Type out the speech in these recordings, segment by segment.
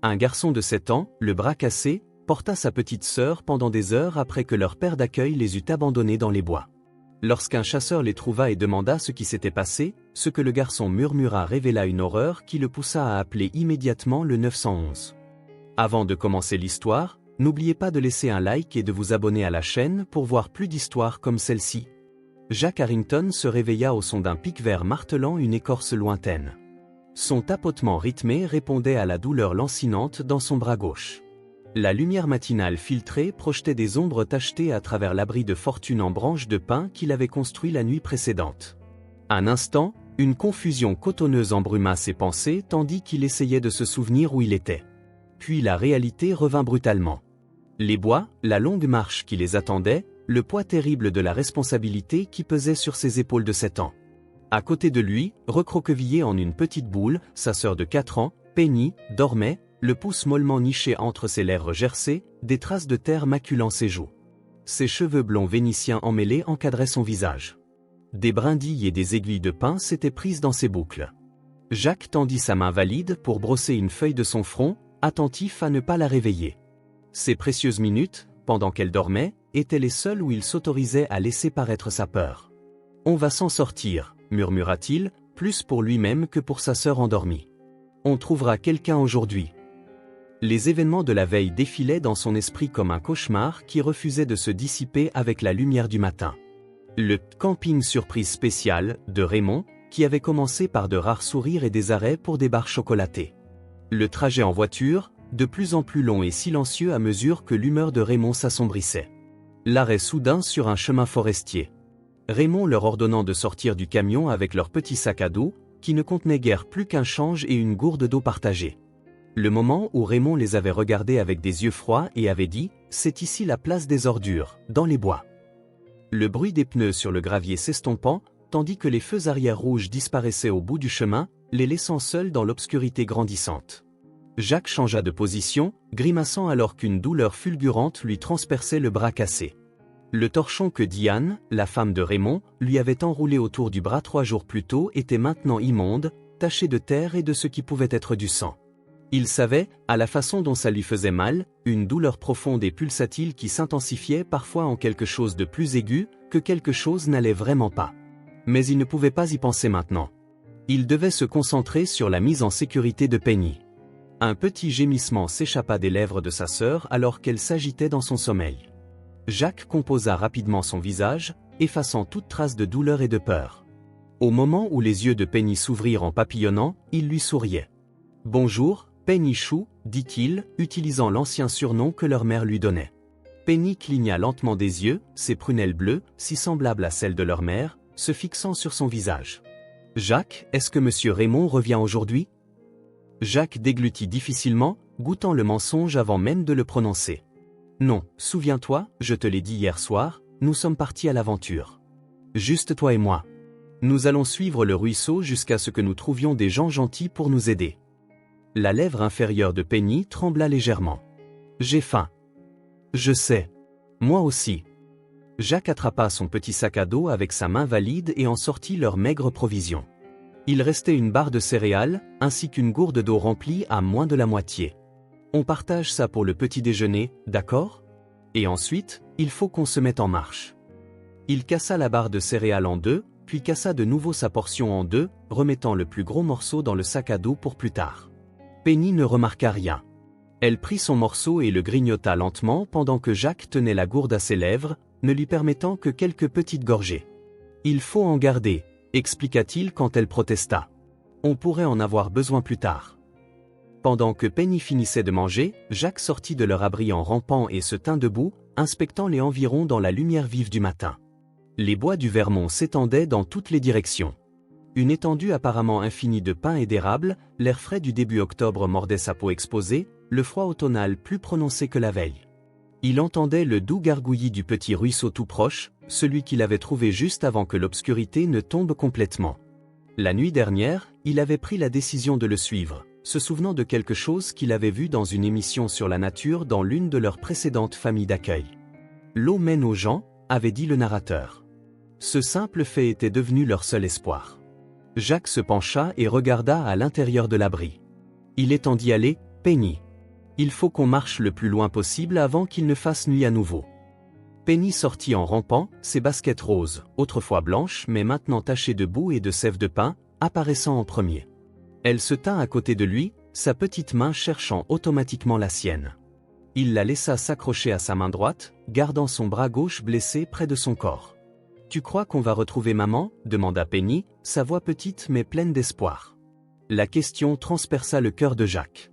Un garçon de 7 ans, le bras cassé, porta sa petite sœur pendant des heures après que leur père d'accueil les eut abandonnés dans les bois. Lorsqu'un chasseur les trouva et demanda ce qui s'était passé, ce que le garçon murmura révéla une horreur qui le poussa à appeler immédiatement le 911. Avant de commencer l'histoire, n'oubliez pas de laisser un like et de vous abonner à la chaîne pour voir plus d'histoires comme celle-ci. Jack Harrington se réveilla au son d'un pic vert martelant une écorce lointaine. Son tapotement rythmé répondait à la douleur lancinante dans son bras gauche. La lumière matinale filtrée projetait des ombres tachetées à travers l'abri de fortune en branches de pin qu'il avait construit la nuit précédente. Un instant, une confusion cotonneuse embruma ses pensées tandis qu'il essayait de se souvenir où il était. Puis la réalité revint brutalement. Les bois, la longue marche qui les attendait, le poids terrible de la responsabilité qui pesait sur ses épaules de 7 ans. À côté de lui, recroquevillée en une petite boule, sa sœur de 4 ans, Penny, dormait, le pouce mollement niché entre ses lèvres gercées, des traces de terre maculant ses joues. Ses cheveux blonds vénitiens emmêlés encadraient son visage. Des brindilles et des aiguilles de pin s'étaient prises dans ses boucles. Jack tendit sa main valide pour brosser une feuille de son front, attentif à ne pas la réveiller. Ces précieuses minutes, pendant qu'elle dormait, étaient les seules où il s'autorisait à laisser paraître sa peur. « On va s'en sortir », murmura-t-il, plus pour lui-même que pour sa sœur endormie. « On trouvera quelqu'un aujourd'hui. » Les événements de la veille défilaient dans son esprit comme un cauchemar qui refusait de se dissiper avec la lumière du matin. Le « camping surprise spécial » de Raymond, qui avait commencé par de rares sourires et des arrêts pour des barres chocolatées. Le trajet en voiture, de plus en plus long et silencieux à mesure que l'humeur de Raymond s'assombrissait. L'arrêt soudain sur un chemin forestier. Raymond leur ordonnant de sortir du camion avec leur petit sac à dos, qui ne contenait guère plus qu'un change et une gourde d'eau partagée. Le moment où Raymond les avait regardés avec des yeux froids et avait dit « C'est ici la place des ordures, dans les bois ». Le bruit des pneus sur le gravier s'estompant, tandis que les feux arrière rouges disparaissaient au bout du chemin, les laissant seuls dans l'obscurité grandissante. Jack changea de position, grimaçant alors qu'une douleur fulgurante lui transperçait le bras cassé. Le torchon que Diane, la femme de Raymond, lui avait enroulé autour du bras 3 jours plus tôt était maintenant immonde, taché de terre et de ce qui pouvait être du sang. Il savait, à la façon dont ça lui faisait mal, une douleur profonde et pulsatile qui s'intensifiait parfois en quelque chose de plus aigu, que quelque chose n'allait vraiment pas. Mais il ne pouvait pas y penser maintenant. Il devait se concentrer sur la mise en sécurité de Penny. Un petit gémissement s'échappa des lèvres de sa sœur alors qu'elle s'agitait dans son sommeil. Jack composa rapidement son visage, effaçant toute trace de douleur et de peur. Au moment où les yeux de Penny s'ouvrirent en papillonnant, il lui souriait. « Bonjour, Penny Chou, dit-il, utilisant l'ancien surnom que leur mère lui donnait. Penny cligna lentement des yeux, ses prunelles bleues, si semblables à celles de leur mère, se fixant sur son visage. « Jack, est-ce que monsieur Raymond revient aujourd'hui » Jack déglutit difficilement, goûtant le mensonge avant même de le prononcer. « Non, souviens-toi, je te l'ai dit hier soir, nous sommes partis à l'aventure. Juste toi et moi. Nous allons suivre le ruisseau jusqu'à ce que nous trouvions des gens gentils pour nous aider. » La lèvre inférieure de Penny trembla légèrement. « J'ai faim. »« Je sais. Moi aussi. » Jack attrapa son petit sac à dos avec sa main valide et en sortit leurs maigres provisions. Il restait une barre de céréales, ainsi qu'une gourde d'eau remplie à moins de la moitié. « On partage ça pour le petit déjeuner, d'accord ? Et ensuite, il faut qu'on se mette en marche. » Il cassa la barre de céréales en deux, puis cassa de nouveau sa portion en deux, remettant le plus gros morceau dans le sac à dos pour plus tard. Penny ne remarqua rien. Elle prit son morceau et le grignota lentement pendant que Jack tenait la gourde à ses lèvres, ne lui permettant que quelques petites gorgées. « Il faut en garder », expliqua-t-il quand elle protesta. « On pourrait en avoir besoin plus tard. » Pendant que Penny finissait de manger, Jack sortit de leur abri en rampant et se tint debout, inspectant les environs dans la lumière vive du matin. Les bois du Vermont s'étendaient dans toutes les directions. Une étendue apparemment infinie de pins et d'érables, l'air frais du début octobre mordait sa peau exposée, le froid automnal plus prononcé que la veille. Il entendait le doux gargouillis du petit ruisseau tout proche, celui qu'il avait trouvé juste avant que l'obscurité ne tombe complètement. La nuit dernière, il avait pris la décision de le suivre, se souvenant de quelque chose qu'il avait vu dans une émission sur la nature dans l'une de leurs précédentes familles d'accueil. « L'eau mène aux gens », avait dit le narrateur. Ce simple fait était devenu leur seul espoir. Jack se pencha et regarda à l'intérieur de l'abri. Il étendit « Allez, Penny. Il faut qu'on marche le plus loin possible avant qu'il ne fasse nuit à nouveau. Penny sortit en rampant, ses baskets roses, autrefois blanches mais maintenant tachées de boue et de sève de pin, apparaissant en premier. Elle se tint à côté de lui, sa petite main cherchant automatiquement la sienne. Il la laissa s'accrocher à sa main droite, gardant son bras gauche blessé près de son corps. « Tu crois qu'on va retrouver maman ?» demanda Penny, sa voix petite mais pleine d'espoir. La question transperça le cœur de Jacques.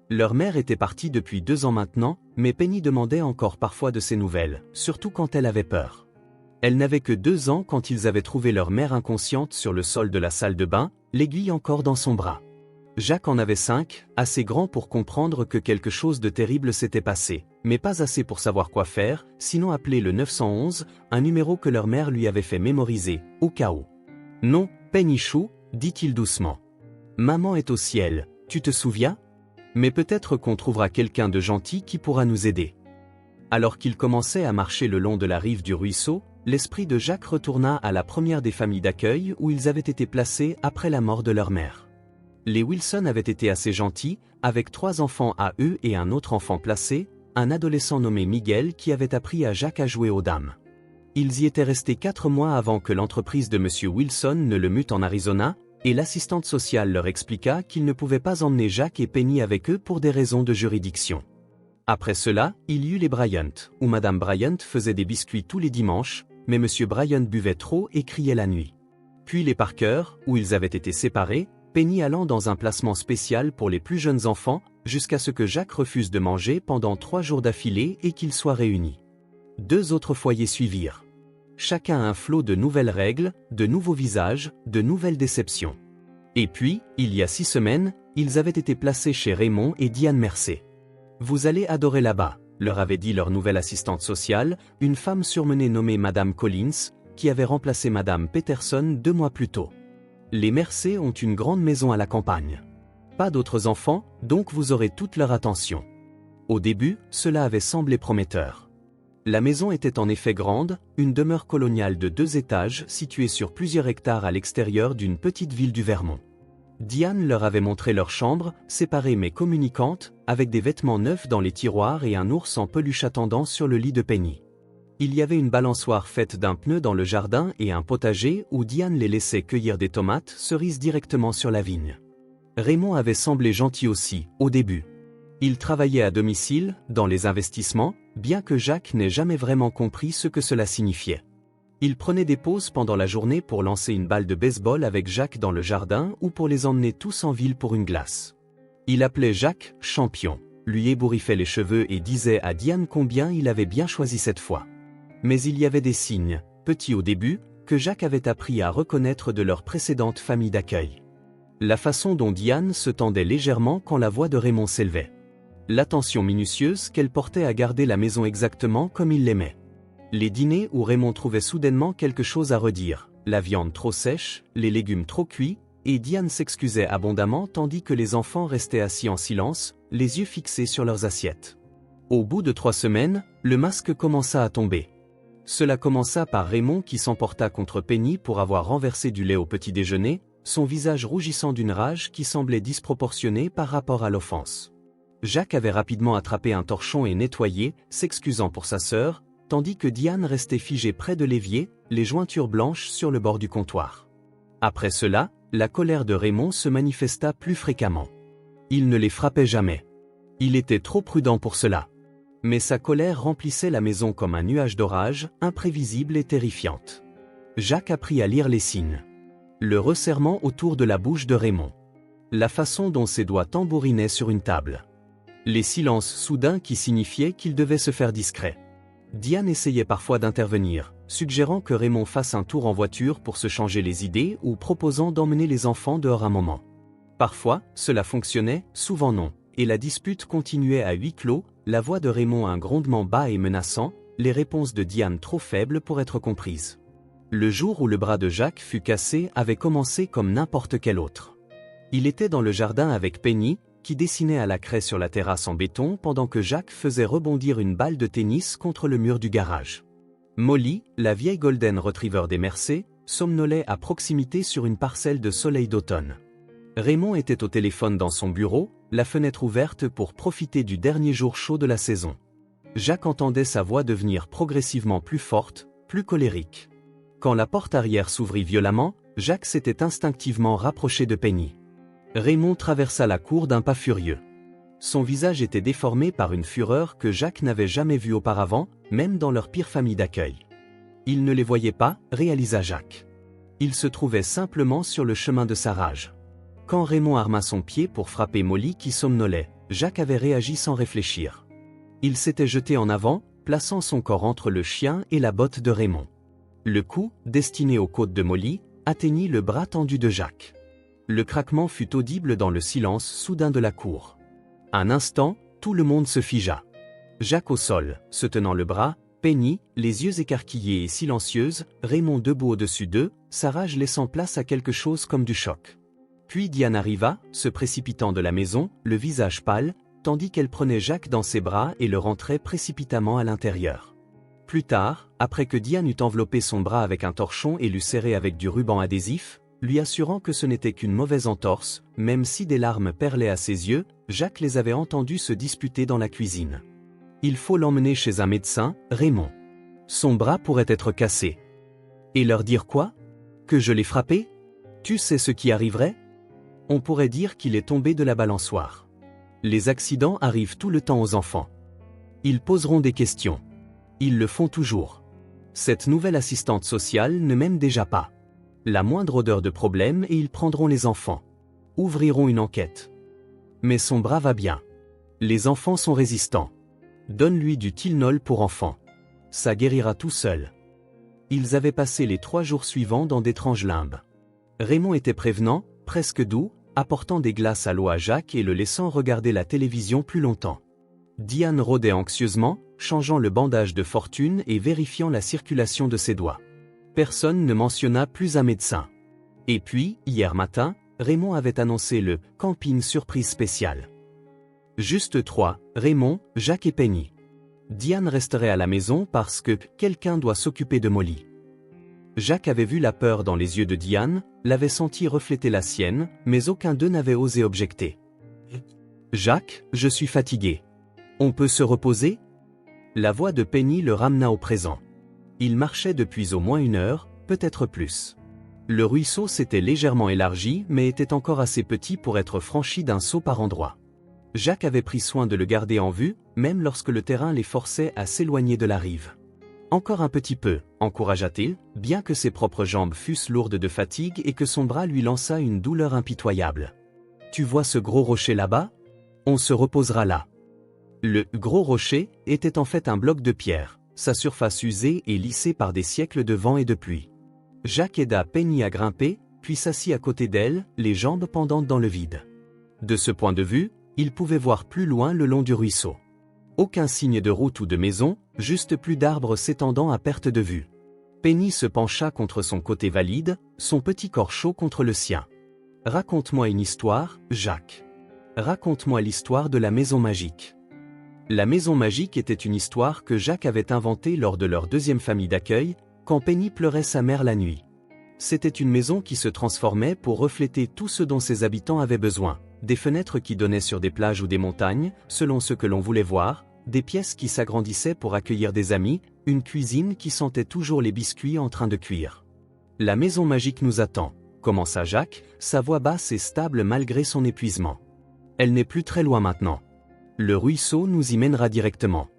Leur mère était partie depuis 2 ans maintenant, mais Penny demandait encore parfois de ses nouvelles, surtout quand elle avait peur. Elle n'avait que 2 ans quand ils avaient trouvé leur mère inconsciente sur le sol de la salle de bain, l'aiguille encore dans son bras. Jacques en avait 5, assez grand pour comprendre que quelque chose de terrible s'était passé, mais pas assez pour savoir quoi faire, sinon appeler le 911, un numéro que leur mère lui avait fait mémoriser, au cas où. « Non, Penny Chou, dit-il doucement. Maman est au ciel, tu te souviens ? Mais peut-être qu'on trouvera quelqu'un de gentil qui pourra nous aider. » Alors qu'ils commençaient à marcher le long de la rive du ruisseau, l'esprit de Jacques retourna à la première des familles d'accueil où ils avaient été placés après la mort de leur mère. Les Wilson avaient été assez gentils, avec 3 enfants à eux et un autre enfant placé, un adolescent nommé Miguel qui avait appris à Jacques à jouer aux dames. Ils y étaient restés 4 mois avant que l'entreprise de M. Wilson ne le mût en Arizona, et l'assistante sociale leur expliqua qu'ils ne pouvaient pas emmener Jacques et Penny avec eux pour des raisons de juridiction. Après cela, il y eut les Bryant, où Madame Bryant faisait des biscuits tous les dimanches, mais M. Bryant buvait trop et criait la nuit. Puis les Parker, où ils avaient été séparés, Penny allant dans un placement spécial pour les plus jeunes enfants, jusqu'à ce que Jacques refuse de manger pendant 3 jours d'affilée et qu'ils soient réunis. 2 autres foyers suivirent. Chacun un flot de nouvelles règles, de nouveaux visages, de nouvelles déceptions. Et puis, il y a 6 semaines, ils avaient été placés chez Raymond et Diane Mercé. « Vous allez adorer là-bas », leur avait dit leur nouvelle assistante sociale, une femme surmenée nommée Madame Collins, qui avait remplacé Madame Peterson 2 mois plus tôt. Les Mercé ont une grande maison à la campagne. Pas d'autres enfants, donc vous aurez toute leur attention. Au début, cela avait semblé prometteur. La maison était en effet grande, une demeure coloniale de 2 étages située sur plusieurs hectares à l'extérieur d'une petite ville du Vermont. Diane leur avait montré leur chambre, séparée mais communicante, avec des vêtements neufs dans les tiroirs et un ours en peluche attendant sur le lit de Penny. Il y avait une balançoire faite d'un pneu dans le jardin et un potager où Diane les laissait cueillir des tomates cerises directement sur la vigne. Raymond avait semblé gentil aussi, au début. Il travaillait à domicile, dans les investissements, bien que Jacques n'ait jamais vraiment compris ce que cela signifiait. Il prenait des pauses pendant la journée pour lancer une balle de baseball avec Jacques dans le jardin ou pour les emmener tous en ville pour une glace. Il appelait Jacques « champion », lui ébouriffait les cheveux et disait à Diane combien il avait bien choisi cette fois. Mais il y avait des signes, petits au début, que Jacques avait appris à reconnaître de leur précédente famille d'accueil. La façon dont Diane se tendait légèrement quand la voix de Raymond s'élevait. L'attention minutieuse qu'elle portait à garder la maison exactement comme il l'aimait. Les dîners où Raymond trouvait soudainement quelque chose à redire, la viande trop sèche, les légumes trop cuits, et Diane s'excusait abondamment tandis que les enfants restaient assis en silence, les yeux fixés sur leurs assiettes. Au bout de 3 semaines, le masque commença à tomber. Cela commença par Raymond qui s'emporta contre Penny pour avoir renversé du lait au petit déjeuner, son visage rougissant d'une rage qui semblait disproportionnée par rapport à l'offense. Jacques avait rapidement attrapé un torchon et nettoyé, s'excusant pour sa sœur, tandis que Diane restait figée près de l'évier, les jointures blanches sur le bord du comptoir. Après cela, la colère de Raymond se manifesta plus fréquemment. Il ne les frappait jamais. Il était trop prudent pour cela. Mais sa colère remplissait la maison comme un nuage d'orage, imprévisible et terrifiante. Jacques apprit à lire les signes. Le resserrement autour de la bouche de Raymond. La façon dont ses doigts tambourinaient sur une table. Les silences soudains qui signifiaient qu'il devait se faire discret. Diane essayait parfois d'intervenir, suggérant que Raymond fasse un tour en voiture pour se changer les idées ou proposant d'emmener les enfants dehors un moment. Parfois, cela fonctionnait, souvent non, et la dispute continuait à huis clos, la voix de Raymond un grondement bas et menaçant, les réponses de Diane trop faibles pour être comprises. Le jour où le bras de Jacques fut cassé avait commencé comme n'importe quel autre. Il était dans le jardin avec Penny, qui dessinait à la craie sur la terrasse en béton pendant que Jacques faisait rebondir une balle de tennis contre le mur du garage. Molly, la vieille Golden Retriever des Mercé, somnolait à proximité sur une parcelle de soleil d'automne. Raymond était au téléphone dans son bureau, la fenêtre ouverte pour profiter du dernier jour chaud de la saison. Jacques entendait sa voix devenir progressivement plus forte, plus colérique. Quand la porte arrière s'ouvrit violemment, Jacques s'était instinctivement rapproché de Penny. Raymond traversa la cour d'un pas furieux. Son visage était déformé par une fureur que Jacques n'avait jamais vue auparavant, même dans leur pire famille d'accueil. Il ne les voyait pas, réalisa Jacques. Il se trouvait simplement sur le chemin de sa rage. Quand Raymond arma son pied pour frapper Molly qui somnolait, Jacques avait réagi sans réfléchir. Il s'était jeté en avant, plaçant son corps entre le chien et la botte de Raymond. Le coup, destiné aux côtes de Molly, atteignit le bras tendu de Jacques. Le craquement fut audible dans le silence soudain de la cour. Un instant, tout le monde se figea. Jacques au sol, se tenant le bras, Penny, les yeux écarquillés et silencieuse, Raymond debout au-dessus d'eux, sa rage laissant place à quelque chose comme du choc. Puis Diane arriva, se précipitant de la maison, le visage pâle, tandis qu'elle prenait Jacques dans ses bras et le rentrait précipitamment à l'intérieur. Plus tard, après que Diane eut enveloppé son bras avec un torchon et l'eut serré avec du ruban adhésif, lui assurant que ce n'était qu'une mauvaise entorse, même si des larmes perlaient à ses yeux, Jacques les avait entendus se disputer dans la cuisine. Il faut l'emmener chez un médecin, Raymond. Son bras pourrait être cassé. Et leur dire quoi? Que je l'ai frappé? Tu sais ce qui arriverait? On pourrait dire qu'il est tombé de la balançoire. Les accidents arrivent tout le temps aux enfants. Ils poseront des questions. Ils le font toujours. Cette nouvelle assistante sociale ne m'aime déjà pas. La moindre odeur de problème et ils prendront les enfants. Ouvriront une enquête. Mais son bras va bien. Les enfants sont résistants. Donne-lui du Tylenol pour enfants. Ça guérira tout seul. Ils avaient passé les 3 jours suivants dans d'étranges limbes. Raymond était prévenant, presque doux, apportant des glaces à l'eau à Jacques et le laissant regarder la télévision plus longtemps. Diane rôdait anxieusement, changeant le bandage de Fortune et vérifiant la circulation de ses doigts. Personne ne mentionna plus un médecin. Et puis, hier matin, Raymond avait annoncé le « camping surprise spécial ». Juste 3, Raymond, Jacques et Penny. Diane resterait à la maison parce que quelqu'un doit s'occuper de Molly. Jacques avait vu la peur dans les yeux de Diane, l'avait senti refléter la sienne, mais aucun d'eux n'avait osé objecter. « Jacques, je suis fatigué. On peut se reposer ?» La voix de Penny le ramena au présent. Il marchait depuis au moins 1 heure, peut-être plus. Le ruisseau s'était légèrement élargi mais était encore assez petit pour être franchi d'un saut par endroits. Jacques avait pris soin de le garder en vue, même lorsque le terrain les forçait à s'éloigner de la rive. Encore un petit peu, encouragea-t-il, bien que ses propres jambes fussent lourdes de fatigue et que son bras lui lançât une douleur impitoyable. « Tu vois ce gros rocher là-bas? On se reposera là. » Le « gros rocher » était en fait un bloc de pierre, sa surface usée et lissée par des siècles de vent et de pluie. Jacques aida Penny à grimper, puis s'assit à côté d'elle, les jambes pendantes dans le vide. De ce point de vue, il pouvait voir plus loin le long du ruisseau. Aucun signe de route ou de maison, juste plus d'arbres s'étendant à perte de vue. Penny se pencha contre son côté valide, son petit corps chaud contre le sien. « Raconte-moi une histoire, Jacques. Raconte-moi l'histoire de la maison magique. » La maison magique était une histoire que Jacques avait inventée lors de leur 2e famille d'accueil, quand Penny pleurait sa mère la nuit. C'était une maison qui se transformait pour refléter tout ce dont ses habitants avaient besoin. Des fenêtres qui donnaient sur des plages ou des montagnes, selon ce que l'on voulait voir, des pièces qui s'agrandissaient pour accueillir des amis, une cuisine qui sentait toujours les biscuits en train de cuire. « La maison magique nous attend », commença Jacques, sa voix basse et stable malgré son épuisement. « Elle n'est plus très loin maintenant. Le ruisseau nous y mènera directement.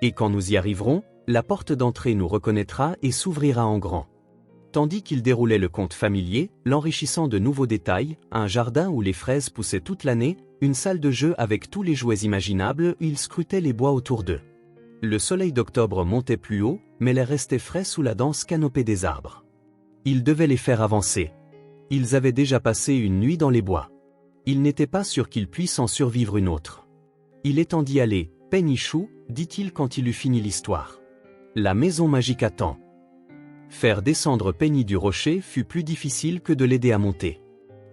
Et quand nous y arriverons, la porte d'entrée nous reconnaîtra et s'ouvrira en grand. » Tandis qu'il déroulait le conte familier, l'enrichissant de nouveaux détails, un jardin où les fraises poussaient toute l'année, une salle de jeu avec tous les jouets imaginables, il scrutait les bois autour d'eux. Le soleil d'octobre montait plus haut, mais l'air restait frais sous la dense canopée des arbres. Il devait les faire avancer. Ils avaient déjà passé une nuit dans les bois. Il n'était pas sûr qu'ils puissent en survivre une autre. Il étendit aller, Penny Chou, dit-il quand il eut fini l'histoire. La maison magique attend. Faire descendre Penny du rocher fut plus difficile que de l'aider à monter.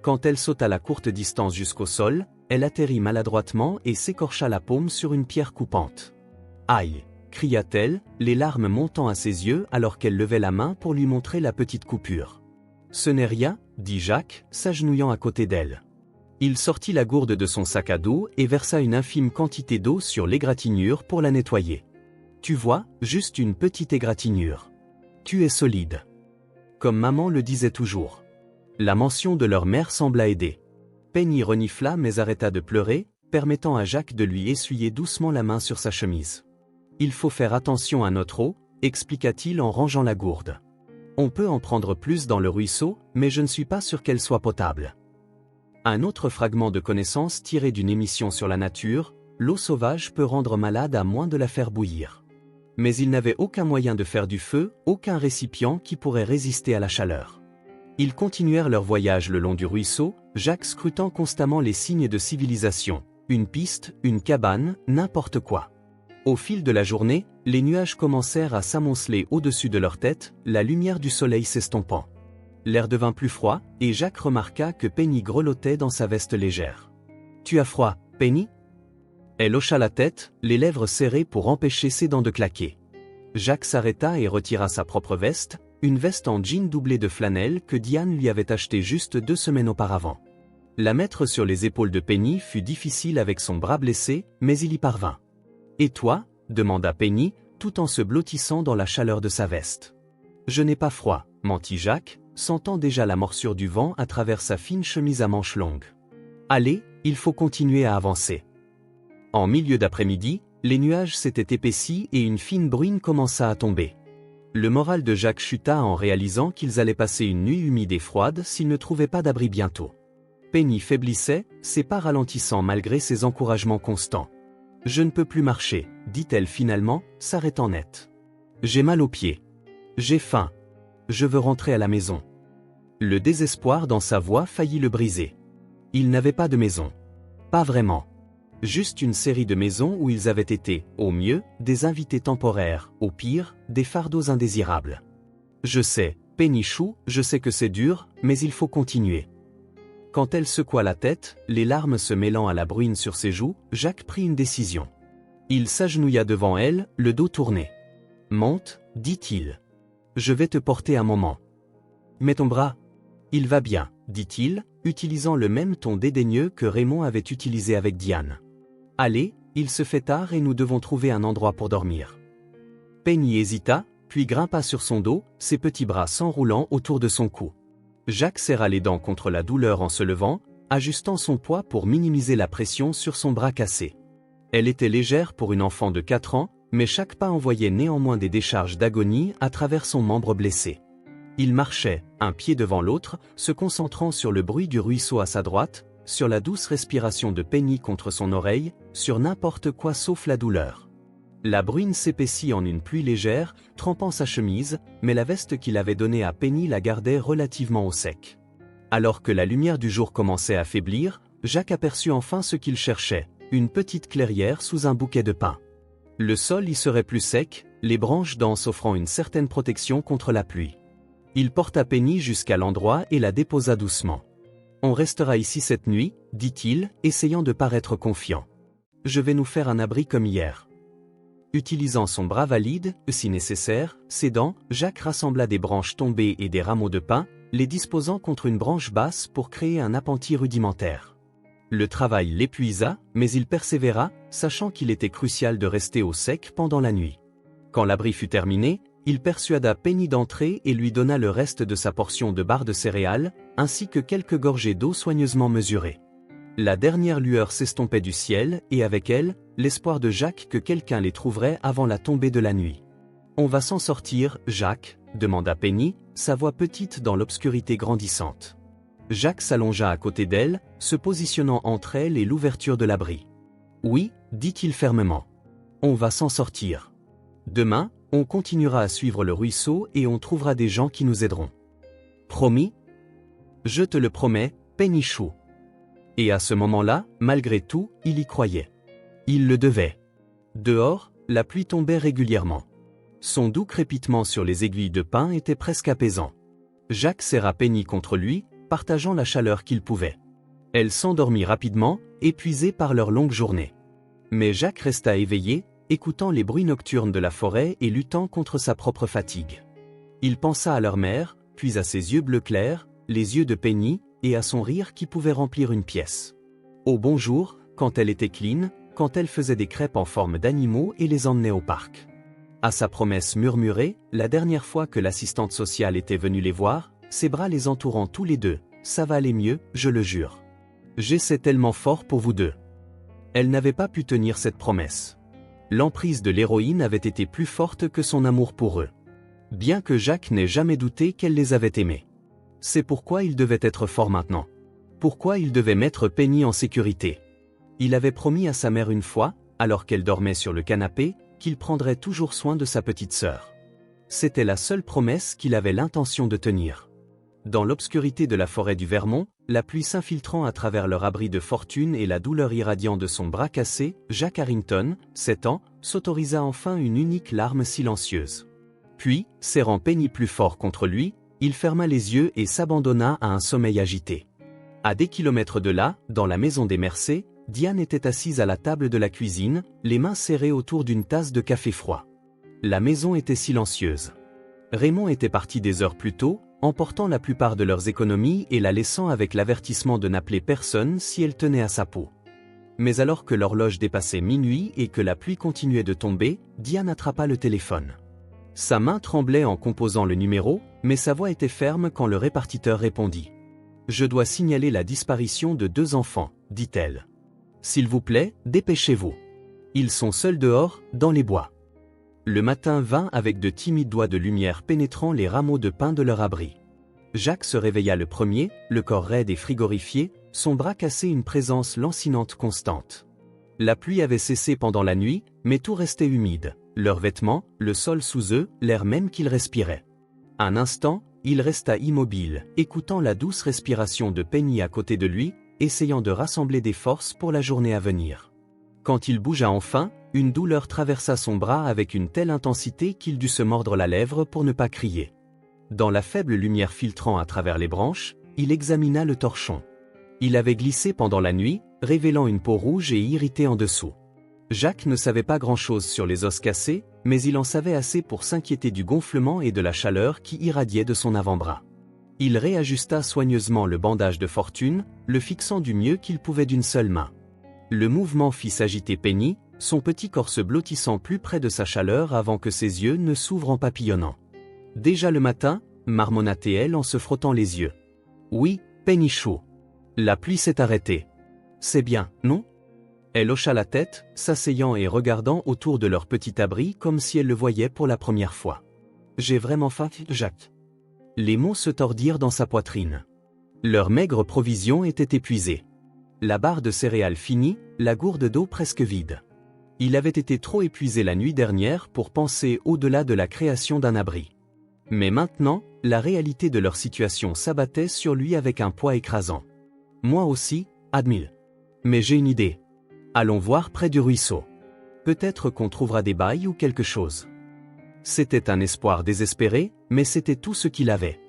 Quand elle sauta la courte distance jusqu'au sol, elle atterrit maladroitement et s'écorcha la paume sur une pierre coupante. « Aïe !» cria-t-elle, les larmes montant à ses yeux alors qu'elle levait la main pour lui montrer la petite coupure. « Ce n'est rien, dit Jacques, s'agenouillant à côté d'elle. Il sortit la gourde de son sac à dos et versa une infime quantité d'eau sur l'égratignure pour la nettoyer. Tu vois, juste une petite égratignure. Tu es solide. Comme maman le disait toujours. La mention de leur mère sembla aider. Penny renifla mais arrêta de pleurer, permettant à Jacques de lui essuyer doucement la main sur sa chemise. Il faut faire attention à notre eau, expliqua-t-il en rangeant la gourde. On peut en prendre plus dans le ruisseau, mais je ne suis pas sûr qu'elle soit potable. Un autre fragment de connaissance tiré d'une émission sur la nature, l'eau sauvage peut rendre malade à moins de la faire bouillir. Mais ils n'avaient aucun moyen de faire du feu, aucun récipient qui pourrait résister à la chaleur. Ils continuèrent leur voyage le long du ruisseau, Jacques scrutant constamment les signes de civilisation, une piste, une cabane, n'importe quoi. Au fil de la journée, les nuages commencèrent à s'amonceler au-dessus de leur tête, la lumière du soleil s'estompant. L'air devint plus froid, et Jacques remarqua que Penny grelottait dans sa veste légère. « Tu as froid, Penny ?» Elle hocha la tête, les lèvres serrées pour empêcher ses dents de claquer. Jacques s'arrêta et retira sa propre veste, une veste en jean doublée de flanelle que Diane lui avait achetée juste 2 semaines auparavant. La mettre sur les épaules de Penny fut difficile avec son bras blessé, mais il y parvint. « Et toi ?» demanda Penny, tout en se blottissant dans la chaleur de sa veste. « Je n'ai pas froid, » mentit Jacques, sentant déjà la morsure du vent à travers sa fine chemise à manches longues. « Allez, il faut continuer à avancer. » En milieu d'après-midi, les nuages s'étaient épaissis et une fine bruine commença à tomber. Le moral de Jacques chuta en réalisant qu'ils allaient passer une nuit humide et froide s'ils ne trouvaient pas d'abri bientôt. Penny faiblissait, ses pas ralentissant malgré ses encouragements constants. « Je ne peux plus marcher, » dit-elle finalement, s'arrêtant net. « J'ai mal aux pieds. J'ai faim. Je veux rentrer à la maison. » Le désespoir dans sa voix faillit le briser. Ils n'avaient pas de maison. Pas vraiment. Juste une série de maisons où ils avaient été, au mieux, des invités temporaires, au pire, des fardeaux indésirables. Je sais, Penny Chou, je sais que c'est dur, mais il faut continuer. Quand elle secoua la tête, les larmes se mêlant à la bruine sur ses joues, Jacques prit une décision. Il s'agenouilla devant elle, le dos tourné. « Monte, » dit-il. « Je vais te porter un moment. »« Mets ton bras. »« Il va bien, » dit-il, utilisant le même ton dédaigneux que Raymond avait utilisé avec Diane. « Allez, il se fait tard et nous devons trouver un endroit pour dormir. » Penny hésita, puis grimpa sur son dos, ses petits bras s'enroulant autour de son cou. Jacques serra les dents contre la douleur en se levant, ajustant son poids pour minimiser la pression sur son bras cassé. Elle était légère pour une enfant de 4 ans, mais chaque pas envoyait néanmoins des décharges d'agonie à travers son membre blessé. Il marchait, un pied devant l'autre, se concentrant sur le bruit du ruisseau à sa droite, sur la douce respiration de Penny contre son oreille, sur n'importe quoi sauf la douleur. La bruine s'épaissit en une pluie légère, trempant sa chemise, mais la veste qu'il avait donnée à Penny la gardait relativement au sec. Alors que la lumière du jour commençait à faiblir, Jacques aperçut enfin ce qu'il cherchait, une petite clairière sous un bouquet de pins. Le sol y serait plus sec, les branches denses offrant une certaine protection contre la pluie. Il porta Penny jusqu'à l'endroit et la déposa doucement. « On restera ici cette nuit, » dit-il, essayant de paraître confiant. « Je vais nous faire un abri comme hier. » Utilisant son bras valide, si nécessaire, ses dents, Jacques rassembla des branches tombées et des rameaux de pin, les disposant contre une branche basse pour créer un appentis rudimentaire. Le travail l'épuisa, mais il persévéra, sachant qu'il était crucial de rester au sec pendant la nuit. Quand l'abri fut terminé, il persuada Penny d'entrer et lui donna le reste de sa portion de barres de céréales, ainsi que quelques gorgées d'eau soigneusement mesurées. La dernière lueur s'estompait du ciel, et avec elle, l'espoir de Jacques que quelqu'un les trouverait avant la tombée de la nuit. « On va s'en sortir, Jacques ?» demanda Penny, sa voix petite dans l'obscurité grandissante. Jacques s'allongea à côté d'elle, se positionnant entre elle et l'ouverture de l'abri. « Oui, » dit-il fermement. « On va s'en sortir. Demain, on continuera à suivre le ruisseau et on trouvera des gens qui nous aideront. Promis ? Je te le promets, Penny Chou. » Et à ce moment-là, malgré tout, il y croyait. Il le devait. Dehors, la pluie tombait régulièrement. Son doux crépitement sur les aiguilles de pin était presque apaisant. Jacques serra Penny contre lui, partageant la chaleur qu'il pouvait. Elle s'endormit rapidement, épuisée par leur longue journée. Mais Jacques resta éveillé, écoutant les bruits nocturnes de la forêt et luttant contre sa propre fatigue. Il pensa à leur mère, puis à ses yeux bleus clairs, les yeux de Penny, et à son rire qui pouvait remplir une pièce. Au bonjour, quand elle était clean, quand elle faisait des crêpes en forme d'animaux et les emmenait au parc. À sa promesse murmurée, la dernière fois que l'assistante sociale était venue les voir, ses bras les entourant tous les deux. « Ça va aller mieux, je le jure. J'essaie tellement fort pour vous deux. » Elle n'avait pas pu tenir cette promesse. L'emprise de l'héroïne avait été plus forte que son amour pour eux. Bien que Jacques n'ait jamais douté qu'elle les avait aimés. C'est pourquoi il devait être fort maintenant. Pourquoi il devait mettre Penny en sécurité. Il avait promis à sa mère une fois, alors qu'elle dormait sur le canapé, qu'il prendrait toujours soin de sa petite sœur. C'était la seule promesse qu'il avait l'intention de tenir. Dans l'obscurité de la forêt du Vermont, la pluie s'infiltrant à travers leur abri de fortune et la douleur irradiant de son bras cassé, Jack Harrington, 7 ans, s'autorisa enfin une unique larme silencieuse. Puis, serrant Penny plus fort contre lui, il ferma les yeux et s'abandonna à un sommeil agité. À des kilomètres de là, dans la maison des Mercé, Diane était assise à la table de la cuisine, les mains serrées autour d'une tasse de café froid. La maison était silencieuse. Raymond était parti des heures plus tôt, emportant la plupart de leurs économies et la laissant avec l'avertissement de n'appeler personne si elle tenait à sa peau. Mais alors que l'horloge dépassait minuit et que la pluie continuait de tomber, Diane attrapa le téléphone. Sa main tremblait en composant le numéro, mais sa voix était ferme quand le répartiteur répondit. « Je dois signaler la disparition de 2 enfants, dit-elle. S'il vous plaît, dépêchez-vous. Ils sont seuls dehors, dans les bois. » Le matin vint avec de timides doigts de lumière pénétrant les rameaux de pin de leur abri. Jacques se réveilla le premier, le corps raide et frigorifié, son bras cassé une présence lancinante constante. La pluie avait cessé pendant la nuit, mais tout restait humide, leurs vêtements, le sol sous eux, l'air même qu'ils respiraient. Un instant, il resta immobile, écoutant la douce respiration de Penny à côté de lui, essayant de rassembler des forces pour la journée à venir. Quand il bougea enfin, une douleur traversa son bras avec une telle intensité qu'il dut se mordre la lèvre pour ne pas crier. Dans la faible lumière filtrant à travers les branches, il examina le torchon. Il avait glissé pendant la nuit, révélant une peau rouge et irritée en dessous. Jacques ne savait pas grand-chose sur les os cassés, mais il en savait assez pour s'inquiéter du gonflement et de la chaleur qui irradiait de son avant-bras. Il réajusta soigneusement le bandage de fortune, le fixant du mieux qu'il pouvait d'une seule main. Le mouvement fit s'agiter Penny, son petit corps se blottissant plus près de sa chaleur avant que ses yeux ne s'ouvrent en papillonnant. Déjà le matin, marmonna-t-elle en se frottant les yeux. Oui, Penny Chou. La pluie s'est arrêtée. C'est bien, non? Elle hocha la tête, s'asseyant et regardant autour de leur petit abri comme si elle le voyait pour la première fois. J'ai vraiment faim, Jacques. Les mots se tordirent dans sa poitrine. Leur maigre provision était épuisée. La barre de céréales finie, la gourde d'eau presque vide. Il avait été trop épuisé la nuit dernière pour penser au-delà de la création d'un abri. Mais maintenant, la réalité de leur situation s'abattait sur lui avec un poids écrasant. Moi aussi, Admil. Mais j'ai une idée. Allons voir près du ruisseau. Peut-être qu'on trouvera des bails ou quelque chose. C'était un espoir désespéré, mais c'était tout ce qu'il avait.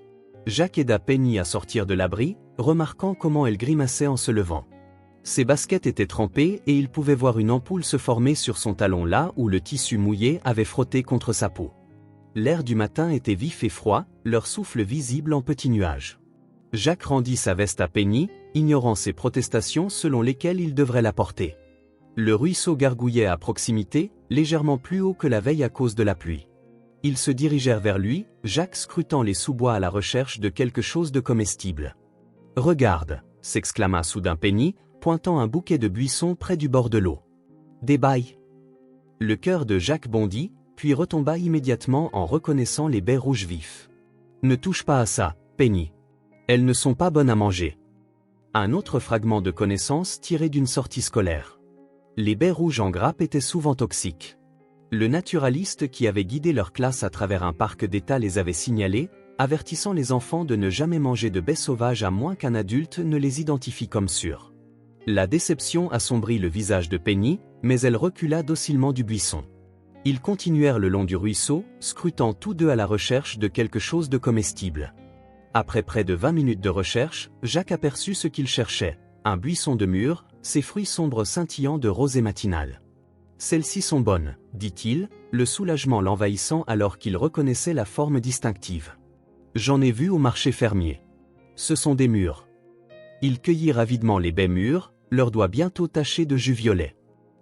Jacques aida Penny à sortir de l'abri, remarquant comment elle grimaçait en se levant. Ses baskets étaient trempées et il pouvait voir une ampoule se former sur son talon là où le tissu mouillé avait frotté contre sa peau. L'air du matin était vif et froid, leur souffle visible en petits nuages. Jacques rendit sa veste à Penny, ignorant ses protestations selon lesquelles il devrait la porter. Le ruisseau gargouillait à proximité, légèrement plus haut que la veille à cause de la pluie. Ils se dirigèrent vers lui, Jacques scrutant les sous-bois à la recherche de quelque chose de comestible. « Regarde !» s'exclama soudain Penny, pointant un bouquet de buissons près du bord de l'eau. « Des bails !» Le cœur de Jacques bondit, puis retomba immédiatement en reconnaissant les baies rouges vifs. « Ne touche pas à ça, Penny. Elles ne sont pas bonnes à manger. » Un autre fragment de connaissance tiré d'une sortie scolaire. Les baies rouges en grappe étaient souvent toxiques. Le naturaliste qui avait guidé leur classe à travers un parc d'État les avait signalés, avertissant les enfants de ne jamais manger de baies sauvages à moins qu'un adulte ne les identifie comme sûres. La déception assombrit le visage de Penny, mais elle recula docilement du buisson. Ils continuèrent le long du ruisseau, scrutant tous deux à la recherche de quelque chose de comestible. Après près de 20 minutes de recherche, Jacques aperçut ce qu'il cherchait, un buisson de mûre, ses fruits sombres scintillant de rosée matinale. « Celles-ci sont bonnes, dit-il, le soulagement l'envahissant alors qu'il reconnaissait la forme distinctive. J'en ai vu au marché fermier. Ce sont des mûres. Il cueillit avidement les baies mûres, leurs doigts bientôt tachés de jus violet.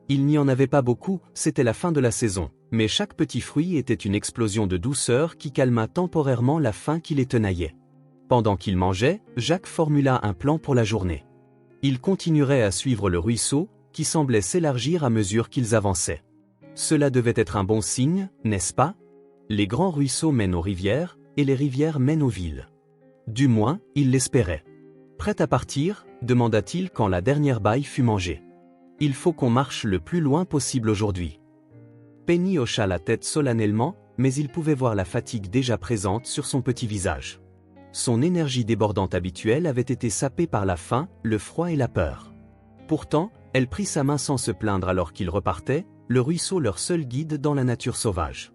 Il n'y en avait pas beaucoup, c'était la fin de la saison, mais chaque petit fruit était une explosion de douceur qui calma temporairement la faim qui les tenaillait. Pendant qu'il mangeait, Jacques formula un plan pour la journée. Il continuerait à suivre le ruisseau, qui semblait s'élargir à mesure qu'ils avançaient. Cela devait être un bon signe, n'est-ce pas? Les grands ruisseaux mènent aux rivières, et les rivières mènent aux villes. Du moins, il l'espérait. Prêt à partir? Demanda-t-il quand la dernière baille fut mangée. Il faut qu'on marche le plus loin possible aujourd'hui. Penny hocha la tête solennellement, mais il pouvait voir la fatigue déjà présente sur son petit visage. Son énergie débordante habituelle avait été sapée par la faim, le froid et la peur. Pourtant, elle prit sa main sans se plaindre alors qu'ils repartaient, le ruisseau leur seul guide dans la nature sauvage.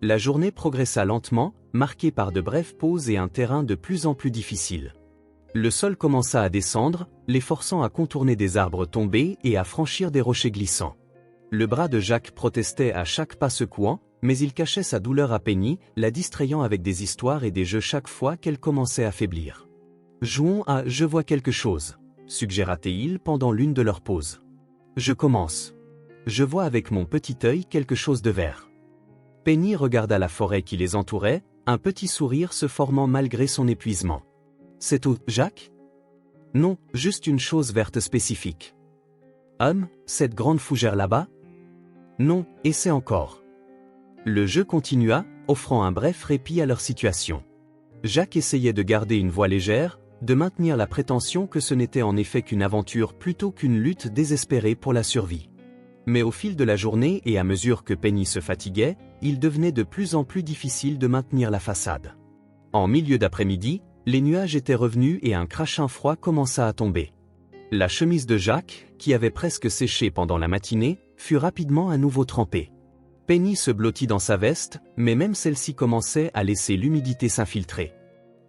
La journée progressa lentement, marquée par de brèves pauses et un terrain de plus en plus difficile. Le sol commença à descendre, les forçant à contourner des arbres tombés et à franchir des rochers glissants. Le bras de Jacques protestait à chaque pas secouant, mais il cachait sa douleur à Penny, la distrayant avec des histoires et des jeux chaque fois qu'elle commençait à faiblir. « Jouons à « Je vois quelque chose », suggéra-t-il pendant l'une de leurs pauses. « Je commence. Je vois avec mon petit œil quelque chose de vert. » Penny regarda la forêt qui les entourait, un petit sourire se formant malgré son épuisement. « C'est tout, Jacques ? » ?»« Non, juste une chose verte spécifique. »« Cette grande fougère là-bas ? » ?»« Non, essaie encore. » Le jeu continua, offrant un bref répit à leur situation. Jacques essayait de garder une voix légère, de maintenir la prétention que ce n'était en effet qu'une aventure plutôt qu'une lutte désespérée pour la survie. Mais au fil de la journée et à mesure que Penny se fatiguait, il devenait de plus en plus difficile de maintenir la façade. En milieu d'après-midi, les nuages étaient revenus et un crachin froid commença à tomber. La chemise de Jacques, qui avait presque séché pendant la matinée, fut rapidement à nouveau trempée. Penny se blottit dans sa veste, mais même celle-ci commençait à laisser l'humidité s'infiltrer.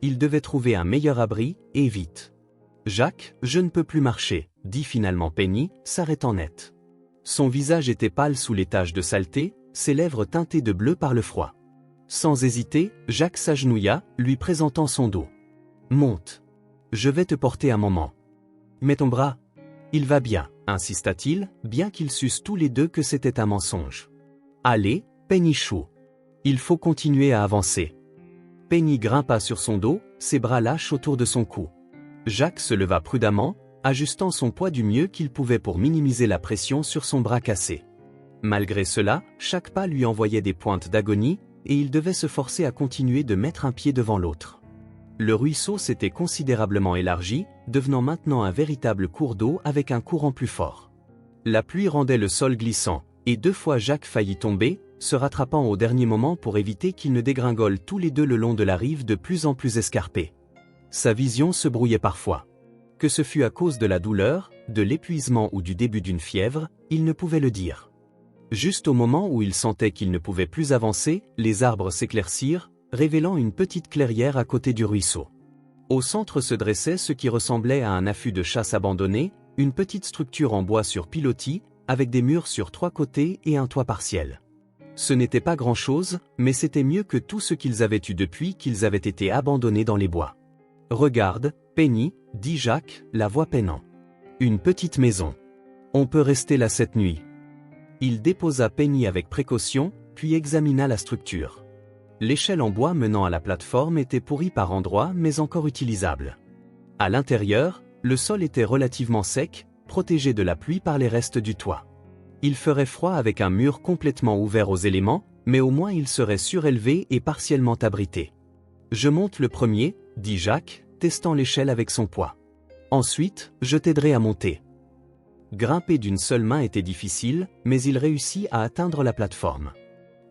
Il devait trouver un meilleur abri, et vite. « Jacques, je ne peux plus marcher, » dit finalement Penny, s'arrêtant net. Son visage était pâle sous les taches de saleté, ses lèvres teintées de bleu par le froid. Sans hésiter, Jacques s'agenouilla, lui présentant son dos. « Monte. Je vais te porter un moment. »« Mets ton bras. »« Il va bien, » insista-t-il, bien qu'ils sussent tous les deux que c'était un mensonge. « Allez, Penny chou. Il faut continuer à avancer. » Penny grimpa sur son dos, ses bras lâches autour de son cou. Jacques se leva prudemment, ajustant son poids du mieux qu'il pouvait pour minimiser la pression sur son bras cassé. Malgré cela, chaque pas lui envoyait des pointes d'agonie, et il devait se forcer à continuer de mettre un pied devant l'autre. Le ruisseau s'était considérablement élargi, devenant maintenant un véritable cours d'eau avec un courant plus fort. La pluie rendait le sol glissant, et 2 fois Jacques faillit tomber, se rattrapant au dernier moment pour éviter qu'ils ne dégringolent tous les deux le long de la rive de plus en plus escarpée. Sa vision se brouillait parfois. Que ce fût à cause de la douleur, de l'épuisement ou du début d'une fièvre, il ne pouvait le dire. Juste au moment où il sentait qu'il ne pouvait plus avancer, les arbres s'éclaircirent, révélant une petite clairière à côté du ruisseau. Au centre se dressait ce qui ressemblait à un affût de chasse abandonné, une petite structure en bois sur pilotis, avec des murs sur 3 côtés et un toit partiel. Ce n'était pas grand-chose, mais c'était mieux que tout ce qu'ils avaient eu depuis qu'ils avaient été abandonnés dans les bois. « Regarde, Penny, » dit Jacques, la voix peinant. « Une petite maison. On peut rester là cette nuit. » Il déposa Penny avec précaution, puis examina la structure. L'échelle en bois menant à la plateforme était pourrie par endroits mais encore utilisable. À l'intérieur, le sol était relativement sec, protégé de la pluie par les restes du toit. Il ferait froid avec un mur complètement ouvert aux éléments, mais au moins il serait surélevé et partiellement abrité. « Je monte le premier, » dit Jacques, testant l'échelle avec son poids. « Ensuite, je t'aiderai à monter. » Grimper d'une seule main était difficile, mais il réussit à atteindre la plateforme.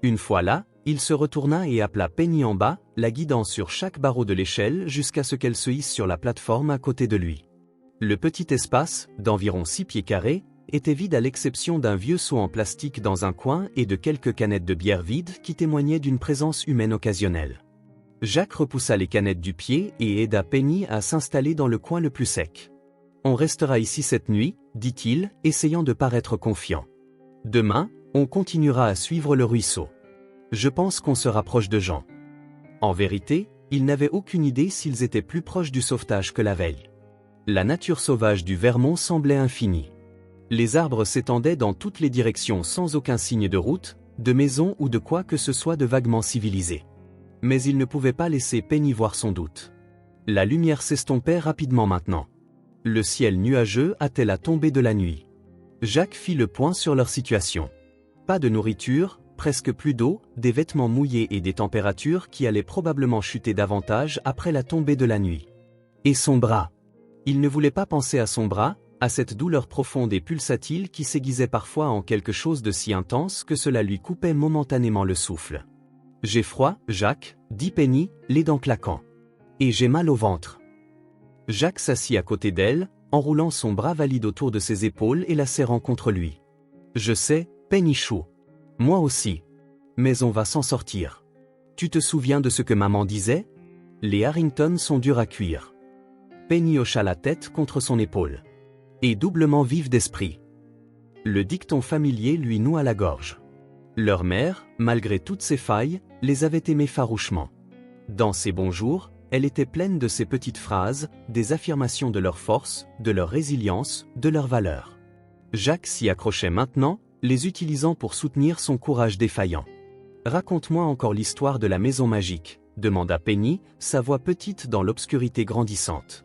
Une fois là, il se retourna et appela Penny en bas, la guidant sur chaque barreau de l'échelle jusqu'à ce qu'elle se hisse sur la plateforme à côté de lui. Le petit espace, d'environ 6 pieds carrés, était vide à l'exception d'un vieux seau en plastique dans un coin et de quelques canettes de bière vides qui témoignaient d'une présence humaine occasionnelle. Jacques repoussa les canettes du pied et aida Penny à s'installer dans le coin le plus sec. « On restera ici cette nuit, » dit-il, essayant de paraître confiant. « Demain, on continuera à suivre le ruisseau. Je pense qu'on se rapproche de Jean. » En vérité, il n'avait aucune idée s'ils étaient plus proches du sauvetage que la veille. La nature sauvage du Vermont semblait infinie. Les arbres s'étendaient dans toutes les directions sans aucun signe de route, de maison ou de quoi que ce soit de vaguement civilisé. Mais il ne pouvait pas laisser Penny voir son doute. La lumière s'estompait rapidement maintenant. Le ciel nuageux hâtait la tombée de la nuit. Jack fit le point sur leur situation. Pas de nourriture, presque plus d'eau, des vêtements mouillés et des températures qui allaient probablement chuter davantage après la tombée de la nuit. Et son bras. Il ne voulait pas penser à son bras, à cette douleur profonde et pulsatile qui s'aiguisait parfois en quelque chose de si intense que cela lui coupait momentanément le souffle. « J'ai froid, Jack », dit Penny, les dents claquant. « Et j'ai mal au ventre. » Jack s'assit à côté d'elle, enroulant son bras valide autour de ses épaules et la serrant contre lui. « Je sais, Penny chou. Moi aussi. Mais on va s'en sortir. Tu te souviens de ce que maman disait? Les Harrington sont durs à cuire. » Penny hocha la tête contre son épaule. Et doublement vive d'esprit. Le dicton familier lui noua la gorge. Leur mère, malgré toutes ses failles, les avait aimés farouchement. Dans ses bons jours, elle était pleine de ces petites phrases, des affirmations de leur force, de leur résilience, de leur valeur. Jack s'y accrochait maintenant, les utilisant pour soutenir son courage défaillant. « Raconte-moi encore l'histoire de la maison magique », demanda Penny, sa voix petite dans l'obscurité grandissante.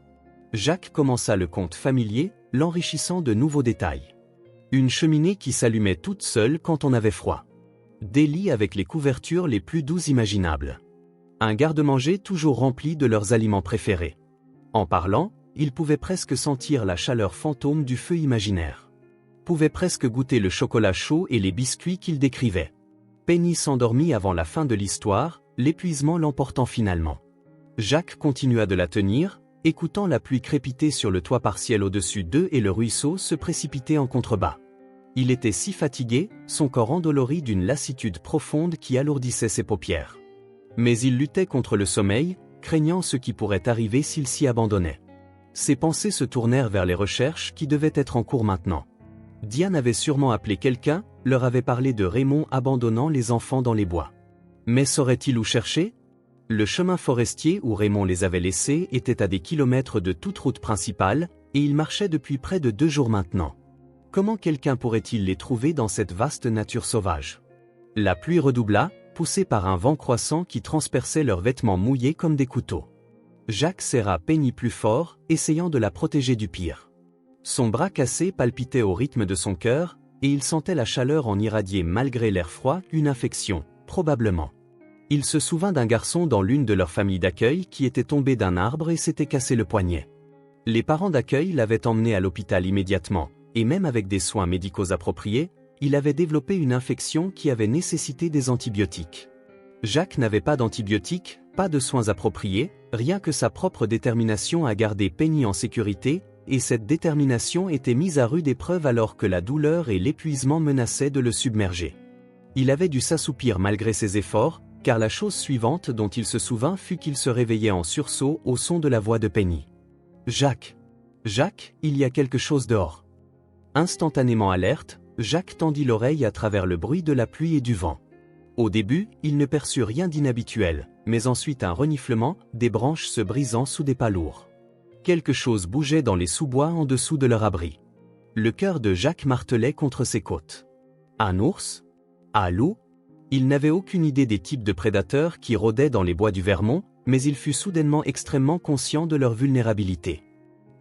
Jack commença le conte familier, l'enrichissant de nouveaux détails. Une cheminée qui s'allumait toute seule quand on avait froid. Des lits avec les couvertures les plus douces imaginables. Un garde-manger toujours rempli de leurs aliments préférés. En parlant, il pouvait presque sentir la chaleur fantôme du feu imaginaire. Pouvait presque goûter le chocolat chaud et les biscuits qu'il décrivait. Penny s'endormit avant la fin de l'histoire, l'épuisement l'emportant finalement. Jack continua de la tenir, écoutant la pluie crépiter sur le toit partiel au-dessus d'eux et le ruisseau se précipiter en contrebas. Il était si fatigué, son corps endolori d'une lassitude profonde qui alourdissait ses paupières. Mais il luttait contre le sommeil, craignant ce qui pourrait arriver s'il s'y abandonnait. Ses pensées se tournèrent vers les recherches qui devaient être en cours maintenant. Diane avait sûrement appelé quelqu'un, leur avait parlé de Raymond abandonnant les enfants dans les bois. Mais saurait-il où chercher? Le chemin forestier où Raymond les avait laissés était à des kilomètres de toute route principale, et il marchait depuis près de 2 jours maintenant. Comment quelqu'un pourrait-il les trouver dans cette vaste nature sauvage? La pluie redoubla, poussée par un vent croissant qui transperçait leurs vêtements mouillés comme des couteaux. Jack serra Penny plus fort, essayant de la protéger du pire. Son bras cassé palpitait au rythme de son cœur, et il sentait la chaleur en irradier malgré l'air froid, une infection, probablement. Il se souvint d'un garçon dans l'une de leurs familles d'accueil qui était tombé d'un arbre et s'était cassé le poignet. Les parents d'accueil l'avaient emmené à l'hôpital immédiatement, et même avec des soins médicaux appropriés, il avait développé une infection qui avait nécessité des antibiotiques. Jack n'avait pas d'antibiotiques, pas de soins appropriés, rien que sa propre détermination à garder Penny en sécurité, et cette détermination était mise à rude épreuve alors que la douleur et l'épuisement menaçaient de le submerger. Il avait dû s'assoupir malgré ses efforts, car la chose suivante dont il se souvint fut qu'il se réveillait en sursaut au son de la voix de Penny. « Jack! Jack, il y a quelque chose dehors. » Instantanément alerte, Jack tendit l'oreille à travers le bruit de la pluie et du vent. Au début, il ne perçut rien d'inhabituel, mais ensuite un reniflement, des branches se brisant sous des pas lourds. Quelque chose bougeait dans les sous-bois en dessous de leur abri. Le cœur de Jack martelait contre ses côtes. Un ours? Un loup? Il n'avait aucune idée des types de prédateurs qui rôdaient dans les bois du Vermont, mais il fut soudainement extrêmement conscient de leur vulnérabilité.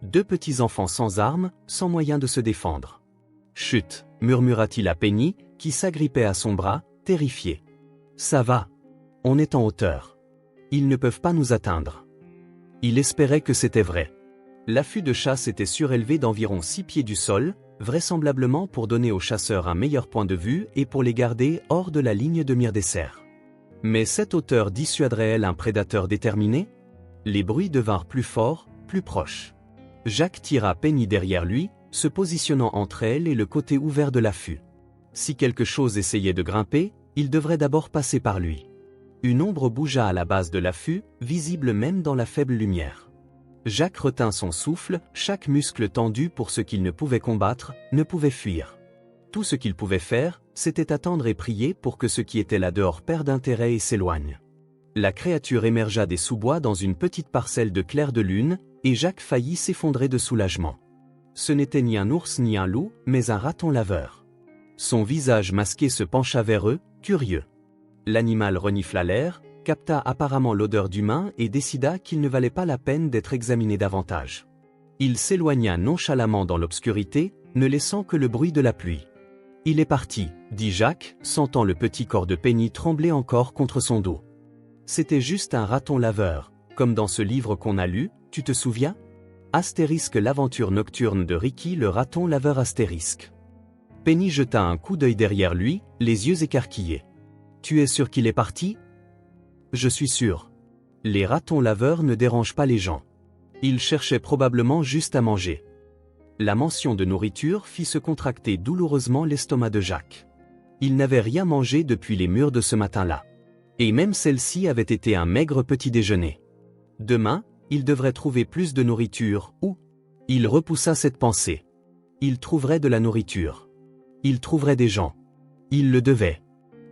2 petits enfants sans armes, sans moyen de se défendre. « Chut !» murmura-t-il à Penny, qui s'agrippait à son bras, terrifié. « Ça va. On est en hauteur. Ils ne peuvent pas nous atteindre. » Il espérait que c'était vrai. L'affût de chasse était surélevé d'environ 6 pieds du sol, vraisemblablement pour donner aux chasseurs un meilleur point de vue et pour les garder hors de la ligne de mire des cerfs. Mais cette hauteur dissuaderait-elle un prédateur déterminé? Les bruits devinrent plus forts, plus proches. Jack tira Penny derrière lui, se positionnant entre elle et le côté ouvert de l'affût. Si quelque chose essayait de grimper, il devrait d'abord passer par lui. Une ombre bougea à la base de l'affût, visible même dans la faible lumière. Jack retint son souffle, chaque muscle tendu pour ce qu'il ne pouvait combattre, ne pouvait fuir. Tout ce qu'il pouvait faire, c'était attendre et prier pour que ce qui était là dehors perde intérêt et s'éloigne. La créature émergea des sous-bois dans une petite parcelle de clair de lune, et Jacques faillit s'effondrer de soulagement. Ce n'était ni un ours ni un loup, mais un raton laveur. Son visage masqué se pencha vers eux, curieux. L'animal renifla l'air, capta apparemment l'odeur d'humain et décida qu'il ne valait pas la peine d'être examiné davantage. Il s'éloigna nonchalamment dans l'obscurité, ne laissant que le bruit de la pluie. « Il est parti », dit Jacques, sentant le petit corps de Penny trembler encore contre son dos. C'était juste un raton laveur, comme dans ce livre qu'on a lu, tu te souviens? Astérisque l'aventure nocturne de Ricky le raton laveur astérisque. Penny jeta un coup d'œil derrière lui, les yeux écarquillés. « Tu es sûr qu'il est parti? » « Je suis sûr. Les ratons laveurs ne dérangent pas les gens. Ils cherchaient probablement juste à manger. » La mention de nourriture fit se contracter douloureusement l'estomac de Jacques. Il n'avait rien mangé depuis les murs de ce matin-là. Et même celle-ci avait été un maigre petit déjeuner. Demain, il devrait trouver plus de nourriture, ou... Il repoussa cette pensée. Il trouverait de la nourriture. Il trouverait des gens. Il le devait.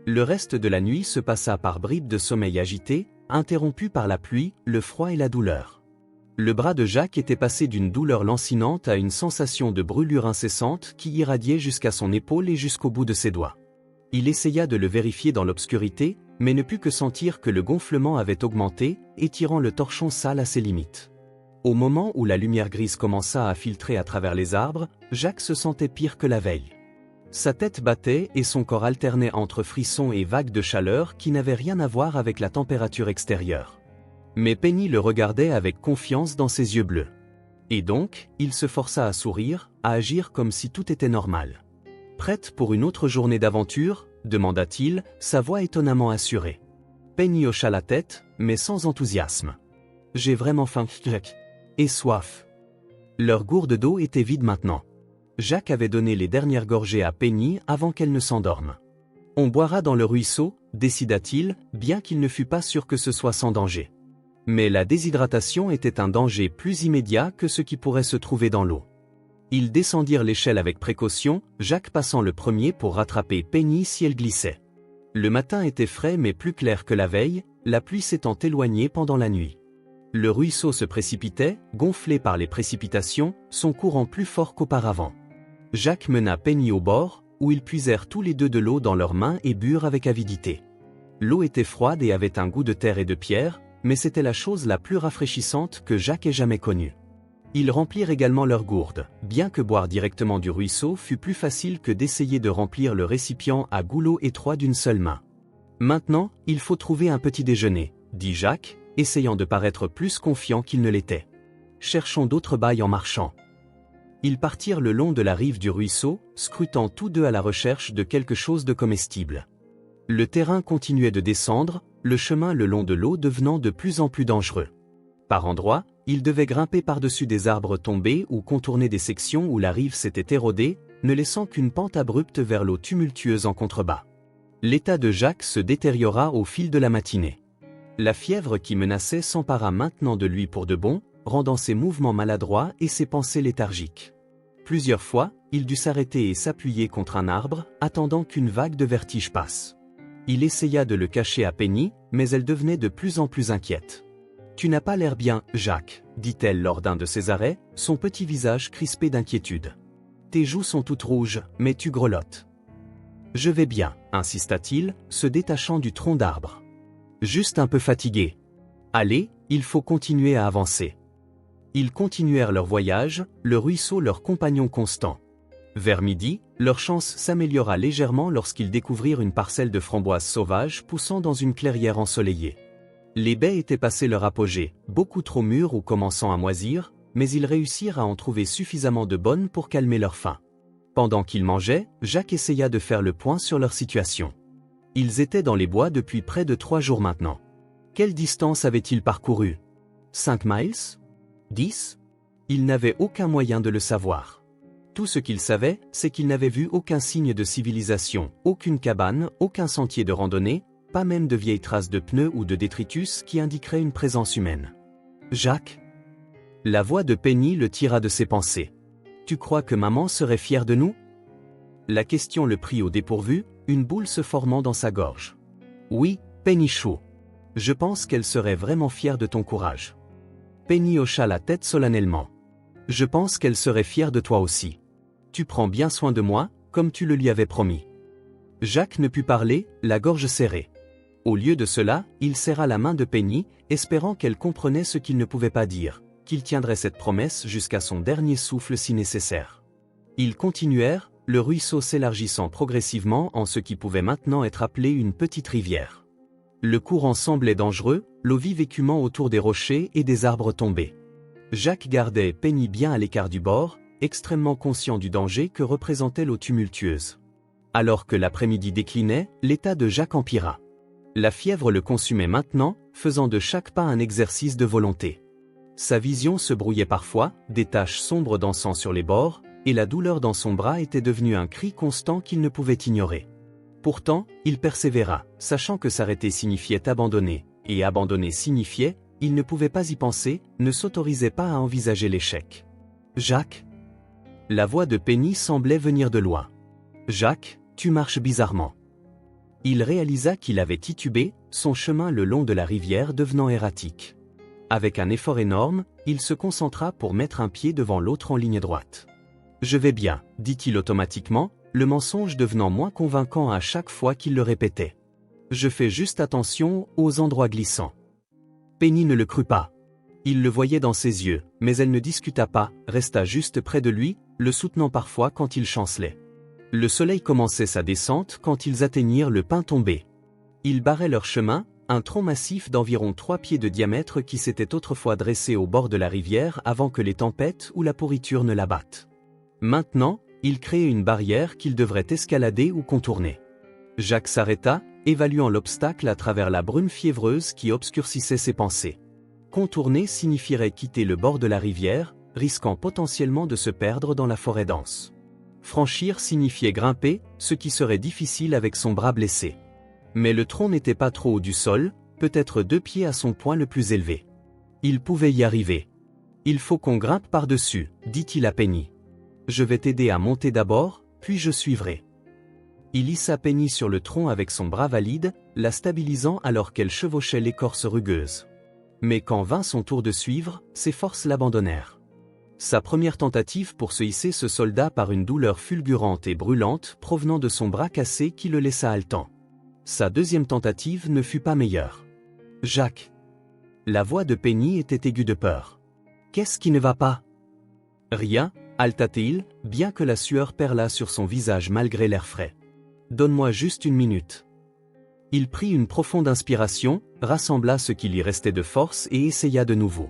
Le reste de la nuit se passa par bribes de sommeil agité, interrompu par la pluie, le froid et la douleur. Le bras de Jacques était passé d'une douleur lancinante à une sensation de brûlure incessante qui irradiait jusqu'à son épaule et jusqu'au bout de ses doigts. Il essaya de le vérifier dans l'obscurité, mais ne put que sentir que le gonflement avait augmenté, étirant le torchon sale à ses limites. Au moment où la lumière grise commença à filtrer à travers les arbres, Jacques se sentait pire que la veille. Sa tête battait et son corps alternait entre frissons et vagues de chaleur qui n'avaient rien à voir avec la température extérieure. Mais Penny le regardait avec confiance dans ses yeux bleus. Et donc, il se força à sourire, à agir comme si tout était normal. « Prête pour une autre journée d'aventure ?» demanda-t-il, sa voix étonnamment assurée. Penny hocha la tête, mais sans enthousiasme. « J'ai vraiment faim, Jacques. Et soif. » Leur gourde d'eau était vide maintenant. Jacques avait donné les dernières gorgées à Penny avant qu'elle ne s'endorme. « On boira dans le ruisseau », décida-t-il, bien qu'il ne fût pas sûr que ce soit sans danger. Mais la déshydratation était un danger plus immédiat que ce qui pourrait se trouver dans l'eau. Ils descendirent l'échelle avec précaution, Jacques passant le premier pour rattraper Penny si elle glissait. Le matin était frais mais plus clair que la veille, la pluie s'étant éloignée pendant la nuit. Le ruisseau se précipitait, gonflé par les précipitations, son courant plus fort qu'auparavant. Jacques mena Penny au bord, où ils puisèrent tous les deux de l'eau dans leurs mains et burent avec avidité. L'eau était froide et avait un goût de terre et de pierre, mais c'était la chose la plus rafraîchissante que Jacques ait jamais connue. Ils remplirent également leurs gourdes, bien que boire directement du ruisseau fût plus facile que d'essayer de remplir le récipient à goulot étroit d'une seule main. « Maintenant, il faut trouver un petit déjeuner », dit Jacques, essayant de paraître plus confiant qu'il ne l'était. « Cherchons d'autres bails en marchant. » Ils partirent le long de la rive du ruisseau, scrutant tous deux à la recherche de quelque chose de comestible. Le terrain continuait de descendre, le chemin le long de l'eau devenant de plus en plus dangereux. Par endroits, ils devaient grimper par-dessus des arbres tombés ou contourner des sections où la rive s'était érodée, ne laissant qu'une pente abrupte vers l'eau tumultueuse en contrebas. L'état de Jacques se détériora au fil de la matinée. La fièvre qui menaçait s'empara maintenant de lui pour de bon, rendant ses mouvements maladroits et ses pensées léthargiques. Plusieurs fois, il dut s'arrêter et s'appuyer contre un arbre, attendant qu'une vague de vertige passe. Il essaya de le cacher à Penny, mais elle devenait de plus en plus inquiète. « Tu n'as pas l'air bien, Jacques, » dit-elle lors d'un de ses arrêts, son petit visage crispé d'inquiétude. « Tes joues sont toutes rouges, mais tu grelottes. »« Je vais bien, » insista-t-il, se détachant du tronc d'arbre. « Juste un peu fatigué. Allez, il faut continuer à avancer. » Ils continuèrent leur voyage, le ruisseau leur compagnon constant. Vers midi, leur chance s'améliora légèrement lorsqu'ils découvrirent une parcelle de framboises sauvages poussant dans une clairière ensoleillée. Les baies étaient passées leur apogée, beaucoup trop mûres ou commençant à moisir, mais ils réussirent à en trouver suffisamment de bonnes pour calmer leur faim. Pendant qu'ils mangeaient, Jacques essaya de faire le point sur leur situation. Ils étaient dans les bois depuis près de 3 jours maintenant. Quelle distance avaient-ils parcouru? 5 miles? 10? Ils n'avaient aucun moyen de le savoir. Tout ce qu'ils savaient, c'est qu'ils n'avaient vu aucun signe de civilisation, aucune cabane, aucun sentier de randonnée, pas même de vieilles traces de pneus ou de détritus qui indiqueraient une présence humaine. « Jacques ?» La voix de Penny le tira de ses pensées. « Tu crois que maman serait fière de nous ?» La question le prit au dépourvu, une boule se formant dans sa gorge. « Oui, Penny Chou. Je pense qu'elle serait vraiment fière de ton courage. » Penny hocha la tête solennellement. Je pense qu'elle serait fière de toi aussi. Tu prends bien soin de moi, comme tu le lui avais promis. Jacques ne put parler, la gorge serrée. Au lieu de cela, il serra la main de Penny, espérant qu'elle comprenait ce qu'il ne pouvait pas dire, qu'il tiendrait cette promesse jusqu'à son dernier souffle si nécessaire. Ils continuèrent, le ruisseau s'élargissant progressivement en ce qui pouvait maintenant être appelé une petite rivière. Le courant semblait dangereux, l'eau vive écumant autour des rochers et des arbres tombés. Jacques gardait Penny bien à l'écart du bord, extrêmement conscient du danger que représentait l'eau tumultueuse. Alors que l'après-midi déclinait, l'état de Jacques empira. La fièvre le consumait maintenant, faisant de chaque pas un exercice de volonté. Sa vision se brouillait parfois, des taches sombres dansant sur les bords, et la douleur dans son bras était devenue un cri constant qu'il ne pouvait ignorer. Pourtant, il persévéra, sachant que s'arrêter signifiait abandonner, et abandonner signifiait, il ne pouvait pas y penser, ne s'autorisait pas à envisager l'échec. « Jacques ?» La voix de Penny semblait venir de loin. « Jacques, tu marches bizarrement. » Il réalisa qu'il avait titubé, son chemin le long de la rivière devenant erratique. Avec un effort énorme, il se concentra pour mettre un pied devant l'autre en ligne droite. « Je vais bien », dit-il automatiquement, le mensonge devenant moins convaincant à chaque fois qu'il le répétait. « Je fais juste attention aux endroits glissants. » Penny ne le crut pas. Il le voyait dans ses yeux, mais elle ne discuta pas, resta juste près de lui, le soutenant parfois quand il chancelait. Le soleil commençait sa descente quand ils atteignirent le pin tombé. Ils barraient leur chemin, un tronc massif d'environ 3 pieds de diamètre qui s'était autrefois dressé au bord de la rivière avant que les tempêtes ou la pourriture ne l'abattent. Maintenant, ils créaient une barrière qu'ils devraient escalader ou contourner. Jacques s'arrêta, évaluant l'obstacle à travers la brume fiévreuse qui obscurcissait ses pensées. Contourner signifierait quitter le bord de la rivière, risquant potentiellement de se perdre dans la forêt dense. Franchir signifiait grimper, ce qui serait difficile avec son bras blessé. Mais le tronc n'était pas trop haut du sol, peut-être 2 pieds à son point le plus élevé. Il pouvait y arriver. « Il faut qu'on grimpe par-dessus », dit-il à Penny. « Je vais t'aider à monter d'abord, puis je suivrai. » Il hissa Penny sur le tronc avec son bras valide, la stabilisant alors qu'elle chevauchait l'écorce rugueuse. Mais quand vint son tour de suivre, ses forces l'abandonnèrent. Sa première tentative pour se hisser se solda par une douleur fulgurante et brûlante provenant de son bras cassé qui le laissa haletant. Sa deuxième tentative ne fut pas meilleure. « Jacques !» La voix de Penny était aiguë de peur. « Qu'est-ce qui ne va pas ?»« Rien, » halta-t-il, bien que la sueur perlât sur son visage malgré l'air frais. « Donne-moi juste une minute. » Il prit une profonde inspiration, rassembla ce qui lui restait de force et essaya de nouveau.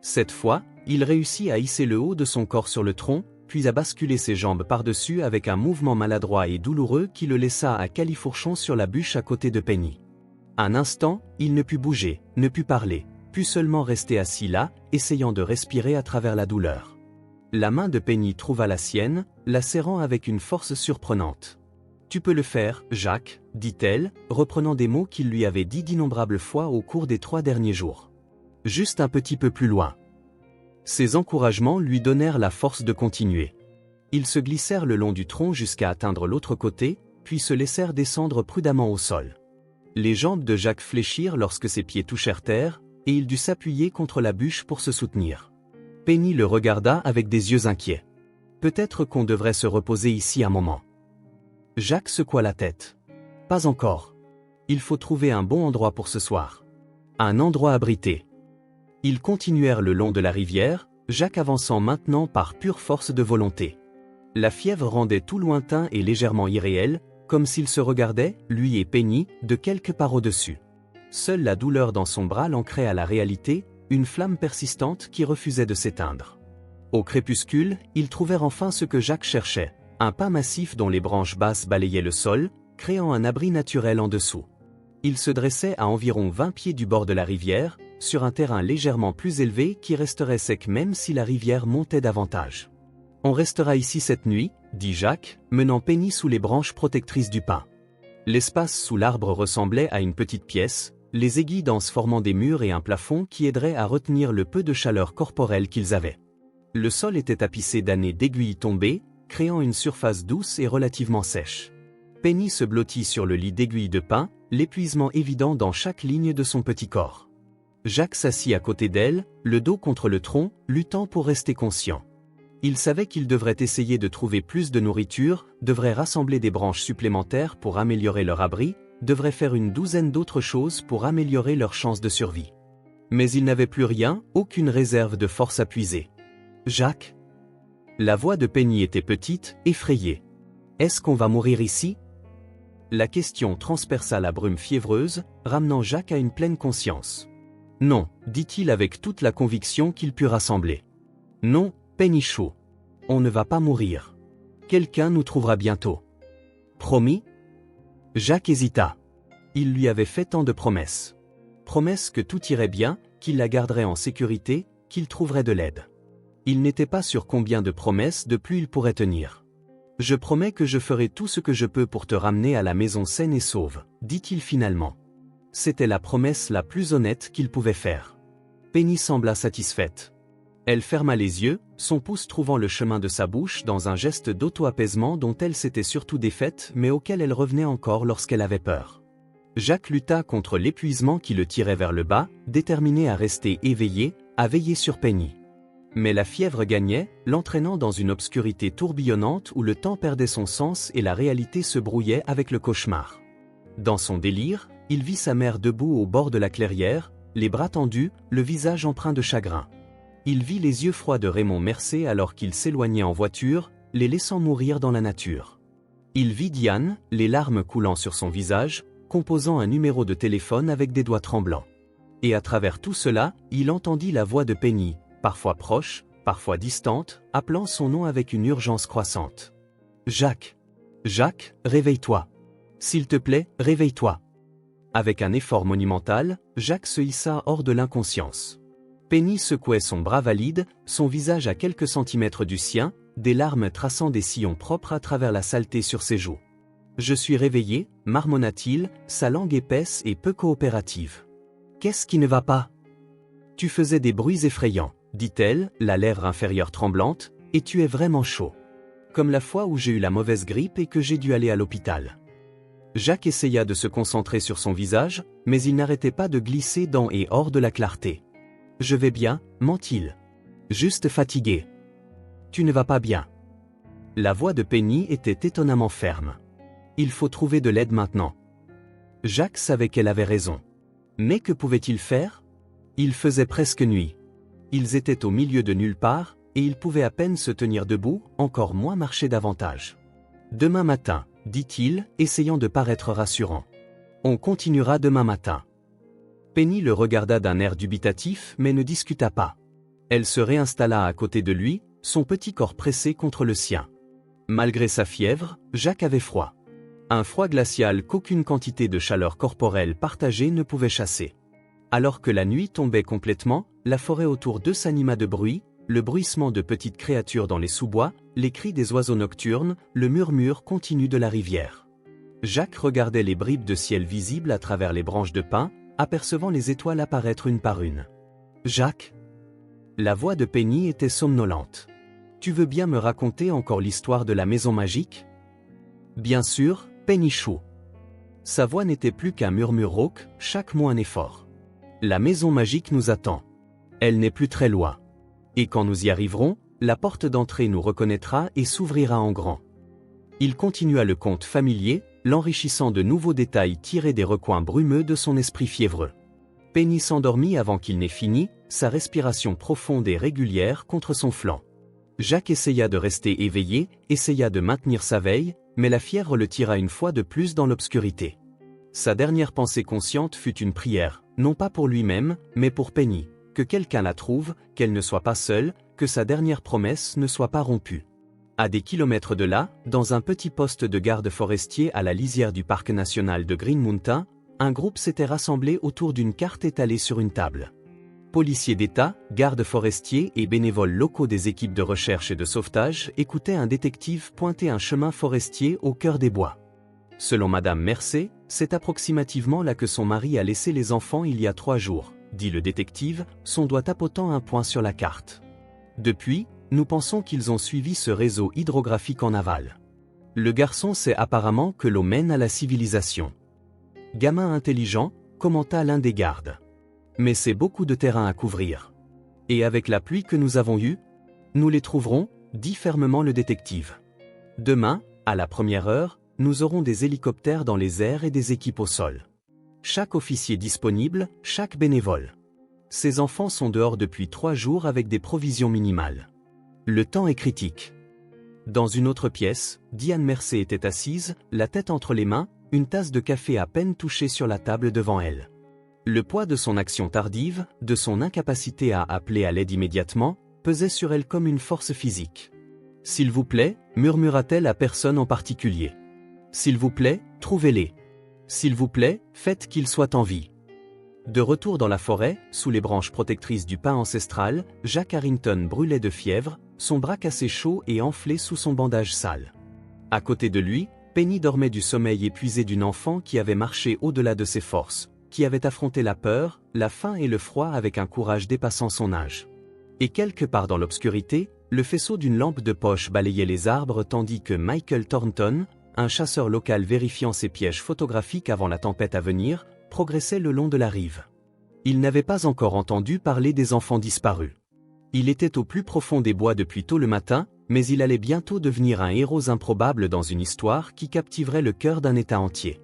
Cette fois, il réussit à hisser le haut de son corps sur le tronc, puis à basculer ses jambes par-dessus avec un mouvement maladroit et douloureux qui le laissa à califourchon sur la bûche à côté de Penny. Un instant, il ne put bouger, ne put parler, put seulement rester assis là, essayant de respirer à travers la douleur. La main de Penny trouva la sienne, la serrant avec une force surprenante. « Tu peux le faire, Jacques », dit-elle, reprenant des mots qu'il lui avait dit d'innombrables fois au cours des 3 derniers jours. Juste un petit peu plus loin. Ces encouragements lui donnèrent la force de continuer. Ils se glissèrent le long du tronc jusqu'à atteindre l'autre côté, puis se laissèrent descendre prudemment au sol. Les jambes de Jacques fléchirent lorsque ses pieds touchèrent terre, et il dut s'appuyer contre la bûche pour se soutenir. Penny le regarda avec des yeux inquiets. « Peut-être qu'on devrait se reposer ici un moment. » Jacques secoua la tête. « Pas encore. Il faut trouver un bon endroit pour ce soir. Un endroit abrité. » Ils continuèrent le long de la rivière, Jacques avançant maintenant par pure force de volonté. La fièvre rendait tout lointain et légèrement irréel, comme s'ils se regardaient, lui et Penny, de quelque part au-dessus. Seule la douleur dans son bras l'ancrait à la réalité, une flamme persistante qui refusait de s'éteindre. Au crépuscule, ils trouvèrent enfin ce que Jacques cherchait, un pin massif dont les branches basses balayaient le sol, créant un abri naturel en dessous. Il se dressait à environ 20 pieds du bord de la rivière, sur un terrain légèrement plus élevé qui resterait sec même si la rivière montait davantage. « On restera ici cette nuit, » dit Jacques, menant Penny sous les branches protectrices du pin. L'espace sous l'arbre ressemblait à une petite pièce, les aiguilles denses formant des murs et un plafond qui aideraient à retenir le peu de chaleur corporelle qu'ils avaient. Le sol était tapissé d'années d'aiguilles tombées, créant une surface douce et relativement sèche. Penny se blottit sur le lit d'aiguilles de pin, l'épuisement évident dans chaque ligne de son petit corps. Jacques s'assit à côté d'elle, le dos contre le tronc, luttant pour rester conscient. Il savait qu'il devrait essayer de trouver plus de nourriture, devrait rassembler des branches supplémentaires pour améliorer leur abri, devrait faire une douzaine d'autres choses pour améliorer leurs chances de survie. Mais il n'avait plus rien, aucune réserve de force à puiser. « Jacques ?» La voix de Penny était petite, effrayée. « Est-ce qu'on va mourir ici ?» La question transperça la brume fiévreuse, ramenant Jacques à une pleine conscience. « Non, » dit-il avec toute la conviction qu'il put rassembler. « Non, Penny Chou. On ne va pas mourir. Quelqu'un nous trouvera bientôt. » « Promis ?» Jacques hésita. Il lui avait fait tant de promesses. Promesses que tout irait bien, qu'il la garderait en sécurité, qu'il trouverait de l'aide. Il n'était pas sûr combien de promesses de plus il pourrait tenir. « Je promets que je ferai tout ce que je peux pour te ramener à la maison saine et sauve, » dit-il finalement. C'était la promesse la plus honnête qu'il pouvait faire. Penny sembla satisfaite. Elle ferma les yeux, son pouce trouvant le chemin de sa bouche dans un geste d'auto-apaisement dont elle s'était surtout défaite mais auquel elle revenait encore lorsqu'elle avait peur. Jacques lutta contre l'épuisement qui le tirait vers le bas, déterminé à rester éveillé, à veiller sur Penny. Mais la fièvre gagnait, l'entraînant dans une obscurité tourbillonnante où le temps perdait son sens et la réalité se brouillait avec le cauchemar. Dans son délire, il vit sa mère debout au bord de la clairière, les bras tendus, le visage empreint de chagrin. Il vit les yeux froids de Raymond Mercé alors qu'il s'éloignait en voiture, les laissant mourir dans la nature. Il vit Diane, les larmes coulant sur son visage, composant un numéro de téléphone avec des doigts tremblants. Et à travers tout cela, il entendit la voix de Penny, parfois proche, parfois distante, appelant son nom avec une urgence croissante. « Jacques! Jacques, réveille-toi! S'il te plaît, réveille-toi !» Avec un effort monumental, Jacques se hissa hors de l'inconscience. Penny secouait son bras valide, son visage à quelques centimètres du sien, des larmes traçant des sillons propres à travers la saleté sur ses joues. « Je suis réveillé, » marmonna-t-il, sa langue épaisse et peu coopérative. « Qu'est-ce qui ne va pas ? » « Tu faisais des bruits effrayants, » dit-elle, la lèvre inférieure tremblante, « et tu es vraiment chaud. Comme la fois où j'ai eu la mauvaise grippe et que j'ai dû aller à l'hôpital. » Jacques essaya de se concentrer sur son visage, mais il n'arrêtait pas de glisser dans et hors de la clarté. « Je vais bien, » ment-il. « Juste fatigué. »« Tu ne vas pas bien. » La voix de Penny était étonnamment ferme. « Il faut trouver de l'aide maintenant. » Jacques savait qu'elle avait raison. Mais que pouvait-il faire ? Il faisait presque nuit. Ils étaient au milieu de nulle part, et il pouvait à peine se tenir debout, encore moins marcher davantage. « Demain matin, » dit-il, essayant de paraître rassurant. « On continuera demain matin. » Penny le regarda d'un air dubitatif mais ne discuta pas. Elle se réinstalla à côté de lui, son petit corps pressé contre le sien. Malgré sa fièvre, Jacques avait froid. Un froid glacial qu'aucune quantité de chaleur corporelle partagée ne pouvait chasser. Alors que la nuit tombait complètement, la forêt autour d'eux s'anima de bruit, le bruissement de petites créatures dans les sous-bois, les cris des oiseaux nocturnes, le murmure continu de la rivière. Jacques regardait les bribes de ciel visibles à travers les branches de pin, apercevant les étoiles apparaître une par une. « Jacques ?» La voix de Penny était somnolente. « Tu veux bien me raconter encore l'histoire de la maison magique ?»« Bien sûr, Penny Chou. » Sa voix n'était plus qu'un murmure rauque, chaque mot un effort. « La maison magique nous attend. Elle n'est plus très loin. Et quand nous y arriverons, la porte d'entrée nous reconnaîtra et s'ouvrira en grand. » Il continua le conte familier, l'enrichissant de nouveaux détails tirés des recoins brumeux de son esprit fiévreux. Penny s'endormit avant qu'il n'ait fini, sa respiration profonde et régulière contre son flanc. Jacques essaya de rester éveillé, essaya de maintenir sa veille, mais la fièvre le tira une fois de plus dans l'obscurité. Sa dernière pensée consciente fut une prière, non pas pour lui-même, mais pour Penny, que quelqu'un la trouve, qu'elle ne soit pas seule, que sa dernière promesse ne soit pas rompue. À des kilomètres de là, dans un petit poste de garde forestier à la lisière du parc national de Green Mountain, un groupe s'était rassemblé autour d'une carte étalée sur une table. Policiers d'État, gardes forestiers et bénévoles locaux des équipes de recherche et de sauvetage écoutaient un détective pointer un chemin forestier au cœur des bois. Selon Madame Mercé, c'est approximativement là que son mari a laissé les enfants il y a 3 jours, dit le détective, son doigt tapotant un point sur la carte. Depuis, nous pensons qu'ils ont suivi ce réseau hydrographique en aval. Le garçon sait apparemment que l'eau mène à la civilisation. Gamin intelligent, commenta l'un des gardes. Mais c'est beaucoup de terrain à couvrir. Et avec la pluie que nous avons eue, nous les trouverons, dit fermement le détective. Demain, à la première heure, nous aurons des hélicoptères dans les airs et des équipes au sol. Chaque officier disponible, chaque bénévole. Ces enfants sont dehors depuis 3 jours avec des provisions minimales. Le temps est critique. Dans une autre pièce, Diane Mercer était assise, la tête entre les mains, une tasse de café à peine touchée sur la table devant elle. Le poids de son action tardive, de son incapacité à appeler à l'aide immédiatement, pesait sur elle comme une force physique. « S'il vous plaît » murmura-t-elle à personne en particulier. « S'il vous plaît, trouvez-les. S'il vous plaît, faites qu'ils soient en vie. » De retour dans la forêt, sous les branches protectrices du pin ancestral, Jack Harrington brûlait de fièvre, son bras cassé chaud et enflé sous son bandage sale. À côté de lui, Penny dormait du sommeil épuisé d'une enfant qui avait marché au-delà de ses forces, qui avait affronté la peur, la faim et le froid avec un courage dépassant son âge. Et quelque part dans l'obscurité, le faisceau d'une lampe de poche balayait les arbres tandis que Michael Thornton, un chasseur local vérifiant ses pièges photographiques avant la tempête à venir, progressait le long de la rive. Il n'avait pas encore entendu parler des enfants disparus. Il était au plus profond des bois depuis tôt le matin, mais il allait bientôt devenir un héros improbable dans une histoire qui captiverait le cœur d'un État entier.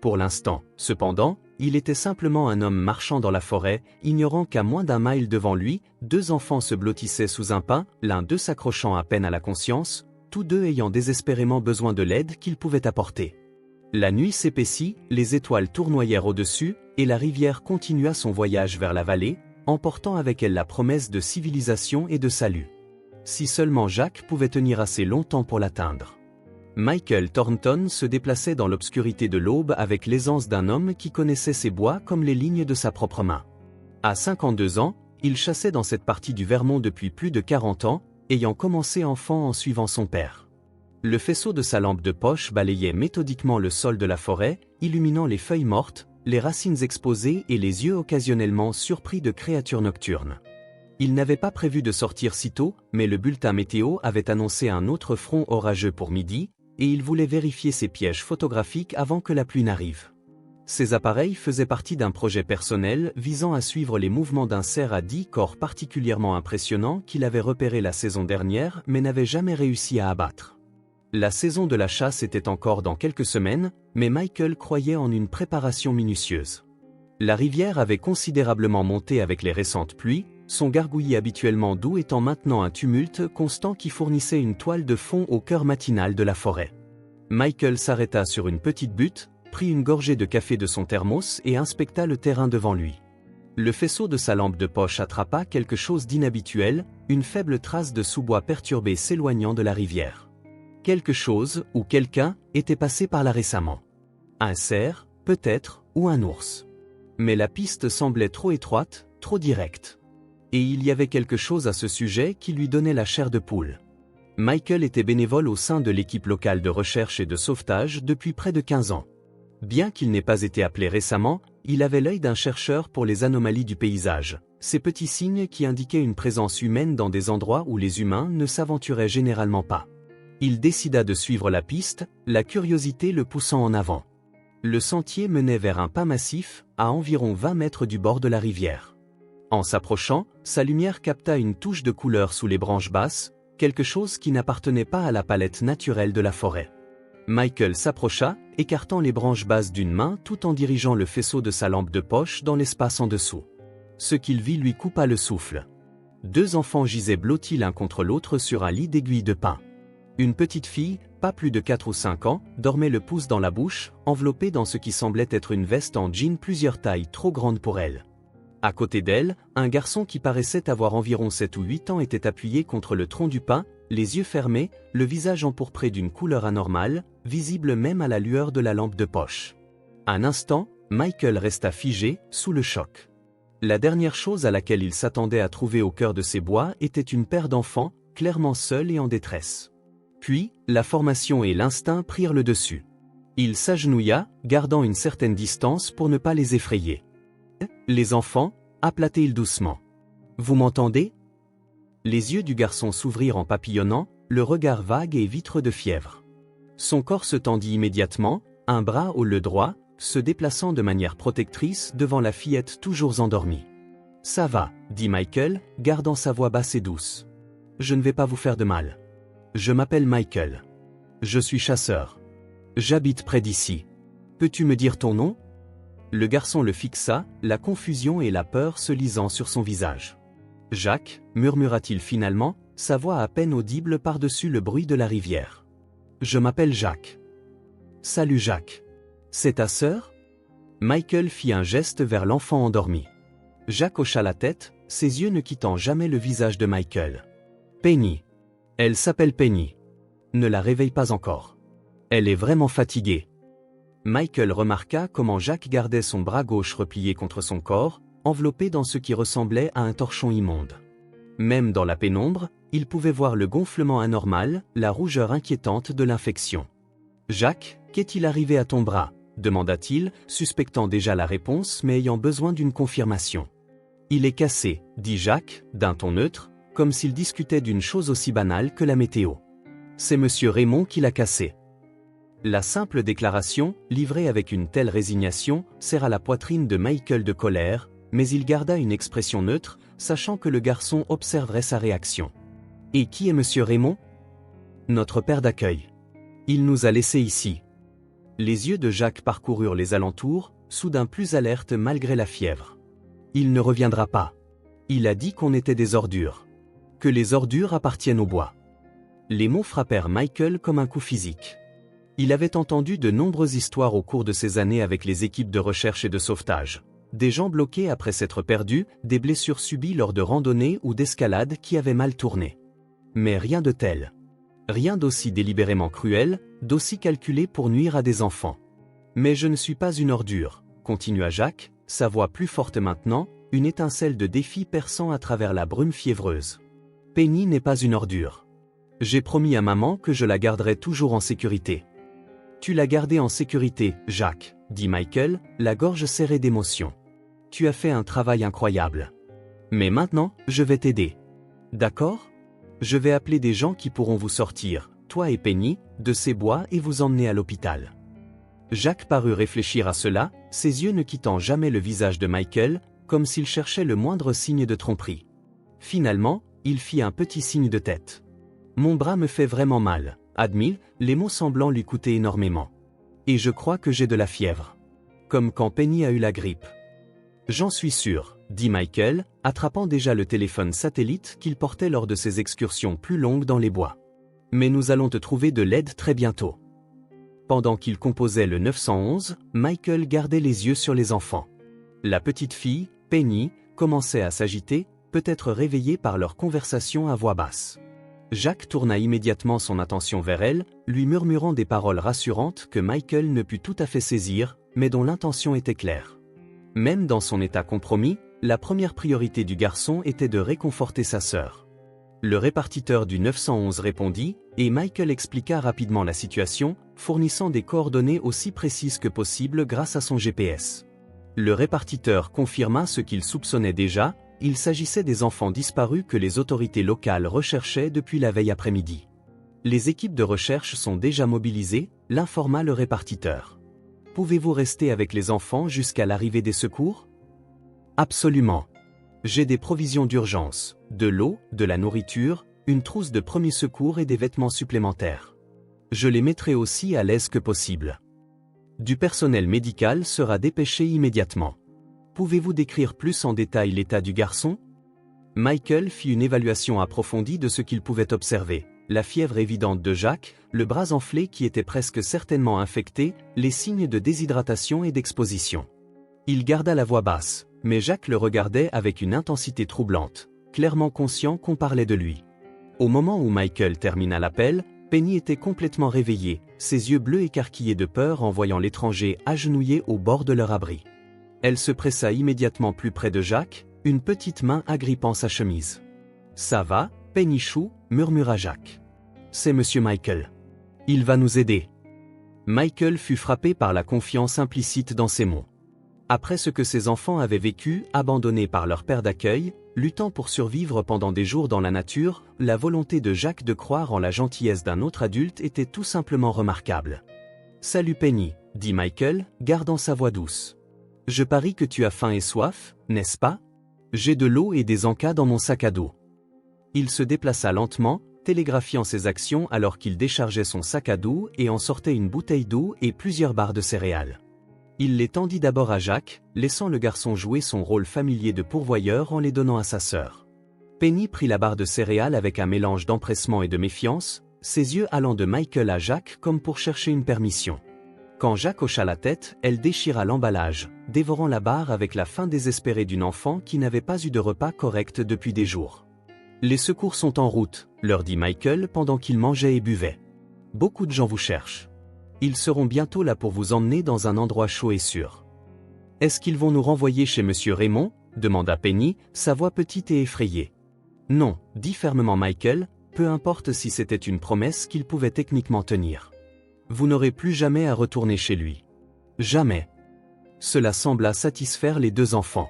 Pour l'instant, cependant, il était simplement un homme marchant dans la forêt, ignorant qu'à moins d'1 mile devant lui, 2 enfants se blottissaient sous un pin, l'un d'eux s'accrochant à peine à la conscience, tous 2 ayant désespérément besoin de l'aide qu'il pouvait apporter. La nuit s'épaissit, les étoiles tournoyèrent au-dessus, et la rivière continua son voyage vers la vallée, emportant avec elle la promesse de civilisation et de salut. Si seulement Jack pouvait tenir assez longtemps pour l'atteindre. Michael Thornton se déplaçait dans l'obscurité de l'aube avec l'aisance d'un homme qui connaissait ses bois comme les lignes de sa propre main. À 52 ans, il chassait dans cette partie du Vermont depuis plus de 40 ans, ayant commencé enfant en suivant son père. Le faisceau de sa lampe de poche balayait méthodiquement le sol de la forêt, illuminant les feuilles mortes, les racines exposées et les yeux occasionnellement surpris de créatures nocturnes. Il n'avait pas prévu de sortir si tôt, mais le bulletin météo avait annoncé un autre front orageux pour midi, et il voulait vérifier ses pièges photographiques avant que la pluie n'arrive. Ces appareils faisaient partie d'un projet personnel visant à suivre les mouvements d'un cerf à 10 corps particulièrement impressionnant qu'il avait repéré la saison dernière mais n'avait jamais réussi à abattre. La saison de la chasse était encore dans quelques semaines, mais Michael croyait en une préparation minutieuse. La rivière avait considérablement monté avec les récentes pluies, son gargouillis habituellement doux étant maintenant un tumulte constant qui fournissait une toile de fond au cœur matinal de la forêt. Michael s'arrêta sur une petite butte, prit une gorgée de café de son thermos et inspecta le terrain devant lui. Le faisceau de sa lampe de poche attrapa quelque chose d'inhabituel, une faible trace de sous-bois perturbé s'éloignant de la rivière. Quelque chose, ou quelqu'un, était passé par là récemment. Un cerf, peut-être, ou un ours. Mais la piste semblait trop étroite, trop directe. Et il y avait quelque chose à ce sujet qui lui donnait la chair de poule. Michael était bénévole au sein de l'équipe locale de recherche et de sauvetage depuis près de 15 ans. Bien qu'il n'ait pas été appelé récemment, il avait l'œil d'un chercheur pour les anomalies du paysage, ces petits signes qui indiquaient une présence humaine dans des endroits où les humains ne s'aventuraient généralement pas. Il décida de suivre la piste, la curiosité le poussant en avant. Le sentier menait vers un pin massif, à environ 20 mètres du bord de la rivière. En s'approchant, sa lumière capta une touche de couleur sous les branches basses, quelque chose qui n'appartenait pas à la palette naturelle de la forêt. Michael s'approcha, écartant les branches basses d'une main tout en dirigeant le faisceau de sa lampe de poche dans l'espace en dessous. Ce qu'il vit lui coupa le souffle. 2 enfants gisaient blottis l'un contre l'autre sur un lit d'aiguilles de pin. Une petite fille, pas plus de 4 ou 5 ans, dormait le pouce dans la bouche, enveloppée dans ce qui semblait être une veste en jean plusieurs tailles trop grande pour elle. À côté d'elle, un garçon qui paraissait avoir environ 7 ou 8 ans était appuyé contre le tronc du pin, les yeux fermés, le visage empourpré d'une couleur anormale, visible même à la lueur de la lampe de poche. Un instant, Michael resta figé, sous le choc. La dernière chose à laquelle il s'attendait à trouver au cœur de ces bois était une paire d'enfants, clairement seuls et en détresse. Puis, la formation et l'instinct prirent le dessus. Il s'agenouilla, gardant une certaine distance pour ne pas les effrayer. « Les enfants » appela-t-il doucement. « Vous m'entendez » Les yeux du garçon s'ouvrirent en papillonnant, le regard vague et vitreux de fièvre. Son corps se tendit immédiatement, un bras au le droit, se déplaçant de manière protectrice devant la fillette toujours endormie. « Ça va, dit Michael, gardant sa voix basse et douce. Je ne vais pas vous faire de mal. Je m'appelle Michael. Je suis chasseur. J'habite près d'ici. Peux-tu me dire ton nom ?» Le garçon le fixa, la confusion et la peur se lisant sur son visage. « Jacques, murmura-t-il finalement, sa voix à peine audible par-dessus le bruit de la rivière. Je m'appelle Jacques. Salut Jacques. C'est ta sœur ? Michael fit un geste vers l'enfant endormi. Jacques hocha la tête, ses yeux ne quittant jamais le visage de Michael. Penny. Elle s'appelle Penny. Ne la réveille pas encore. Elle est vraiment fatiguée. Michael remarqua comment Jacques gardait son bras gauche replié contre son corps, enveloppé dans ce qui ressemblait à un torchon immonde. Même dans la pénombre, il pouvait voir le gonflement anormal, la rougeur inquiétante de l'infection. « Jacques, qu'est-il arrivé à ton bras ?» demanda-t-il, suspectant déjà la réponse mais ayant besoin d'une confirmation. « Il est cassé, » dit Jacques, d'un ton neutre, comme s'il discutait d'une chose aussi banale que la météo. « C'est monsieur Raymond qui l'a cassé. » La simple déclaration, livrée avec une telle résignation, serra la poitrine de Michael de colère, mais il garda une expression neutre, sachant que le garçon observerait sa réaction. « Et qui est monsieur Raymond ?»« Notre père d'accueil. Il nous a laissés ici. » Les yeux de Jacques parcoururent les alentours, soudain plus alertes malgré la fièvre. « Il ne reviendra pas. Il a dit qu'on était des ordures. Que les ordures appartiennent au bois. » Les mots frappèrent Michael comme un coup physique. Il avait entendu de nombreuses histoires au cours de ces années avec les équipes de recherche et de sauvetage. Des gens bloqués après s'être perdus, des blessures subies lors de randonnées ou d'escalades qui avaient mal tourné. Mais rien de tel. Rien d'aussi délibérément cruel, d'aussi calculé pour nuire à des enfants. « Mais je ne suis pas une ordure », continua Jacques, sa voix plus forte maintenant, une étincelle de défi perçant à travers la brume fiévreuse. « Penny n'est pas une ordure. J'ai promis à maman que je la garderai toujours en sécurité. » « Tu l'as gardée en sécurité, Jacques, » dit Michael, la gorge serrée d'émotion. « Tu as fait un travail incroyable. Mais maintenant, je vais t'aider. D'accord ? Je vais appeler des gens qui pourront vous sortir, toi et Penny, de ces bois et vous emmener à l'hôpital. » Jacques parut réfléchir à cela, ses yeux ne quittant jamais le visage de Michael, comme s'il cherchait le moindre signe de tromperie. Finalement, il fit un petit signe de tête. « Mon bras me fait vraiment mal. » Admit, les mots semblant lui coûter énormément. Et je crois que j'ai de la fièvre. Comme quand Penny a eu la grippe. J'en suis sûr, dit Michael, attrapant déjà le téléphone satellite qu'il portait lors de ses excursions plus longues dans les bois. Mais nous allons te trouver de l'aide très bientôt. Pendant qu'il composait le 911, Michael gardait les yeux sur les enfants. La petite fille, Penny, commençait à s'agiter, peut-être réveillée par leur conversation à voix basse. Jacques tourna immédiatement son attention vers elle, lui murmurant des paroles rassurantes que Michael ne put tout à fait saisir, mais dont l'intention était claire. Même dans son état compromis, la première priorité du garçon était de réconforter sa sœur. Le répartiteur du 911 répondit, et Michael expliqua rapidement la situation, fournissant des coordonnées aussi précises que possible grâce à son GPS. Le répartiteur confirma ce qu'il soupçonnait déjà. Il s'agissait des enfants disparus que les autorités locales recherchaient depuis la veille après-midi. Les équipes de recherche sont déjà mobilisées, l'informa le répartiteur. Pouvez-vous rester avec les enfants jusqu'à l'arrivée des secours ? Absolument. J'ai des provisions d'urgence, de l'eau, de la nourriture, une trousse de premiers secours et des vêtements supplémentaires. Je les mettrai aussi à l'aise que possible. Du personnel médical sera dépêché immédiatement. Pouvez-vous décrire plus en détail l'état du garçon ? Michael fit une évaluation approfondie de ce qu'il pouvait observer. La fièvre évidente de Jacques, le bras enflé qui était presque certainement infecté, les signes de déshydratation et d'exposition. Il garda la voix basse, mais Jacques le regardait avec une intensité troublante, clairement conscient qu'on parlait de lui. Au moment où Michael termina l'appel, Penny était complètement réveillée, ses yeux bleus écarquillés de peur en voyant l'étranger agenouillé au bord de leur abri. Elle se pressa immédiatement plus près de Jacques, une petite main agrippant sa chemise. « Ça va, Penny Chou ?» murmura Jacques. « C'est monsieur Michael. Il va nous aider. » Michael fut frappé par la confiance implicite dans ces mots. Après ce que ses enfants avaient vécu, abandonnés par leur père d'accueil, luttant pour survivre pendant des jours dans la nature, la volonté de Jacques de croire en la gentillesse d'un autre adulte était tout simplement remarquable. « Salut Penny !» dit Michael, gardant sa voix douce. Je parie que tu as faim et soif, n'est-ce pas? J'ai de l'eau et des encas dans mon sac à dos. Il se déplaça lentement, télégraphiant ses actions alors qu'il déchargeait son sac à dos et en sortait une bouteille d'eau et plusieurs barres de céréales. Il les tendit d'abord à Jacques, laissant le garçon jouer son rôle familier de pourvoyeur en les donnant à sa sœur. Penny prit la barre de céréales avec un mélange d'empressement et de méfiance, ses yeux allant de Michael à Jacques comme pour chercher une permission. Quand Jacques hocha la tête, elle déchira l'emballage, dévorant la barre avec la faim désespérée d'une enfant qui n'avait pas eu de repas correct depuis des jours. Les secours sont en route, leur dit Michael pendant qu'ils mangeaient et buvaient. Beaucoup de gens vous cherchent. Ils seront bientôt là pour vous emmener dans un endroit chaud et sûr. Est-ce qu'ils vont nous renvoyer chez Monsieur Raymond? Demanda Penny, sa voix petite et effrayée. Non, dit fermement Michael, peu importe si c'était une promesse qu'il pouvait techniquement tenir. Vous n'aurez plus jamais à retourner chez lui. Jamais. Cela sembla satisfaire les deux enfants.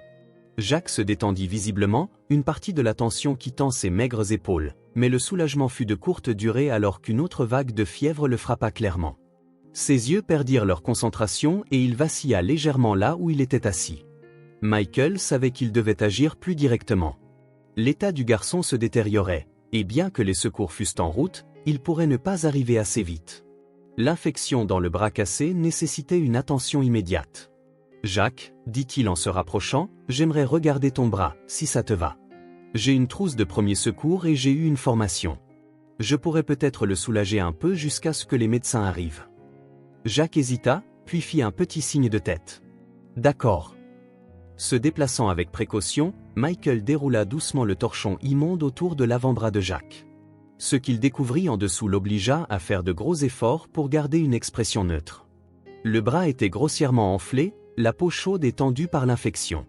Jacques se détendit visiblement, une partie de la tension quittant ses maigres épaules, mais le soulagement fut de courte durée alors qu'une autre vague de fièvre le frappa clairement. Ses yeux perdirent leur concentration et il vacilla légèrement là où il était assis. Michael savait qu'il devait agir plus directement. L'état du garçon se détériorait, et bien que les secours fussent en route, il pourrait ne pas arriver assez vite. L'infection dans le bras cassé nécessitait une attention immédiate. « Jacques, dit-il en se rapprochant, j'aimerais regarder ton bras, si ça te va. J'ai une trousse de premier secours et j'ai eu une formation. Je pourrais peut-être le soulager un peu jusqu'à ce que les médecins arrivent. » Jacques hésita, puis fit un petit signe de tête. « D'accord. » Se déplaçant avec précaution, Michael déroula doucement le torchon immonde autour de l'avant-bras de Jacques. Ce qu'il découvrit en dessous l'obligea à faire de gros efforts pour garder une expression neutre. Le bras était grossièrement enflé, la peau chaude et tendue par l'infection.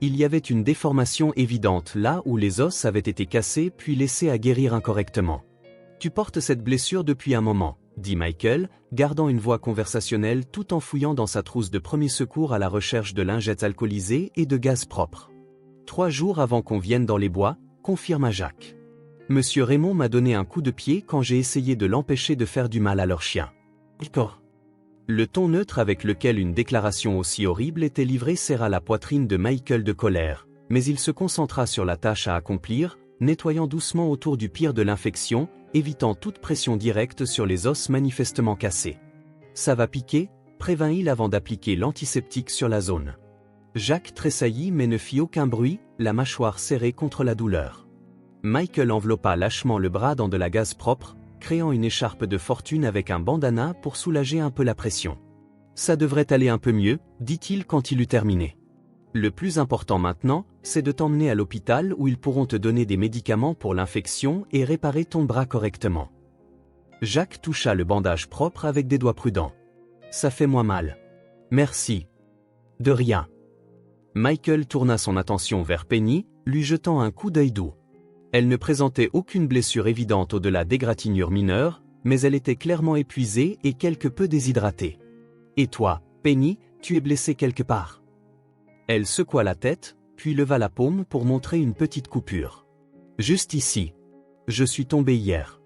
Il y avait une déformation évidente là où les os avaient été cassés puis laissés à guérir incorrectement. « Tu portes cette blessure depuis un moment, » dit Michael, gardant une voix conversationnelle tout en fouillant dans sa trousse de premier secours à la recherche de lingettes alcoolisées et de gaz propre. « 3 jours avant qu'on vienne dans les bois, » confirma Jacques. « Monsieur Raymond m'a donné un coup de pied quand j'ai essayé de l'empêcher de faire du mal à leur chien. » D'accord. Le ton neutre avec lequel une déclaration aussi horrible était livrée serra la poitrine de Michael de colère, mais il se concentra sur la tâche à accomplir, nettoyant doucement autour du pire de l'infection, évitant toute pression directe sur les os manifestement cassés. « Ça va piquer » prévint-il avant d'appliquer l'antiseptique sur la zone. Jacques tressaillit mais ne fit aucun bruit, la mâchoire serrée contre la douleur. Michael enveloppa lâchement le bras dans de la gaze propre, créant une écharpe de fortune avec un bandana pour soulager un peu la pression. « Ça devrait aller un peu mieux, » dit-il quand il eut terminé. « Le plus important maintenant, c'est de t'emmener à l'hôpital où ils pourront te donner des médicaments pour l'infection et réparer ton bras correctement. » Jacques toucha le bandage propre avec des doigts prudents. « Ça fait moins mal. »« Merci. »« De rien. » Michael tourna son attention vers Penny, lui jetant un coup d'œil doux. Elle ne présentait aucune blessure évidente au-delà d'égratignures mineures, mais elle était clairement épuisée et quelque peu déshydratée. « Et toi, Penny, tu es blessée quelque part ?» Elle secoua la tête, puis leva la paume pour montrer une petite coupure. « Juste ici. Je suis tombé hier. »«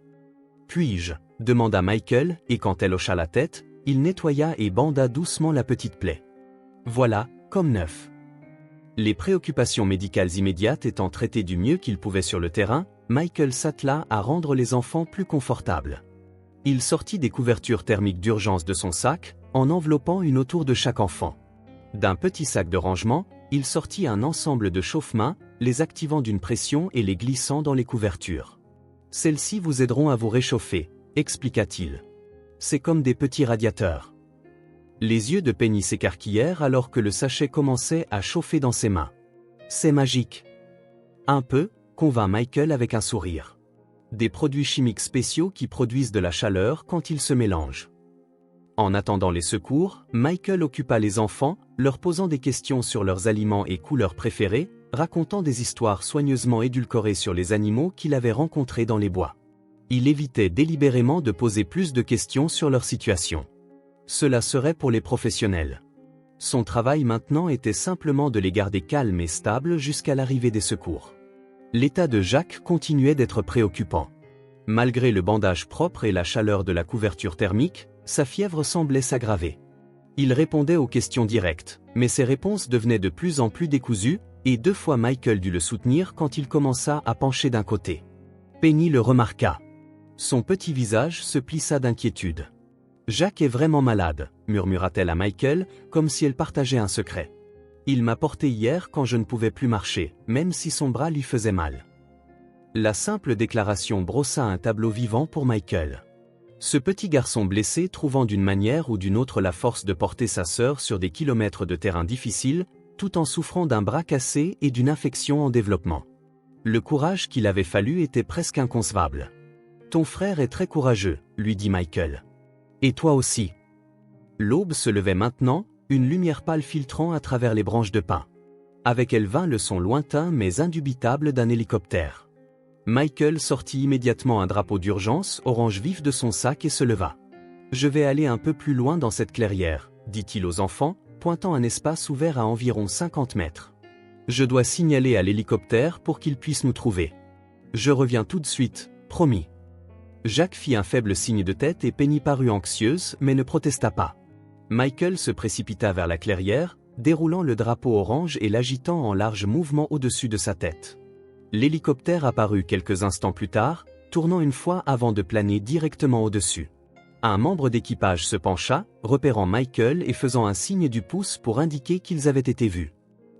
Puis-je » demanda Michael, et quand elle hocha la tête, il nettoya et banda doucement la petite plaie. « Voilà, comme neuf. » Les préoccupations médicales immédiates étant traitées du mieux qu'il pouvait sur le terrain, Michael s'attela à rendre les enfants plus confortables. Il sortit des couvertures thermiques d'urgence de son sac, en enveloppant une autour de chaque enfant. D'un petit sac de rangement, il sortit un ensemble de chauffe-mains, les activant d'une pression et les glissant dans les couvertures. « Celles-ci vous aideront à vous réchauffer, » expliqua-t-il. « C'est comme des petits radiateurs. » Les yeux de Penny s'écarquillèrent alors que le sachet commençait à chauffer dans ses mains. « C'est magique. » Un peu, convint Michael avec un sourire. Des produits chimiques spéciaux qui produisent de la chaleur quand ils se mélangent. En attendant les secours, Michael occupa les enfants, leur posant des questions sur leurs aliments et couleurs préférées, racontant des histoires soigneusement édulcorées sur les animaux qu'il avait rencontrés dans les bois. Il évitait délibérément de poser plus de questions sur leur situation. Cela serait pour les professionnels. Son travail maintenant était simplement de les garder calmes et stables jusqu'à l'arrivée des secours. L'état de Jacques continuait d'être préoccupant. Malgré le bandage propre et la chaleur de la couverture thermique, sa fièvre semblait s'aggraver. Il répondait aux questions directes, mais ses réponses devenaient de plus en plus décousues, et 2 fois Michael dut le soutenir quand il commença à pencher d'un côté. Penny le remarqua. Son petit visage se plissa d'inquiétude. « Jack est vraiment malade », murmura-t-elle à Michael, comme si elle partageait un secret. « Il m'a porté hier quand je ne pouvais plus marcher, même si son bras lui faisait mal. » La simple déclaration brossa un tableau vivant pour Michael. Ce petit garçon blessé trouvant d'une manière ou d'une autre la force de porter sa sœur sur des kilomètres de terrain difficile, tout en souffrant d'un bras cassé et d'une infection en développement. Le courage qu'il avait fallu était presque inconcevable. « Ton frère est très courageux », lui dit Michael. « Et toi aussi. » L'aube se levait maintenant, une lumière pâle filtrant à travers les branches de pin. Avec elle vint le son lointain mais indubitable d'un hélicoptère. Michael sortit immédiatement un drapeau d'urgence orange vif de son sac et se leva. « Je vais aller un peu plus loin dans cette clairière », dit-il aux enfants, pointant un espace ouvert à environ 50 mètres. « Je dois signaler à l'hélicoptère pour qu'il puisse nous trouver. Je reviens tout de suite, promis. » Jack fit un faible signe de tête et Penny parut anxieuse mais ne protesta pas. Michael se précipita vers la clairière, déroulant le drapeau orange et l'agitant en large mouvement au-dessus de sa tête. L'hélicoptère apparut quelques instants plus tard, tournant une fois avant de planer directement au-dessus. Un membre d'équipage se pencha, repérant Michael et faisant un signe du pouce pour indiquer qu'ils avaient été vus.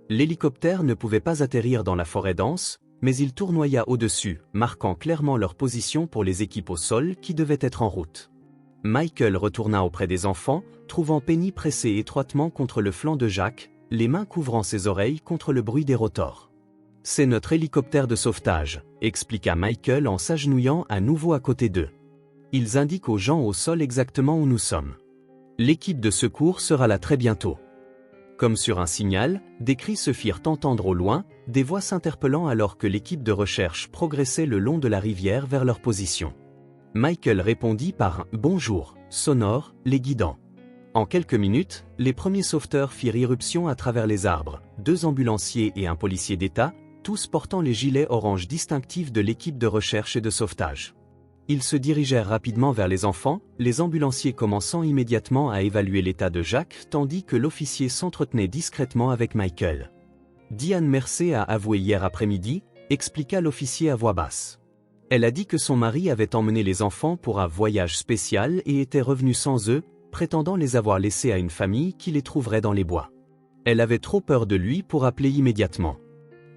L'hélicoptère ne pouvait pas atterrir dans la forêt dense, mais il tournoya au-dessus, marquant clairement leur position pour les équipes au sol qui devaient être en route. Michael retourna auprès des enfants, trouvant Penny pressée étroitement contre le flanc de Jack, les mains couvrant ses oreilles contre le bruit des rotors. « C'est notre hélicoptère de sauvetage », expliqua Michael en s'agenouillant à nouveau à côté d'eux. « Ils indiquent aux gens au sol exactement où nous sommes. L'équipe de secours sera là très bientôt. » Comme sur un signal, des cris se firent entendre au loin, des voix s'interpellant alors que l'équipe de recherche progressait le long de la rivière vers leur position. Michael répondit par un « bonjour » sonore, les guidant. En quelques minutes, les premiers sauveteurs firent irruption à travers les arbres, 2 ambulanciers et un policier d'État, tous portant les gilets orange distinctifs de l'équipe de recherche et de sauvetage. Ils se dirigèrent rapidement vers les enfants, les ambulanciers commençant immédiatement à évaluer l'état de Jack tandis que l'officier s'entretenait discrètement avec Michael. Diane Mercer a avoué hier après-midi, expliqua l'officier à voix basse. Elle a dit que son mari avait emmené les enfants pour un voyage spécial et était revenu sans eux, prétendant les avoir laissés à une famille qui les trouverait dans les bois. Elle avait trop peur de lui pour appeler immédiatement.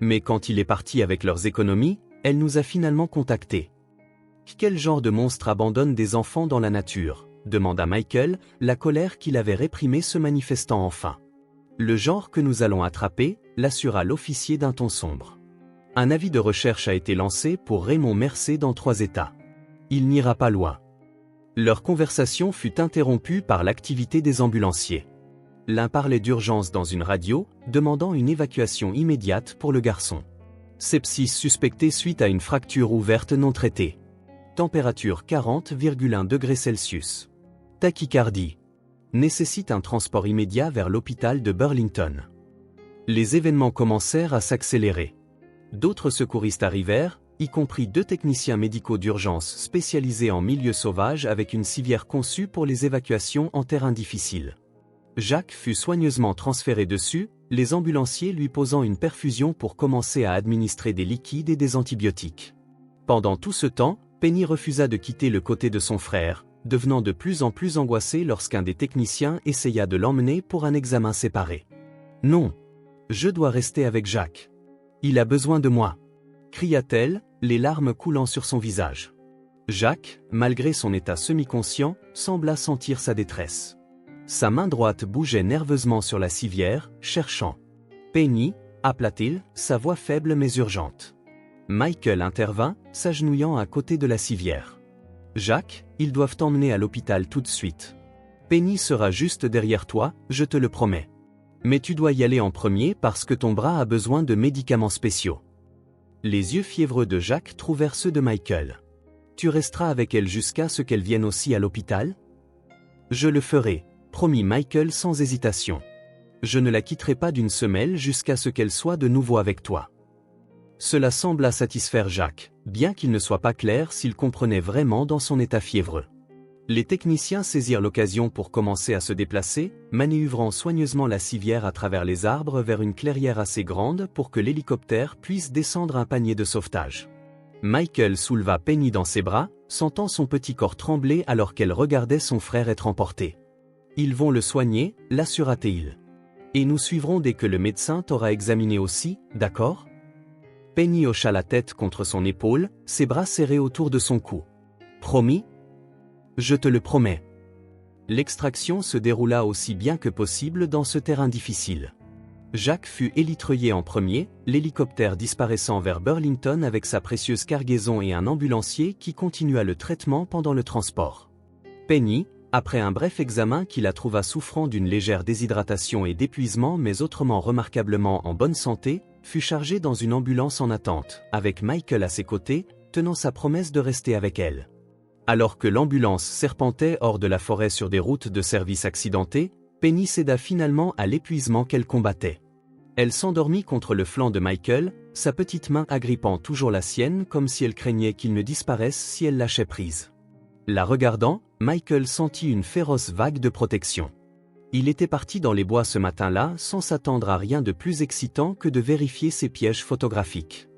Mais quand il est parti avec leurs économies, elle nous a finalement contactés. « Quel genre de monstre abandonne des enfants dans la nature ?» demanda Michael, la colère qu'il avait réprimée se manifestant enfin. « Le genre que nous allons attraper », l'assura l'officier d'un ton sombre. Un avis de recherche a été lancé pour Raymond Mercer dans 3 États. Il n'ira pas loin. Leur conversation fut interrompue par l'activité des ambulanciers. L'un parlait d'urgence dans une radio, demandant une évacuation immédiate pour le garçon. Sepsis suspecté suite à une fracture ouverte non traitée. Température 40,1 degrés Celsius. Tachycardie. Nécessite un transport immédiat vers l'hôpital de Burlington. Les événements commencèrent à s'accélérer. D'autres secouristes arrivèrent, y compris 2 techniciens médicaux d'urgence spécialisés en milieu sauvage avec une civière conçue pour les évacuations en terrain difficile. Jack fut soigneusement transféré dessus, les ambulanciers lui posant une perfusion pour commencer à administrer des liquides et des antibiotiques. Pendant tout ce temps, Penny refusa de quitter le côté de son frère, devenant de plus en plus angoissée lorsqu'un des techniciens essaya de l'emmener pour un examen séparé. « Non, je dois rester avec Jack. Il a besoin de moi !» cria-t-elle, les larmes coulant sur son visage. Jack, malgré son état semi-conscient, sembla sentir sa détresse. Sa main droite bougeait nerveusement sur la civière, cherchant. « Penny » appela-t-il, sa voix faible mais urgente. Michael intervint, s'agenouillant à côté de la civière. « Jack, ils doivent t'emmener à l'hôpital tout de suite. Penny sera juste derrière toi, je te le promets. Mais tu dois y aller en premier parce que ton bras a besoin de médicaments spéciaux. » Les yeux fiévreux de Jack trouvèrent ceux de Michael. « Tu resteras avec elle jusqu'à ce qu'elle vienne aussi à l'hôpital ? » « Je le ferai, » promit Michael sans hésitation. « Je ne la quitterai pas d'une semelle jusqu'à ce qu'elle soit de nouveau avec toi. » Cela sembla satisfaire Jack, bien qu'il ne soit pas clair s'il comprenait vraiment dans son état fiévreux. Les techniciens saisirent l'occasion pour commencer à se déplacer, manœuvrant soigneusement la civière à travers les arbres vers une clairière assez grande pour que l'hélicoptère puisse descendre un panier de sauvetage. Michael souleva Penny dans ses bras, sentant son petit corps trembler alors qu'elle regardait son frère être emporté. « Ils vont le soigner », l'assura-t-il. « Et nous suivrons dès que le médecin t'aura examiné aussi, d'accord ?» Penny hocha la tête contre son épaule, ses bras serrés autour de son cou. « Promis ? Je te le promets. » L'extraction se déroula aussi bien que possible dans ce terrain difficile. Jack fut élitreillé en premier, l'hélicoptère disparaissant vers Burlington avec sa précieuse cargaison et un ambulancier qui continua le traitement pendant le transport. Penny, après un bref examen qui la trouva souffrant d'une légère déshydratation et d'épuisement mais autrement remarquablement en bonne santé, fut chargée dans une ambulance en attente, avec Michael à ses côtés, tenant sa promesse de rester avec elle. Alors que l'ambulance serpentait hors de la forêt sur des routes de service accidentées, Penny céda finalement à l'épuisement qu'elle combattait. Elle s'endormit contre le flanc de Michael, sa petite main agrippant toujours la sienne comme si elle craignait qu'il ne disparaisse si elle lâchait prise. La regardant, Michael sentit une féroce vague de protection. Il était parti dans les bois ce matin-là sans s'attendre à rien de plus excitant que de vérifier ses pièges photographiques.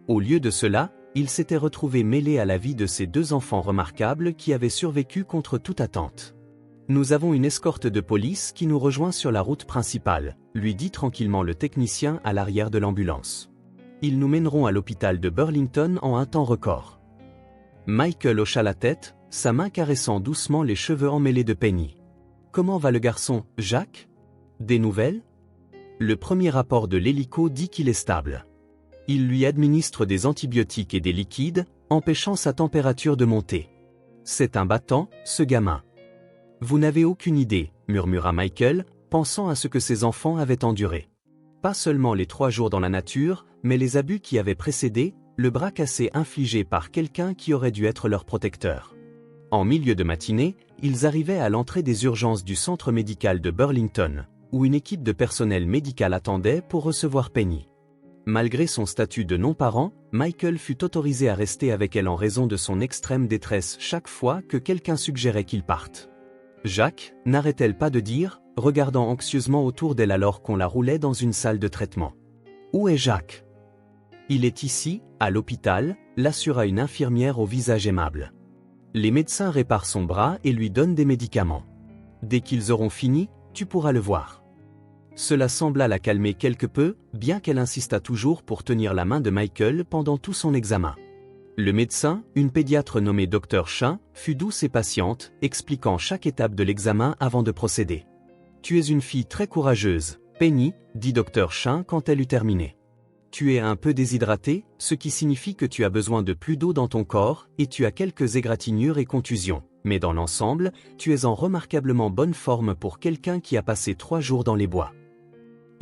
Au lieu de cela, il s'était retrouvé mêlé à la vie de ces deux enfants remarquables qui avaient survécu contre toute attente. « Nous avons une escorte de police qui nous rejoint sur la route principale », lui dit tranquillement le technicien à l'arrière de l'ambulance. « Ils nous mèneront à l'hôpital de Burlington en un temps record. » Michael hocha la tête, sa main caressant doucement les cheveux emmêlés de Penny. « Comment va le garçon, Jack ? Des nouvelles ? » Le premier rapport de l'hélico dit qu'il est stable. Il lui administre des antibiotiques et des liquides, empêchant sa température de monter. « C'est un battant, ce gamin. » « Vous n'avez aucune idée, » murmura Michael, pensant à ce que ses enfants avaient enduré. Pas seulement les 3 jours dans la nature, mais les abus qui avaient précédé, le bras cassé infligé par quelqu'un qui aurait dû être leur protecteur. En milieu de matinée, ils arrivaient à l'entrée des urgences du centre médical de Burlington, où une équipe de personnel médical attendait pour recevoir Penny. Malgré son statut de non-parent, Michael fut autorisé à rester avec elle en raison de son extrême détresse chaque fois que quelqu'un suggérait qu'il parte. Jack, n'arrêtait-elle pas de dire, regardant anxieusement autour d'elle alors qu'on la roulait dans une salle de traitement. « Où est Jack ? » « Il est ici, à l'hôpital », l'assura une infirmière au visage aimable. Les médecins réparent son bras et lui donnent des médicaments. « Dès qu'ils auront fini, tu pourras le voir. » Cela sembla la calmer quelque peu, bien qu'elle insistât toujours pour tenir la main de Michael pendant tout son examen. Le médecin, une pédiatre nommée Dr Chin, fut douce et patiente, expliquant chaque étape de l'examen avant de procéder. « Tu es une fille très courageuse, Penny, » dit Dr Chin quand elle eut terminé. « Tu es un peu déshydratée, ce qui signifie que tu as besoin de plus d'eau dans ton corps, et tu as quelques égratignures et contusions. Mais dans l'ensemble, tu es en remarquablement bonne forme pour quelqu'un qui a passé 3 jours dans les bois. »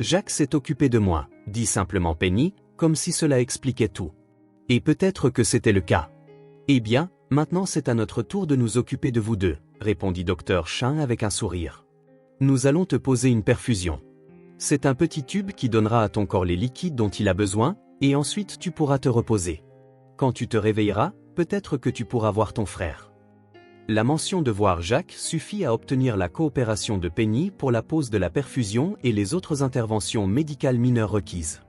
« Jack s'est occupé de moi, » dit simplement Penny, comme si cela expliquait tout. Et peut-être que c'était le cas. « Eh bien, maintenant c'est à notre tour de nous occuper de vous deux, » répondit Dr Chin avec un sourire. « Nous allons te poser une perfusion. C'est un petit tube qui donnera à ton corps les liquides dont il a besoin, et ensuite tu pourras te reposer. Quand tu te réveilleras, peut-être que tu pourras voir ton frère. » La mention de voir Jack suffit à obtenir la coopération de Penny pour la pose de la perfusion et les autres interventions médicales mineures requises.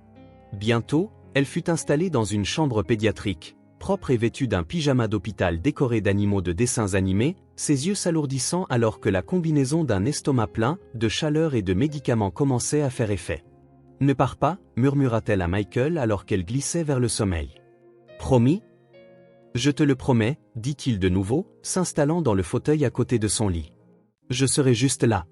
Bientôt, elle fut installée dans une chambre pédiatrique, propre et vêtue d'un pyjama d'hôpital décoré d'animaux de dessins animés, ses yeux s'alourdissant alors que la combinaison d'un estomac plein, de chaleur et de médicaments commençait à faire effet. « Ne pars pas, » murmura-t-elle à Michael alors qu'elle glissait vers le sommeil. « Promis ? » « Je te le promets, » dit-il de nouveau, s'installant dans le fauteuil à côté de son lit. « Je serai juste là. »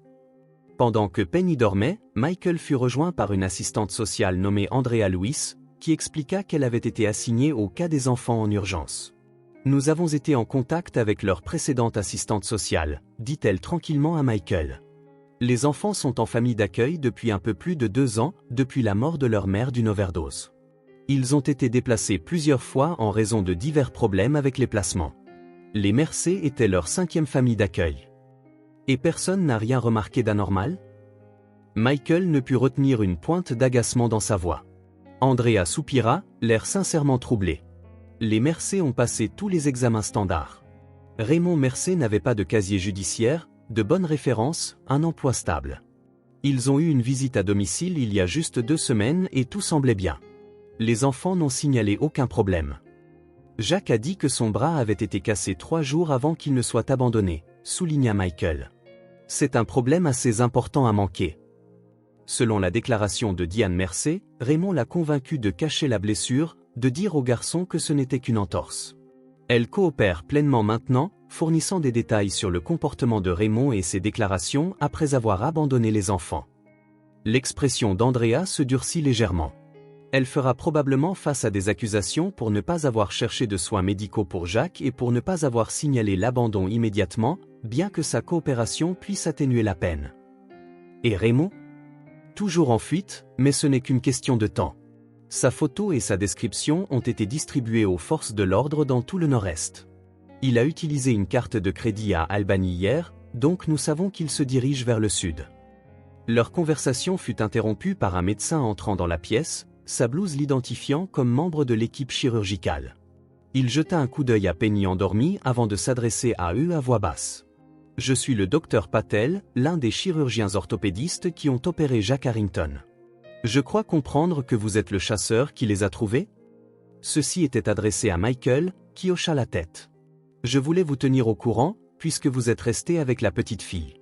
Pendant que Penny dormait, Michael fut rejoint par une assistante sociale nommée Andrea Lewis, qui expliqua qu'elle avait été assignée au cas des enfants en urgence. « Nous avons été en contact avec leur précédente assistante sociale, » dit-elle tranquillement à Michael. « Les enfants sont en famille d'accueil depuis un peu plus de 2 ans, depuis la mort de leur mère d'une overdose. Ils ont été déplacés plusieurs fois en raison de divers problèmes avec les placements. Les Mercé étaient leur 5e famille d'accueil. Et personne n'a rien remarqué d'anormal ? » Michael ne put retenir une pointe d'agacement dans sa voix. Andrea soupira, l'air sincèrement troublé. Les Mercé ont passé tous les examens standards. Raymond Mercé n'avait pas de casier judiciaire, de bonnes références, un emploi stable. Ils ont eu une visite à domicile il y a juste 2 semaines et tout semblait bien. Les enfants n'ont signalé aucun problème. Jacques a dit que son bras avait été cassé 3 jours avant qu'il ne soit abandonné, souligna Michael. C'est un problème assez important à manquer. Selon la déclaration de Diane Mercé, Raymond l'a convaincu de cacher la blessure, de dire au garçon que ce n'était qu'une entorse. Elle coopère pleinement maintenant, fournissant des détails sur le comportement de Raymond et ses déclarations après avoir abandonné les enfants. L'expression d'Andrea se durcit légèrement. Elle fera probablement face à des accusations pour ne pas avoir cherché de soins médicaux pour Jacques et pour ne pas avoir signalé l'abandon immédiatement, bien que sa coopération puisse atténuer la peine. Et Raymond ? Toujours en fuite, mais ce n'est qu'une question de temps. Sa photo et sa description ont été distribuées aux forces de l'ordre dans tout le Nord-Est. Il a utilisé une carte de crédit à Albany hier, donc nous savons qu'il se dirige vers le sud. Leur conversation fut interrompue par un médecin entrant dans la pièce, sa blouse l'identifiant comme membre de l'équipe chirurgicale. Il jeta un coup d'œil à Penny endormie avant de s'adresser à eux à voix basse. « Je suis le docteur Patel, l'un des chirurgiens orthopédistes qui ont opéré Jack Harrington. Je crois comprendre que vous êtes le chasseur qui les a trouvés ?» Ceci était adressé à Michael, qui hocha la tête. « Je voulais vous tenir au courant, puisque vous êtes resté avec la petite fille.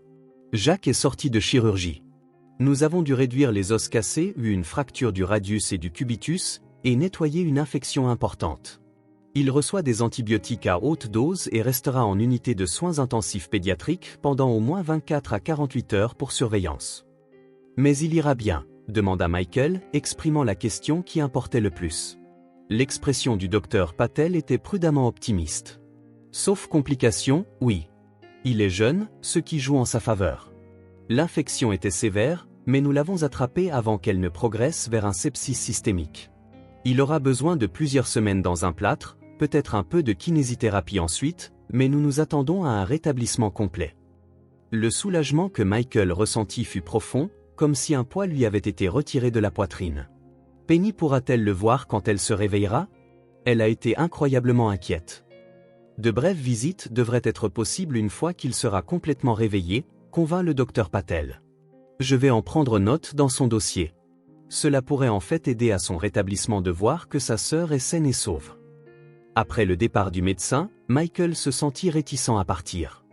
Jack est sorti de chirurgie. Nous avons dû réduire les os cassés, eu une fracture du radius et du cubitus, et nettoyer une infection importante. Il reçoit des antibiotiques à haute dose et restera en unité de soins intensifs pédiatriques pendant au moins 24 à 48 heures pour surveillance. »« Mais il ira bien ?» demanda Michael, exprimant la question qui importait le plus. L'expression du docteur Patel était prudemment optimiste. « Sauf complications, oui. Il est jeune, ce qui joue en sa faveur. L'infection était sévère, mais nous l'avons attrapée avant qu'elle ne progresse vers un sepsis systémique. Il aura besoin de plusieurs semaines dans un plâtre, peut-être un peu de kinésithérapie ensuite, mais nous nous attendons à un rétablissement complet. » Le soulagement que Michael ressentit fut profond, comme si un poids lui avait été retiré de la poitrine. Penny pourra-t-elle le voir quand elle se réveillera ? Elle a été incroyablement inquiète. De brèves visites devraient être possibles une fois qu'il sera complètement réveillé, convainc le docteur Patel. Je vais en prendre note dans son dossier. Cela pourrait en fait aider à son rétablissement de voir que sa sœur est saine et sauve. Après le départ du médecin, Michael se sentit réticent à partir.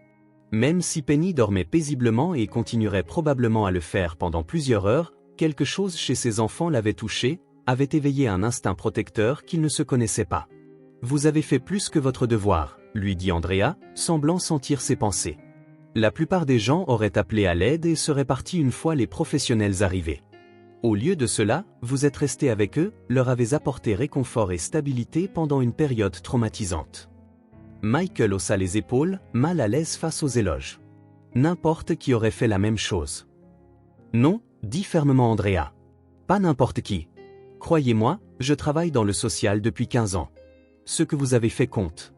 Même si Penny dormait paisiblement et continuerait probablement à le faire pendant plusieurs heures, quelque chose chez ses enfants l'avait touché, avait éveillé un instinct protecteur qu'ils ne se connaissaient pas. « Vous avez fait plus que votre devoir », lui dit Andrea, semblant sentir ses pensées. La plupart des gens auraient appelé à l'aide et seraient partis une fois les professionnels arrivés. Au lieu de cela, vous êtes resté avec eux, leur avez apporté réconfort et stabilité pendant une période traumatisante. Michael haussa les épaules, mal à l'aise face aux éloges. N'importe qui aurait fait la même chose. Non, dit fermement Andrea. Pas n'importe qui. Croyez-moi, je travaille dans le social depuis 15 ans. Ce que vous avez fait compte.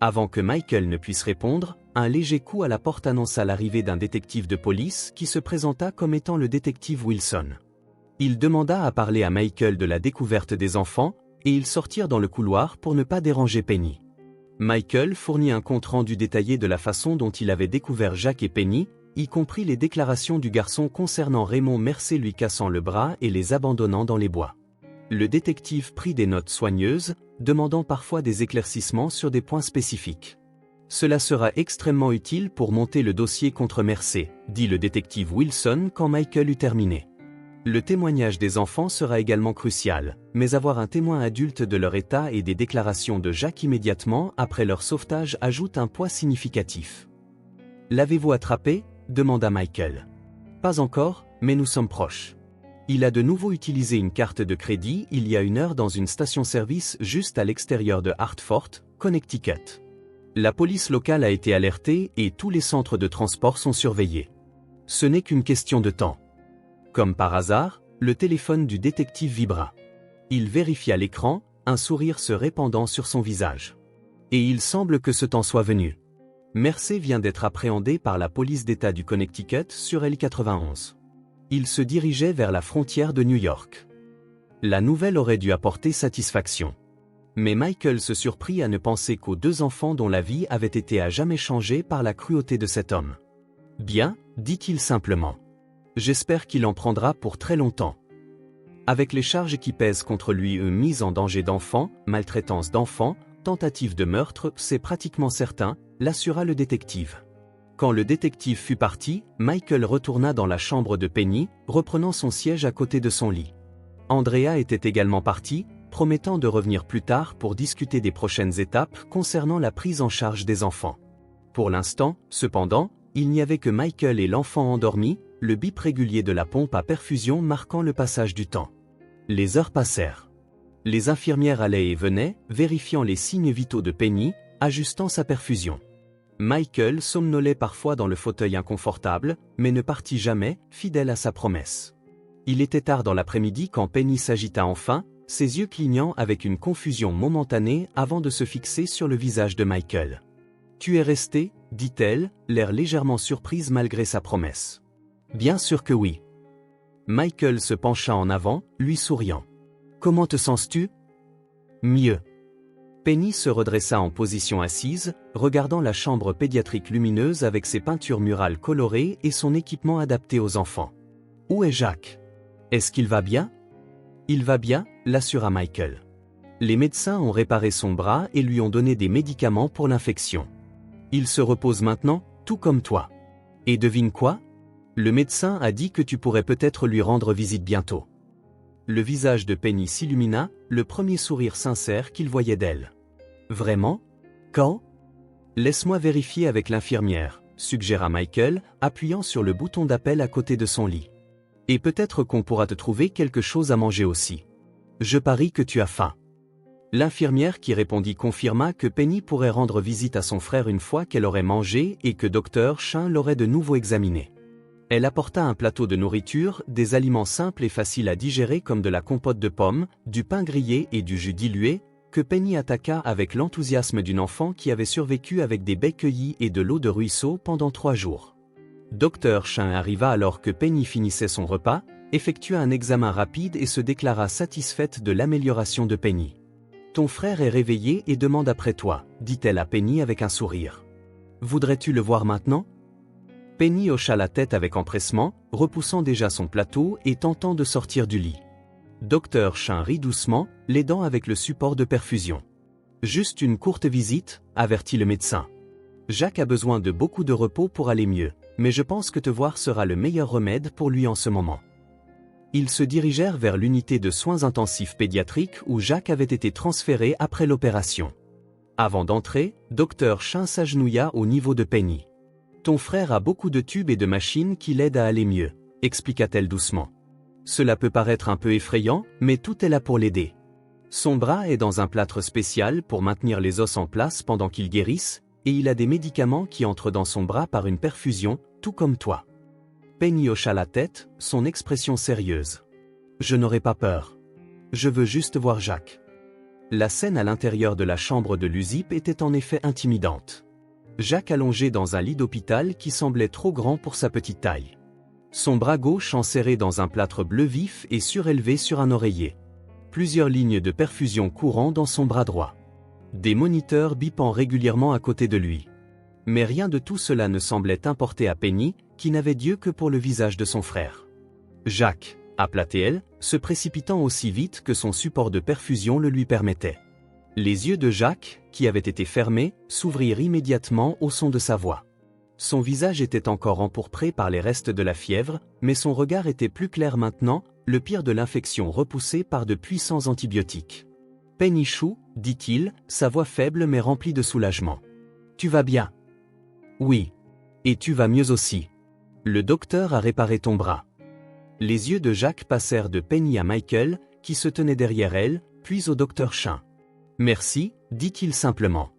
Avant que Michael ne puisse répondre, un léger coup à la porte annonça l'arrivée d'un détective de police qui se présenta comme étant le détective Wilson. Il demanda à parler à Michael de la découverte des enfants, et ils sortirent dans le couloir pour ne pas déranger Penny. Michael fournit un compte-rendu détaillé de la façon dont il avait découvert Jacques et Penny, y compris les déclarations du garçon concernant Raymond Mercé lui cassant le bras et les abandonnant dans les bois. Le détective prit des notes soigneuses, demandant parfois des éclaircissements sur des points spécifiques. « Cela sera extrêmement utile pour monter le dossier contre Mercé, » dit le détective Wilson quand Michael eut terminé. Le témoignage des enfants sera également crucial, mais avoir un témoin adulte de leur état et des déclarations de Jacques immédiatement après leur sauvetage ajoute un poids significatif. « L'avez-vous attrapé ?» demanda Michael. « Pas encore, mais nous sommes proches. Il a de nouveau utilisé une carte de crédit il y a 1 heure dans une station-service juste à l'extérieur de Hartford, Connecticut. La police locale a été alertée et tous les centres de transport sont surveillés. Ce n'est qu'une question de temps. » Comme par hasard, le téléphone du détective vibra. Il vérifia l'écran, un sourire se répandant sur son visage. Et il semble que ce temps soit venu. Mercé vient d'être appréhendé par la police d'État du Connecticut sur L91. Il se dirigeait vers la frontière de New York. La nouvelle aurait dû apporter satisfaction. Mais Michael se surprit à ne penser qu'aux 2 enfants dont la vie avait été à jamais changée par la cruauté de cet homme. « Bien, dit-il simplement. J'espère qu'il en prendra pour très longtemps. » Avec les charges qui pèsent contre lui, mise en danger d'enfants, maltraitance d'enfants, tentative de meurtre, c'est pratiquement certain, l'assura le détective. Quand le détective fut parti, Michael retourna dans la chambre de Penny, reprenant son siège à côté de son lit. Andrea était également partie, promettant de revenir plus tard pour discuter des prochaines étapes concernant la prise en charge des enfants. Pour l'instant, cependant, il n'y avait que Michael et l'enfant endormi, le bip régulier de la pompe à perfusion marquant le passage du temps. Les heures passèrent. Les infirmières allaient et venaient, vérifiant les signes vitaux de Penny, ajustant sa perfusion. Michael somnolait parfois dans le fauteuil inconfortable, mais ne partit jamais, fidèle à sa promesse. Il était tard dans l'après-midi quand Penny s'agita enfin, ses yeux clignant avec une confusion momentanée avant de se fixer sur le visage de Michael. « Tu es resté ?» dit-elle, l'air légèrement surprise malgré sa promesse. « Bien sûr que oui. » Michael se pencha en avant, lui souriant. « Comment te sens-tu ? » « Mieux. » Penny se redressa en position assise, regardant la chambre pédiatrique lumineuse avec ses peintures murales colorées et son équipement adapté aux enfants. « Où est Jacques ? Est-ce qu'il va bien ? » « Il va bien, » l'assura Michael. Les médecins ont réparé son bras et lui ont donné des médicaments pour l'infection. Il se repose maintenant, tout comme toi. Et devine quoi ? Le médecin a dit que tu pourrais peut-être lui rendre visite bientôt. Le visage de Penny s'illumina, le premier sourire sincère qu'il voyait d'elle. Vraiment ? Quand ? Laisse-moi vérifier avec l'infirmière, suggéra Michael, appuyant sur le bouton d'appel à côté de son lit. Et peut-être qu'on pourra te trouver quelque chose à manger aussi. Je parie que tu as faim. L'infirmière qui répondit confirma que Penny pourrait rendre visite à son frère une fois qu'elle aurait mangé et que Dr. Chin l'aurait de nouveau examiné. Elle apporta un plateau de nourriture, des aliments simples et faciles à digérer comme de la compote de pommes, du pain grillé et du jus dilué, que Penny attaqua avec l'enthousiasme d'une enfant qui avait survécu avec des baies cueillies et de l'eau de ruisseau pendant 3 jours. Dr. Chin arriva alors que Penny finissait son repas, effectua un examen rapide et se déclara satisfaite de l'amélioration de Penny. « Ton frère est réveillé et demande après toi, » dit-elle à Penny avec un sourire. « Voudrais-tu le voir maintenant ?» Penny hocha la tête avec empressement, repoussant déjà son plateau et tentant de sortir du lit. Dr. Chin rit doucement, l'aidant avec le support de perfusion. « Juste une courte visite, » avertit le médecin. « Jacques a besoin de beaucoup de repos pour aller mieux, mais je pense que te voir sera le meilleur remède pour lui en ce moment. » Ils se dirigèrent vers l'unité de soins intensifs pédiatriques où Jacques avait été transféré après l'opération. Avant d'entrer, Dr. Chin s'agenouilla au niveau de Penny. « Ton frère a beaucoup de tubes et de machines qui l'aident à aller mieux, » expliqua-t-elle doucement. « Cela peut paraître un peu effrayant, mais tout est là pour l'aider. Son bras est dans un plâtre spécial pour maintenir les os en place pendant qu'il guérisse, et il a des médicaments qui entrent dans son bras par une perfusion, tout comme toi. » Penny hocha la tête, son expression sérieuse. « Je n'aurai pas peur. Je veux juste voir Jacques. » La scène à l'intérieur de la chambre de l'USIP était en effet intimidante. Jacques allongé dans un lit d'hôpital qui semblait trop grand pour sa petite taille. Son bras gauche enserré dans un plâtre bleu vif et surélevé sur un oreiller. Plusieurs lignes de perfusion courant dans son bras droit. Des moniteurs bipant régulièrement à côté de lui. Mais rien de tout cela ne semblait importer à Penny, qui n'avait d'yeux que pour le visage de son frère. « Jacques !» appela-t-elle, se précipitant aussi vite que son support de perfusion le lui permettait. Les yeux de Jacques, qui avaient été fermés, s'ouvrirent immédiatement au son de sa voix. Son visage était encore empourpré par les restes de la fièvre, mais son regard était plus clair maintenant, le pire de l'infection repoussé par de puissants antibiotiques. « Penny Chou » dit-il, sa voix faible mais remplie de soulagement. « Tu vas bien ? » ?»« Oui. Et tu vas mieux aussi. Le docteur a réparé ton bras. » Les yeux de Jacques passèrent de Penny à Michael, qui se tenait derrière elle, puis au docteur Chin. « Merci, » dit-il simplement.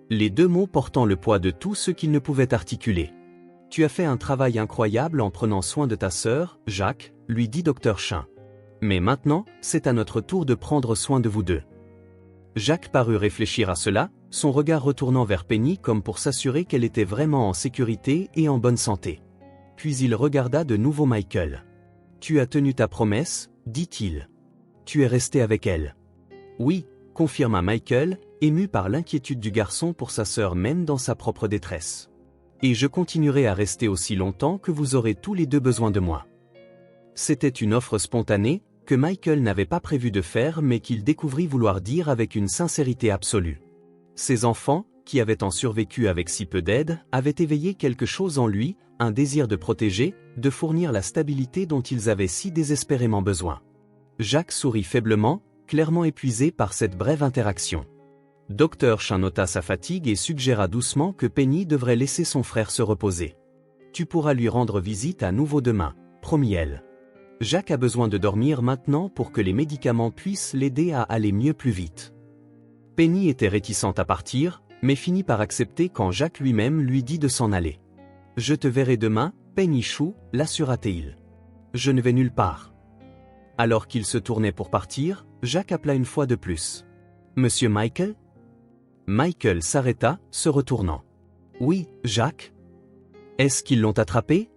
Les 2 mots portant le poids de tout ce qu'il ne pouvait articuler. « Tu as fait un travail incroyable en prenant soin de ta sœur, Jacques, » lui dit docteur Chin. « Mais maintenant, c'est à notre tour de prendre soin de vous deux. » Jacques parut réfléchir à cela, son regard retournant vers Penny comme pour s'assurer qu'elle était vraiment en sécurité et en bonne santé. Puis il regarda de nouveau Michael. « Tu as tenu ta promesse, dit-il. Tu es resté avec elle. » « Oui, confirma Michael, ému par l'inquiétude du garçon pour sa sœur même dans sa propre détresse. Et je continuerai à rester aussi longtemps que vous aurez tous les deux besoin de moi. C'était une offre spontanée, que Michael n'avait pas prévu de faire mais qu'il découvrit vouloir dire avec une sincérité absolue. Ses enfants, qui avaient tant survécu avec si peu d'aide, avaient éveillé quelque chose en lui, un désir de protéger, de fournir la stabilité dont ils avaient si désespérément besoin. Jacques sourit faiblement, clairement épuisé par cette brève interaction. Dr. Chin nota sa fatigue et suggéra doucement que Penny devrait laisser son frère se reposer. « Tu pourras lui rendre visite à nouveau demain », promit elle. « Jacques a besoin de dormir maintenant pour que les médicaments puissent l'aider à aller mieux plus vite. » Penny était réticente à partir, mais finit par accepter quand Jacques lui-même lui dit de s'en aller. « Je te verrai demain, Penny Chou », l'assura-t-il. « Je ne vais nulle part. » Alors qu'il se tournait pour partir, Jacques appela une fois de plus. « Monsieur Michael ?» Michael s'arrêta, se retournant. « Oui, Jacques. »« Est-ce qu'ils l'ont attrapé ?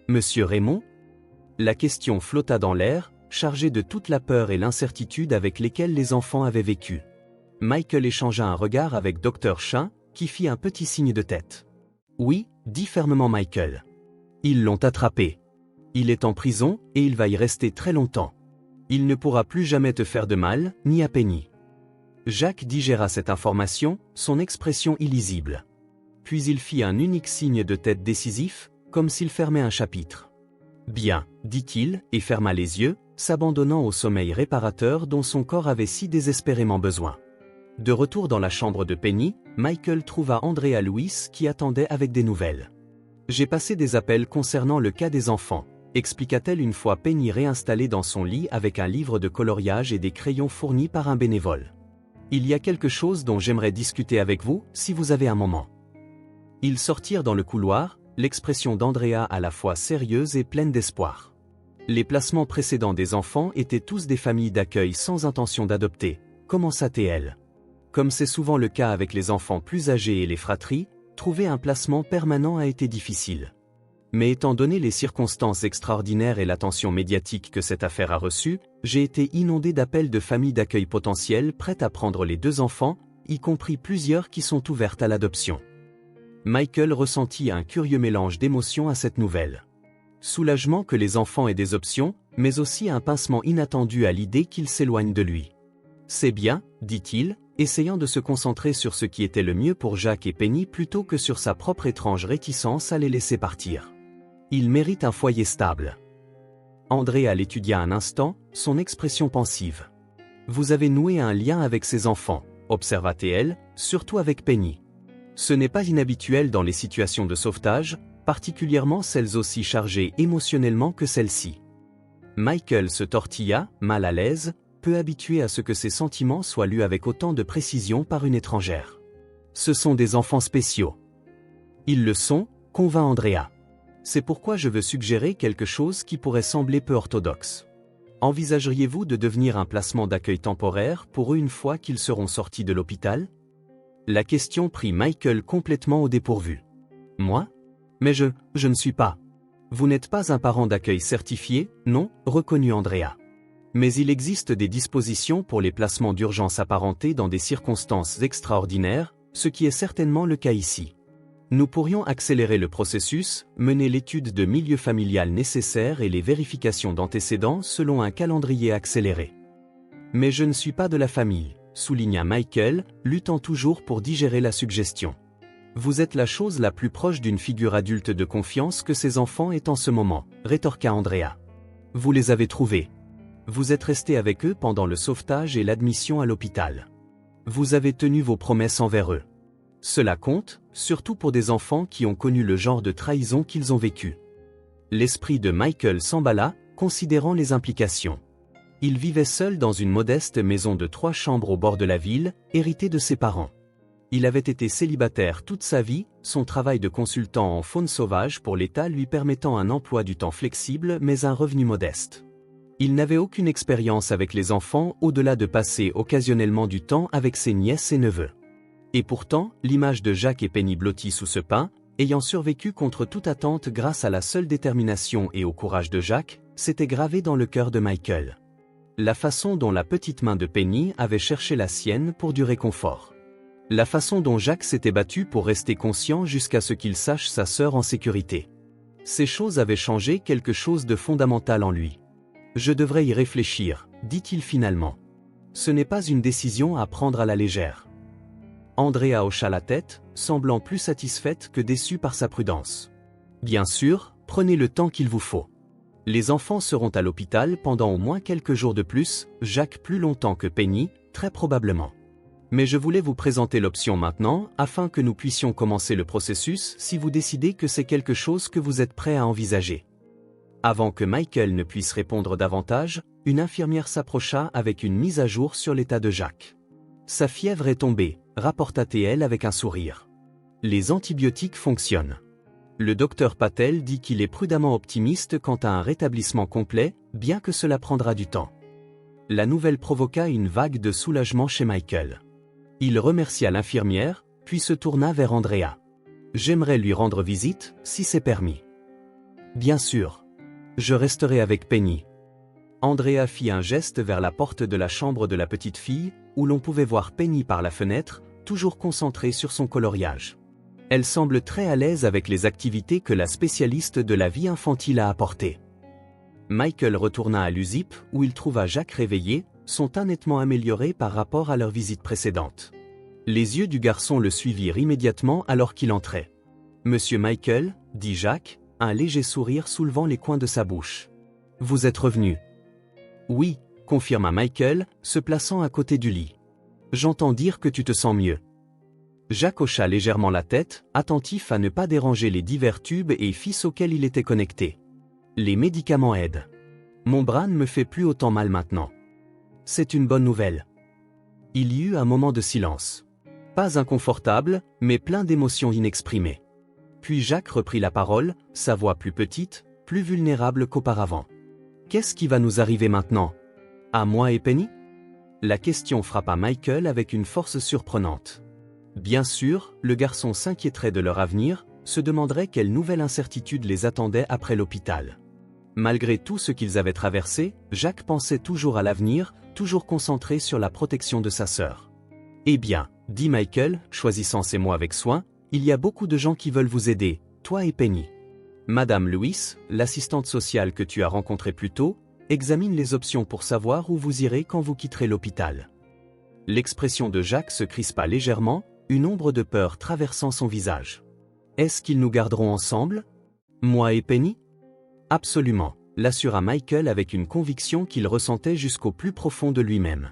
Monsieur Raymond ?» La question flotta dans l'air, chargée de toute la peur et l'incertitude avec lesquelles les enfants avaient vécu. Michael échangea un regard avec Dr. Chin, qui fit un petit signe de tête. « Oui », dit fermement Michael. « Ils l'ont attrapé. Il est en prison, et il va y rester très longtemps. Il ne pourra plus jamais te faire de mal, ni à Penny. » Jacques digéra cette information, son expression illisible. Puis il fit un unique signe de tête décisif, comme s'il fermait un chapitre. « Bien, » dit-il, et ferma les yeux, s'abandonnant au sommeil réparateur dont son corps avait si désespérément besoin. De retour dans la chambre de Penny, Michael trouva Andrea Louis qui attendait avec des nouvelles. « J'ai passé des appels concernant le cas des enfants, » expliqua-t-elle une fois Penny réinstallée dans son lit avec un livre de coloriage et des crayons fournis par un bénévole. « Il y a quelque chose dont j'aimerais discuter avec vous, si vous avez un moment. » Ils sortirent dans le couloir, l'expression d'Andrea à la fois sérieuse et pleine d'espoir. Les placements précédents des enfants étaient tous des familles d'accueil sans intention d'adopter, commença-t-elle. Comme c'est souvent le cas avec les enfants plus âgés et les fratries, trouver un placement permanent a été difficile. Mais étant donné les circonstances extraordinaires et l'attention médiatique que cette affaire a reçue, j'ai été inondé d'appels de familles d'accueil potentielles prêtes à prendre les deux enfants, y compris plusieurs qui sont ouvertes à l'adoption. Michael ressentit un curieux mélange d'émotions à cette nouvelle. Soulagement que les enfants aient des options, mais aussi un pincement inattendu à l'idée qu'ils s'éloignent de lui. « C'est bien », dit-il, essayant de se concentrer sur ce qui était le mieux pour Jacques et Penny plutôt que sur sa propre étrange réticence à les laisser partir. Il mérite un foyer stable. Andrea l'étudia un instant, son expression pensive. « Vous avez noué un lien avec ses enfants, » observa-t-elle, surtout avec Penny. Ce n'est pas inhabituel dans les situations de sauvetage, particulièrement celles aussi chargées émotionnellement que celle-ci. Michael se tortilla, mal à l'aise, peu habitué à ce que ses sentiments soient lus avec autant de précision par une étrangère. Ce sont des enfants spéciaux. Ils le sont, convint Andrea. C'est pourquoi je veux suggérer quelque chose qui pourrait sembler peu orthodoxe. Envisageriez-vous de devenir un placement d'accueil temporaire pour eux une fois qu'ils seront sortis de l'hôpital ? La question prit Michael complètement au dépourvu. Moi ? Mais je ne suis pas. Vous n'êtes pas un parent d'accueil certifié, non, reconnut Andrea. Mais il existe des dispositions pour les placements d'urgence apparentés dans des circonstances extraordinaires, ce qui est certainement le cas ici. Nous pourrions accélérer le processus, mener l'étude de milieu familial nécessaire et les vérifications d'antécédents selon un calendrier accéléré. Mais je ne suis pas de la famille, souligna Michael, luttant toujours pour digérer la suggestion. Vous êtes la chose la plus proche d'une figure adulte de confiance que ces enfants aient en ce moment, rétorqua Andrea. Vous les avez trouvés. Vous êtes resté avec eux pendant le sauvetage et l'admission à l'hôpital. Vous avez tenu vos promesses envers eux. Cela compte, surtout pour des enfants qui ont connu le genre de trahison qu'ils ont vécu. L'esprit de Michael s'emballa, considérant les implications. Il vivait seul dans une modeste maison de 3 chambres au bord de la ville, héritée de ses parents. Il avait été célibataire toute sa vie, son travail de consultant en faune sauvage pour l'État lui permettant un emploi du temps flexible mais un revenu modeste. Il n'avait aucune expérience avec les enfants au-delà de passer occasionnellement du temps avec ses nièces et neveux. Et pourtant, l'image de Jacques et Penny blottie sous ce pain, ayant survécu contre toute attente grâce à la seule détermination et au courage de Jacques, s'était gravée dans le cœur de Michael. La façon dont la petite main de Penny avait cherché la sienne pour du réconfort. La façon dont Jacques s'était battu pour rester conscient jusqu'à ce qu'il sache sa sœur en sécurité. Ces choses avaient changé quelque chose de fondamental en lui. Je devrais y réfléchir, dit-il finalement. Ce n'est pas une décision à prendre à la légère. Andrea hocha la tête, semblant plus satisfaite que déçue par sa prudence. Bien sûr, prenez le temps qu'il vous faut. Les enfants seront à l'hôpital pendant au moins quelques jours de plus, Jacques plus longtemps que Penny, très probablement. Mais je voulais vous présenter l'option maintenant, afin que nous puissions commencer le processus si vous décidez que c'est quelque chose que vous êtes prêt à envisager. Avant que Michael ne puisse répondre davantage, une infirmière s'approcha avec une mise à jour sur l'état de Jacques. Sa fièvre est tombée, rapporta-t-elle avec un sourire. Les antibiotiques fonctionnent. Le docteur Patel dit qu'il est prudemment optimiste quant à un rétablissement complet, bien que cela prendra du temps. La nouvelle provoqua une vague de soulagement chez Michael. Il remercia l'infirmière, puis se tourna vers Andrea. « J'aimerais lui rendre visite, si c'est permis. »« Bien sûr. Je resterai avec Penny. » Andrea fit un geste vers la porte de la chambre de la petite fille, où l'on pouvait voir Penny par la fenêtre, toujours concentrée sur son coloriage. Elle semble très à l'aise avec les activités que la spécialiste de la vie infantile a apportées. Michael retourna à l'USIP, où il trouva Jacques réveillé, son teint nettement amélioré par rapport à leur visite précédente. Les yeux du garçon le suivirent immédiatement alors qu'il entrait. « Monsieur Michael, » dit Jacques, un léger sourire soulevant les coins de sa bouche. « Vous êtes revenu. »« Oui, » confirma Michael, se plaçant à côté du lit. « J'entends dire que tu te sens mieux. » Jacques hocha légèrement la tête, attentif à ne pas déranger les divers tubes et fils auxquels il était connecté. « Les médicaments aident. Mon bras ne me fait plus autant mal maintenant. » C'est une bonne nouvelle. Il y eut un moment de silence. Pas inconfortable, mais plein d'émotions inexprimées. Puis Jacques reprit la parole, sa voix plus petite, plus vulnérable qu'auparavant. « Qu'est-ce qui va nous arriver maintenant? À moi et Penny ?» La question frappa Michael avec une force surprenante. Bien sûr, le garçon s'inquiéterait de leur avenir, se demanderait quelle nouvelle incertitude les attendait après l'hôpital. Malgré tout ce qu'ils avaient traversé, Jacques pensait toujours à l'avenir, toujours concentré sur la protection de sa sœur. « Eh bien, » dit Michael, choisissant ses mots avec soin, « il y a beaucoup de gens qui veulent vous aider, toi et Penny. Madame Lewis, l'assistante sociale que tu as rencontrée plus tôt, examine les options pour savoir où vous irez quand vous quitterez l'hôpital. » L'expression de Jacques se crispa légèrement, une ombre de peur traversant son visage. « Est-ce qu'ils nous garderont ensemble? Moi et Penny? » Absolument, l'assura Michael avec une conviction qu'il ressentait jusqu'au plus profond de lui-même.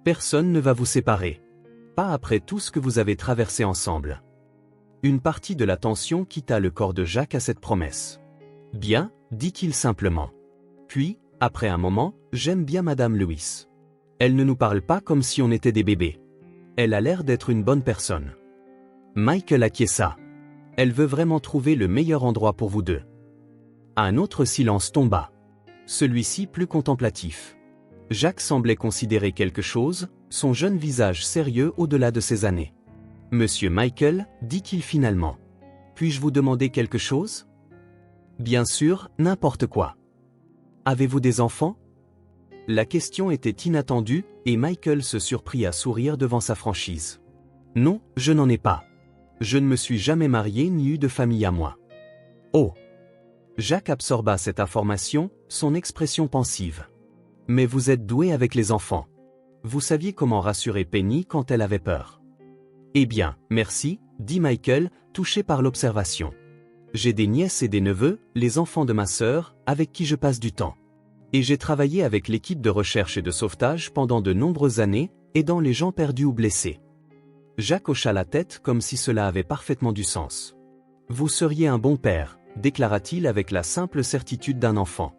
Personne ne va vous séparer. Pas après tout ce que vous avez traversé ensemble. Une partie de la tension quitta le corps de Jacques à cette promesse. Bien, dit-il simplement. Puis, après un moment, j'aime bien Madame Lewis. Elle ne nous parle pas comme si on était des bébés. Elle a l'air d'être une bonne personne. Michael acquiesça. Elle veut vraiment trouver le meilleur endroit pour vous deux. Un autre silence tomba. Celui-ci plus contemplatif. Jacques semblait considérer quelque chose, son jeune visage sérieux au-delà de ses années. « Monsieur Michael, » dit-il finalement. « Puis-je vous demander quelque chose? » Bien sûr, n'importe quoi. Avez-vous des enfants? La question était inattendue, et Michael se surprit à sourire devant sa franchise. « Non, je n'en ai pas. Je ne me suis jamais marié ni eu de famille à moi. » Oh! Jacques absorba cette information, son expression pensive. « Mais vous êtes doué avec les enfants. Vous saviez comment rassurer Penny quand elle avait peur. »« Eh bien, merci, » dit Michael, touché par l'observation. « J'ai des nièces et des neveux, les enfants de ma sœur, avec qui je passe du temps. Et j'ai travaillé avec l'équipe de recherche et de sauvetage pendant de nombreuses années, aidant les gens perdus ou blessés. » Jacques hocha la tête comme si cela avait parfaitement du sens. « Vous seriez un bon père, » déclara-t-il avec la simple certitude d'un enfant.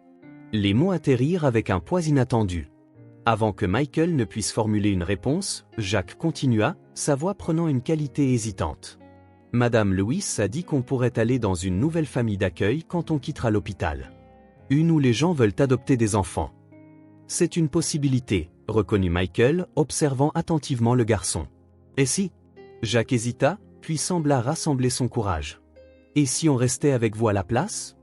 Les mots atterrirent avec un poids inattendu. Avant que Michael ne puisse formuler une réponse, Jacques continua, sa voix prenant une qualité hésitante. « Madame Lewis a dit qu'on pourrait aller dans une nouvelle famille d'accueil quand on quittera l'hôpital. Une où les gens veulent adopter des enfants. » « C'est une possibilité, » reconnut Michael, observant attentivement le garçon. « Et si ?» Jacques hésita, puis sembla rassembler son courage. « Et si on restait avec vous à la place?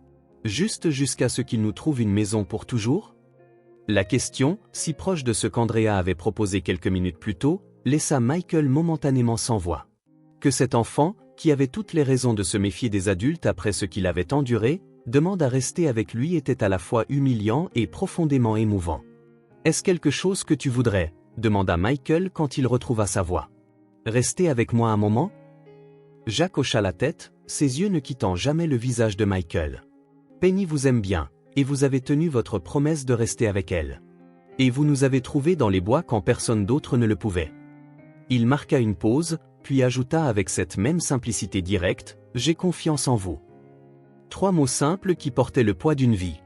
Juste jusqu'à ce qu'il nous trouve une maison pour toujours? » La question, si proche de ce qu'Andrea avait proposé quelques minutes plus tôt, laissa Michael momentanément sans voix. Que cet enfant, qui avait toutes les raisons de se méfier des adultes après ce qu'il avait enduré, demande à rester avec lui était à la fois humiliant et profondément émouvant. « Est-ce quelque chose que tu voudrais ?» demanda Michael quand il retrouva sa voix. « Rester avec moi un moment ?» Jack hocha la tête, ses yeux ne quittant jamais le visage de Michael. « Penny vous aime bien, et vous avez tenu votre promesse de rester avec elle. Et vous nous avez trouvés dans les bois quand personne d'autre ne le pouvait. » Il marqua une pause, puis ajouta avec cette même simplicité directe, « J'ai confiance en vous. » 3 mots simples qui portaient le poids d'une vie.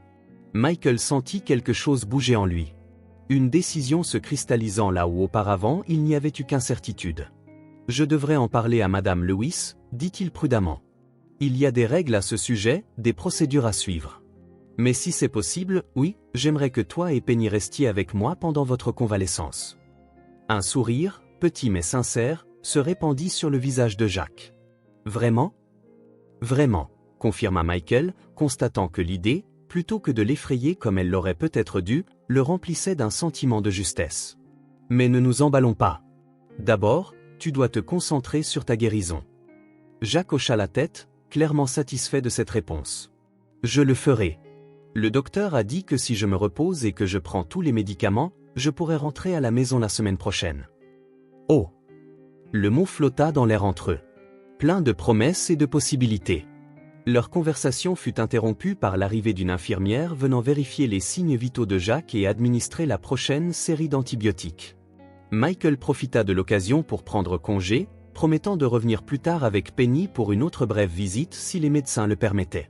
Michael sentit quelque chose bouger en lui. Une décision se cristallisant là où auparavant il n'y avait eu qu'incertitude. « Je devrais en parler à Madame Lewis, dit-il prudemment. Il y a des règles à ce sujet, des procédures à suivre. Mais si c'est possible, oui, j'aimerais que toi et Penny restiez avec moi pendant votre convalescence. » Un sourire, petit mais sincère, se répandit sur le visage de Jack. « Vraiment ? » ?»« Vraiment, » confirma Michael, constatant que l'idée, plutôt que de l'effrayer comme elle l'aurait peut-être dû, le remplissait d'un sentiment de justesse. « Mais ne nous emballons pas. D'abord, tu dois te concentrer sur ta guérison. » Jack hocha la tête, clairement satisfait de cette réponse. « Je le ferai. Le docteur a dit que si je me repose et que je prends tous les médicaments, je pourrai rentrer à la maison la semaine prochaine. » Oh ! Le mot flotta dans l'air entre eux. Plein de promesses et de possibilités. Leur conversation fut interrompue par l'arrivée d'une infirmière venant vérifier les signes vitaux de Jack et administrer la prochaine série d'antibiotiques. Michael profita de l'occasion pour prendre congé, promettant de revenir plus tard avec Penny pour une autre brève visite si les médecins le permettaient.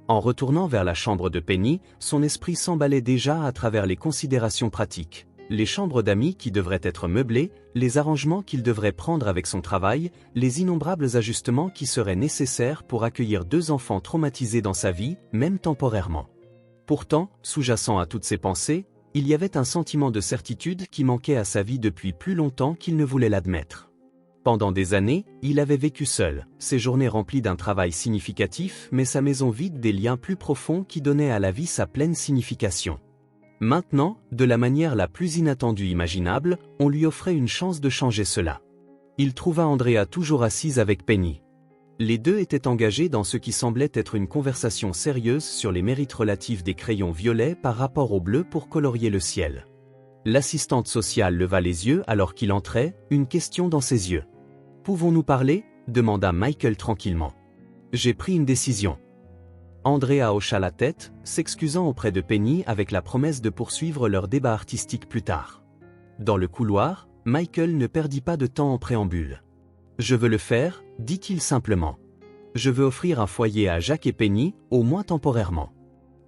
En retournant vers la chambre de Penny, son esprit s'emballait déjà à travers les considérations pratiques. Les chambres d'amis qui devraient être meublées, les arrangements qu'il devrait prendre avec son travail, les innombrables ajustements qui seraient nécessaires pour accueillir 2 enfants traumatisés dans sa vie, même temporairement. Pourtant, sous-jacent à toutes ces pensées, il y avait un sentiment de certitude qui manquait à sa vie depuis plus longtemps qu'il ne voulait l'admettre. Pendant des années, il avait vécu seul, ses journées remplies d'un travail significatif mais sa maison vide des liens plus profonds qui donnaient à la vie sa pleine signification. Maintenant, de la manière la plus inattendue imaginable, on lui offrait une chance de changer cela. Il trouva Andrea toujours assise avec Penny. Les deux étaient engagés dans ce qui semblait être une conversation sérieuse sur les mérites relatifs des crayons violets par rapport au bleu pour colorier le ciel. L'assistante sociale leva les yeux alors qu'il entrait, une question dans ses yeux. « Pouvons-nous parler ?» demanda Michael tranquillement. « J'ai pris une décision. » Andrea hocha la tête, s'excusant auprès de Penny avec la promesse de poursuivre leur débat artistique plus tard. Dans le couloir, Michael ne perdit pas de temps en préambule. « Je veux le faire, dit-il simplement. Je veux offrir un foyer à Jack et Penny, au moins temporairement.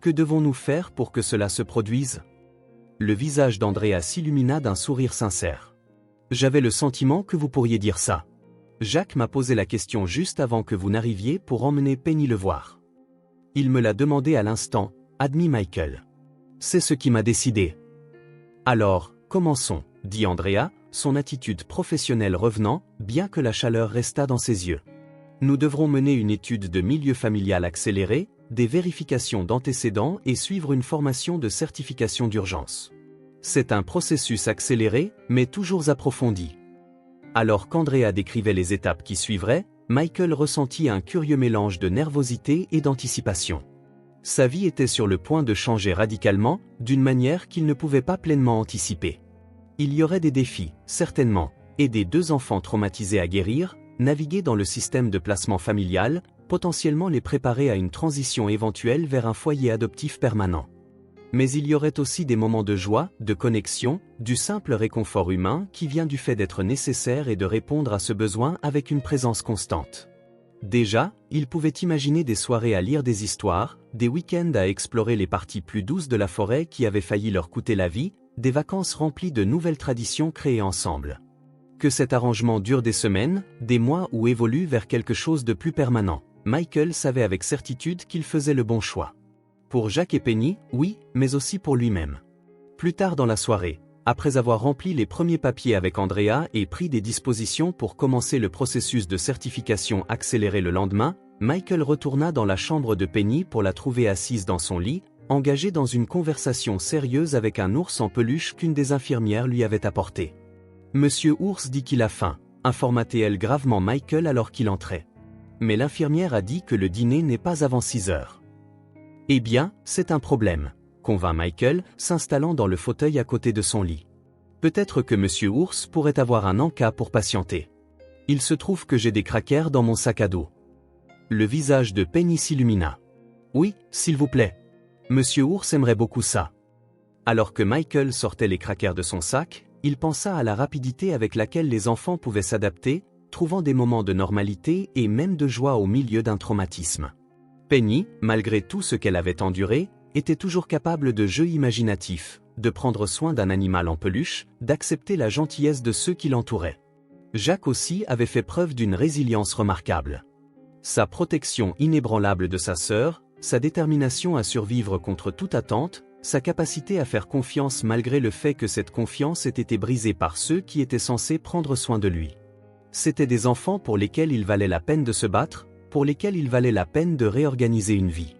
Que devons-nous faire pour que cela se produise ?» Le visage d'Andrea s'illumina d'un sourire sincère. « J'avais le sentiment que vous pourriez dire ça. Jack m'a posé la question juste avant que vous n'arriviez pour emmener Penny le voir. Il me l'a demandé à l'instant, admit Michael. C'est ce qui m'a décidé. Alors, commençons, dit Andrea, son attitude professionnelle revenant, bien que la chaleur restât dans ses yeux. Nous devrons mener une étude de milieu familial accélérée, des vérifications d'antécédents et suivre une formation de certification d'urgence. C'est un processus accéléré, mais toujours approfondi. Alors qu'Andrea décrivait les étapes qui suivraient, Michael ressentit un curieux mélange de nervosité et d'anticipation. Sa vie était sur le point de changer radicalement, d'une manière qu'il ne pouvait pas pleinement anticiper. Il y aurait des défis, certainement, aider 2 enfants traumatisés à guérir, naviguer dans le système de placement familial, potentiellement les préparer à une transition éventuelle vers un foyer adoptif permanent. Mais il y aurait aussi des moments de joie, de connexion, du simple réconfort humain qui vient du fait d'être nécessaire et de répondre à ce besoin avec une présence constante. Déjà, il pouvait imaginer des soirées à lire des histoires, des week-ends à explorer les parties plus douces de la forêt qui avaient failli leur coûter la vie, des vacances remplies de nouvelles traditions créées ensemble. Que cet arrangement dure des semaines, des mois ou évolue vers quelque chose de plus permanent, Michael savait avec certitude qu'il faisait le bon choix. Pour Jack et Penny, oui, mais aussi pour lui-même. Plus tard dans la soirée, après avoir rempli les premiers papiers avec Andrea et pris des dispositions pour commencer le processus de certification accéléré le lendemain, Michael retourna dans la chambre de Penny pour la trouver assise dans son lit, engagé dans une conversation sérieuse avec un ours en peluche qu'une des infirmières lui avait apporté. Monsieur Ours dit qu'il a faim, informa-t-elle gravement Michael alors qu'il entrait. Mais l'infirmière a dit que le dîner n'est pas avant 6 heures. Eh bien, c'est un problème, convint Michael, s'installant dans le fauteuil à côté de son lit. Peut-être que Monsieur Ours pourrait avoir un encas pour patienter. Il se trouve que j'ai des crackers dans mon sac à dos. Le visage de Penny s'illumina. Oui, s'il vous plaît. Monsieur Ours aimerait beaucoup ça. Alors que Michael sortait les crackers de son sac, il pensa à la rapidité avec laquelle les enfants pouvaient s'adapter, trouvant des moments de normalité et même de joie au milieu d'un traumatisme. Penny, malgré tout ce qu'elle avait enduré, était toujours capable de jeux imaginatifs, de prendre soin d'un animal en peluche, d'accepter la gentillesse de ceux qui l'entouraient. Jacques aussi avait fait preuve d'une résilience remarquable. Sa protection inébranlable de sa sœur, sa détermination à survivre contre toute attente, sa capacité à faire confiance malgré le fait que cette confiance ait été brisée par ceux qui étaient censés prendre soin de lui. C'étaient des enfants pour lesquels il valait la peine de se battre, pour lesquels il valait la peine de réorganiser une vie.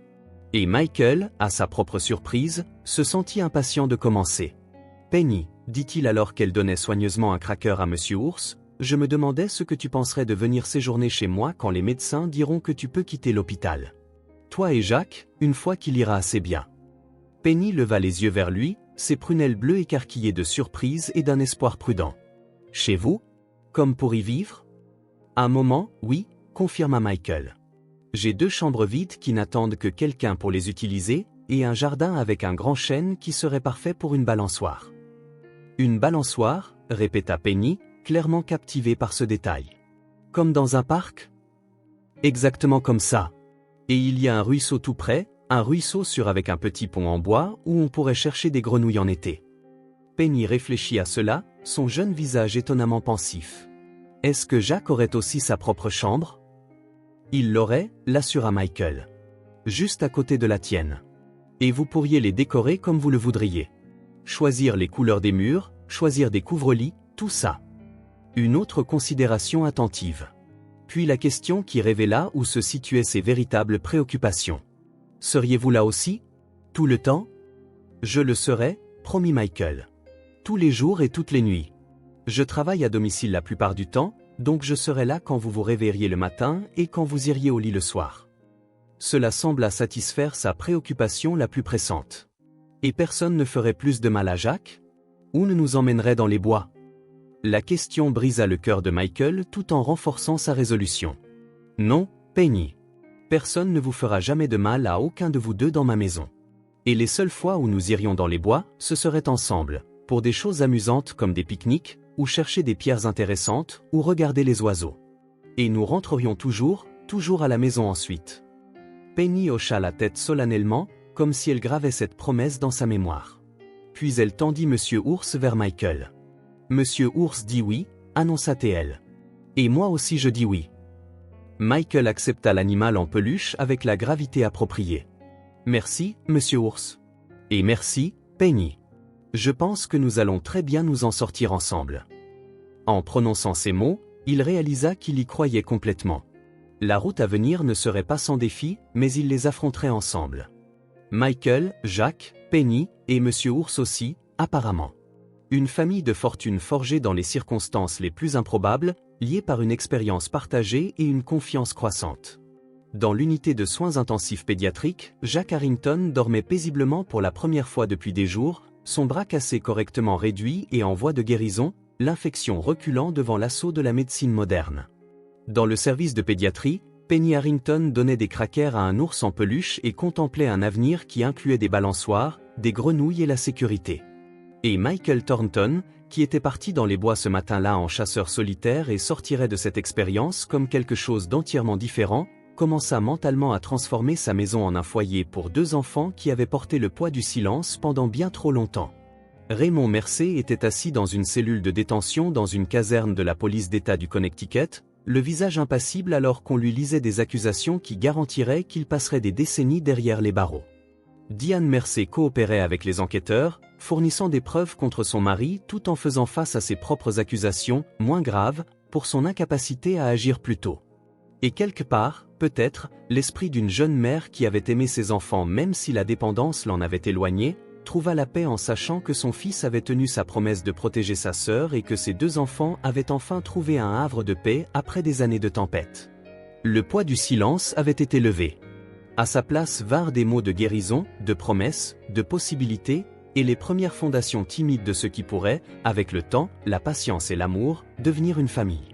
Et Michael, à sa propre surprise, se sentit impatient de commencer. « Penny, dit-il alors qu'elle donnait soigneusement un cracker à Monsieur Ours, je me demandais ce que tu penserais de venir séjourner chez moi quand les médecins diront que tu peux quitter l'hôpital. Toi et Jacques, une fois qu'il ira assez bien. » Penny leva les yeux vers lui, ses prunelles bleues écarquillées de surprise et d'un espoir prudent. « Chez vous? Comme pour y vivre? » Un moment, oui, confirma Michael. J'ai 2 chambres vides qui n'attendent que quelqu'un pour les utiliser, et un jardin avec un grand chêne qui serait parfait pour une balançoire. Une balançoire, répéta Penny, clairement captivée par ce détail. Comme dans un parc? Exactement comme ça. Et il y a un ruisseau tout près, un ruisseau avec un petit pont en bois où on pourrait chercher des grenouilles en été. Penny réfléchit à cela, son jeune visage étonnamment pensif. Est-ce que Jacques aurait aussi sa propre chambre? Il l'aurait, l'assura Michael. Juste à côté de la tienne. Et vous pourriez les décorer comme vous le voudriez. Choisir les couleurs des murs, choisir des couvre-lits, tout ça. Une autre considération attentive. Puis la question qui révéla où se situaient ses véritables préoccupations. Seriez-vous là aussi? Tout le temps? Je le serai, promit Michael. Tous les jours et toutes les nuits. Je travaille à domicile la plupart du temps, donc je serai là quand vous vous réveilleriez le matin et quand vous iriez au lit le soir. Cela sembla satisfaire sa préoccupation la plus pressante. Et personne ne ferait plus de mal à Jacques? Ou ne nous emmènerait dans les bois? La question brisa le cœur de Michael tout en renforçant sa résolution. Non, Penny. Personne ne vous fera jamais de mal à aucun de vous deux dans ma maison. Et les seules fois où nous irions dans les bois, ce serait ensemble, pour des choses amusantes comme des pique-niques, ou chercher des pierres intéressantes, ou regarder les oiseaux. Et nous rentrerions toujours à la maison ensuite. Penny hocha la tête solennellement, comme si elle gravait cette promesse dans sa mémoire. Puis elle tendit Monsieur Ours vers Michael. Monsieur Ours dit oui, annonça-t-elle. Et moi aussi je dis oui. Michael accepta l'animal en peluche avec la gravité appropriée. Merci, Monsieur Ours. Et merci, Penny. Je pense que nous allons très bien nous en sortir ensemble. En prononçant ces mots, il réalisa qu'il y croyait complètement. La route à venir ne serait pas sans défis, mais ils les affronteraient ensemble. Michael, Jacques, Penny, et Monsieur Ours aussi, apparemment. Une famille de fortune forgée dans les circonstances les plus improbables, liée par une expérience partagée et une confiance croissante. Dans l'unité de soins intensifs pédiatriques, Jacques Harrington dormait paisiblement pour la première fois depuis des jours, son bras cassé correctement réduit et en voie de guérison, l'infection reculant devant l'assaut de la médecine moderne. Dans le service de pédiatrie, Penny Harrington donnait des crackers à un ours en peluche et contemplait un avenir qui incluait des balançoires, des grenouilles et la sécurité. Et Michael Thornton, qui était parti dans les bois ce matin-là en chasseur solitaire et sortirait de cette expérience comme quelque chose d'entièrement différent, commença mentalement à transformer sa maison en un foyer pour 2 enfants qui avaient porté le poids du silence pendant bien trop longtemps. Raymond Mercer était assis dans une cellule de détention dans une caserne de la police d'État du Connecticut, le visage impassible alors qu'on lui lisait des accusations qui garantiraient qu'il passerait des décennies derrière les barreaux. Diane Mercer coopérait avec les enquêteurs, fournissant des preuves contre son mari tout en faisant face à ses propres accusations, moins graves, pour son incapacité à agir plus tôt. Et quelque part, peut-être, l'esprit d'une jeune mère qui avait aimé ses enfants même si la dépendance l'en avait éloigné, trouva la paix en sachant que son fils avait tenu sa promesse de protéger sa sœur et que ses deux enfants avaient enfin trouvé un havre de paix après des années de tempête. Le poids du silence avait été levé. À sa place vinrent des mots de guérison, de promesses, de possibilités, et les premières fondations timides de ce qui pourrait, avec le temps, la patience et l'amour, devenir une famille.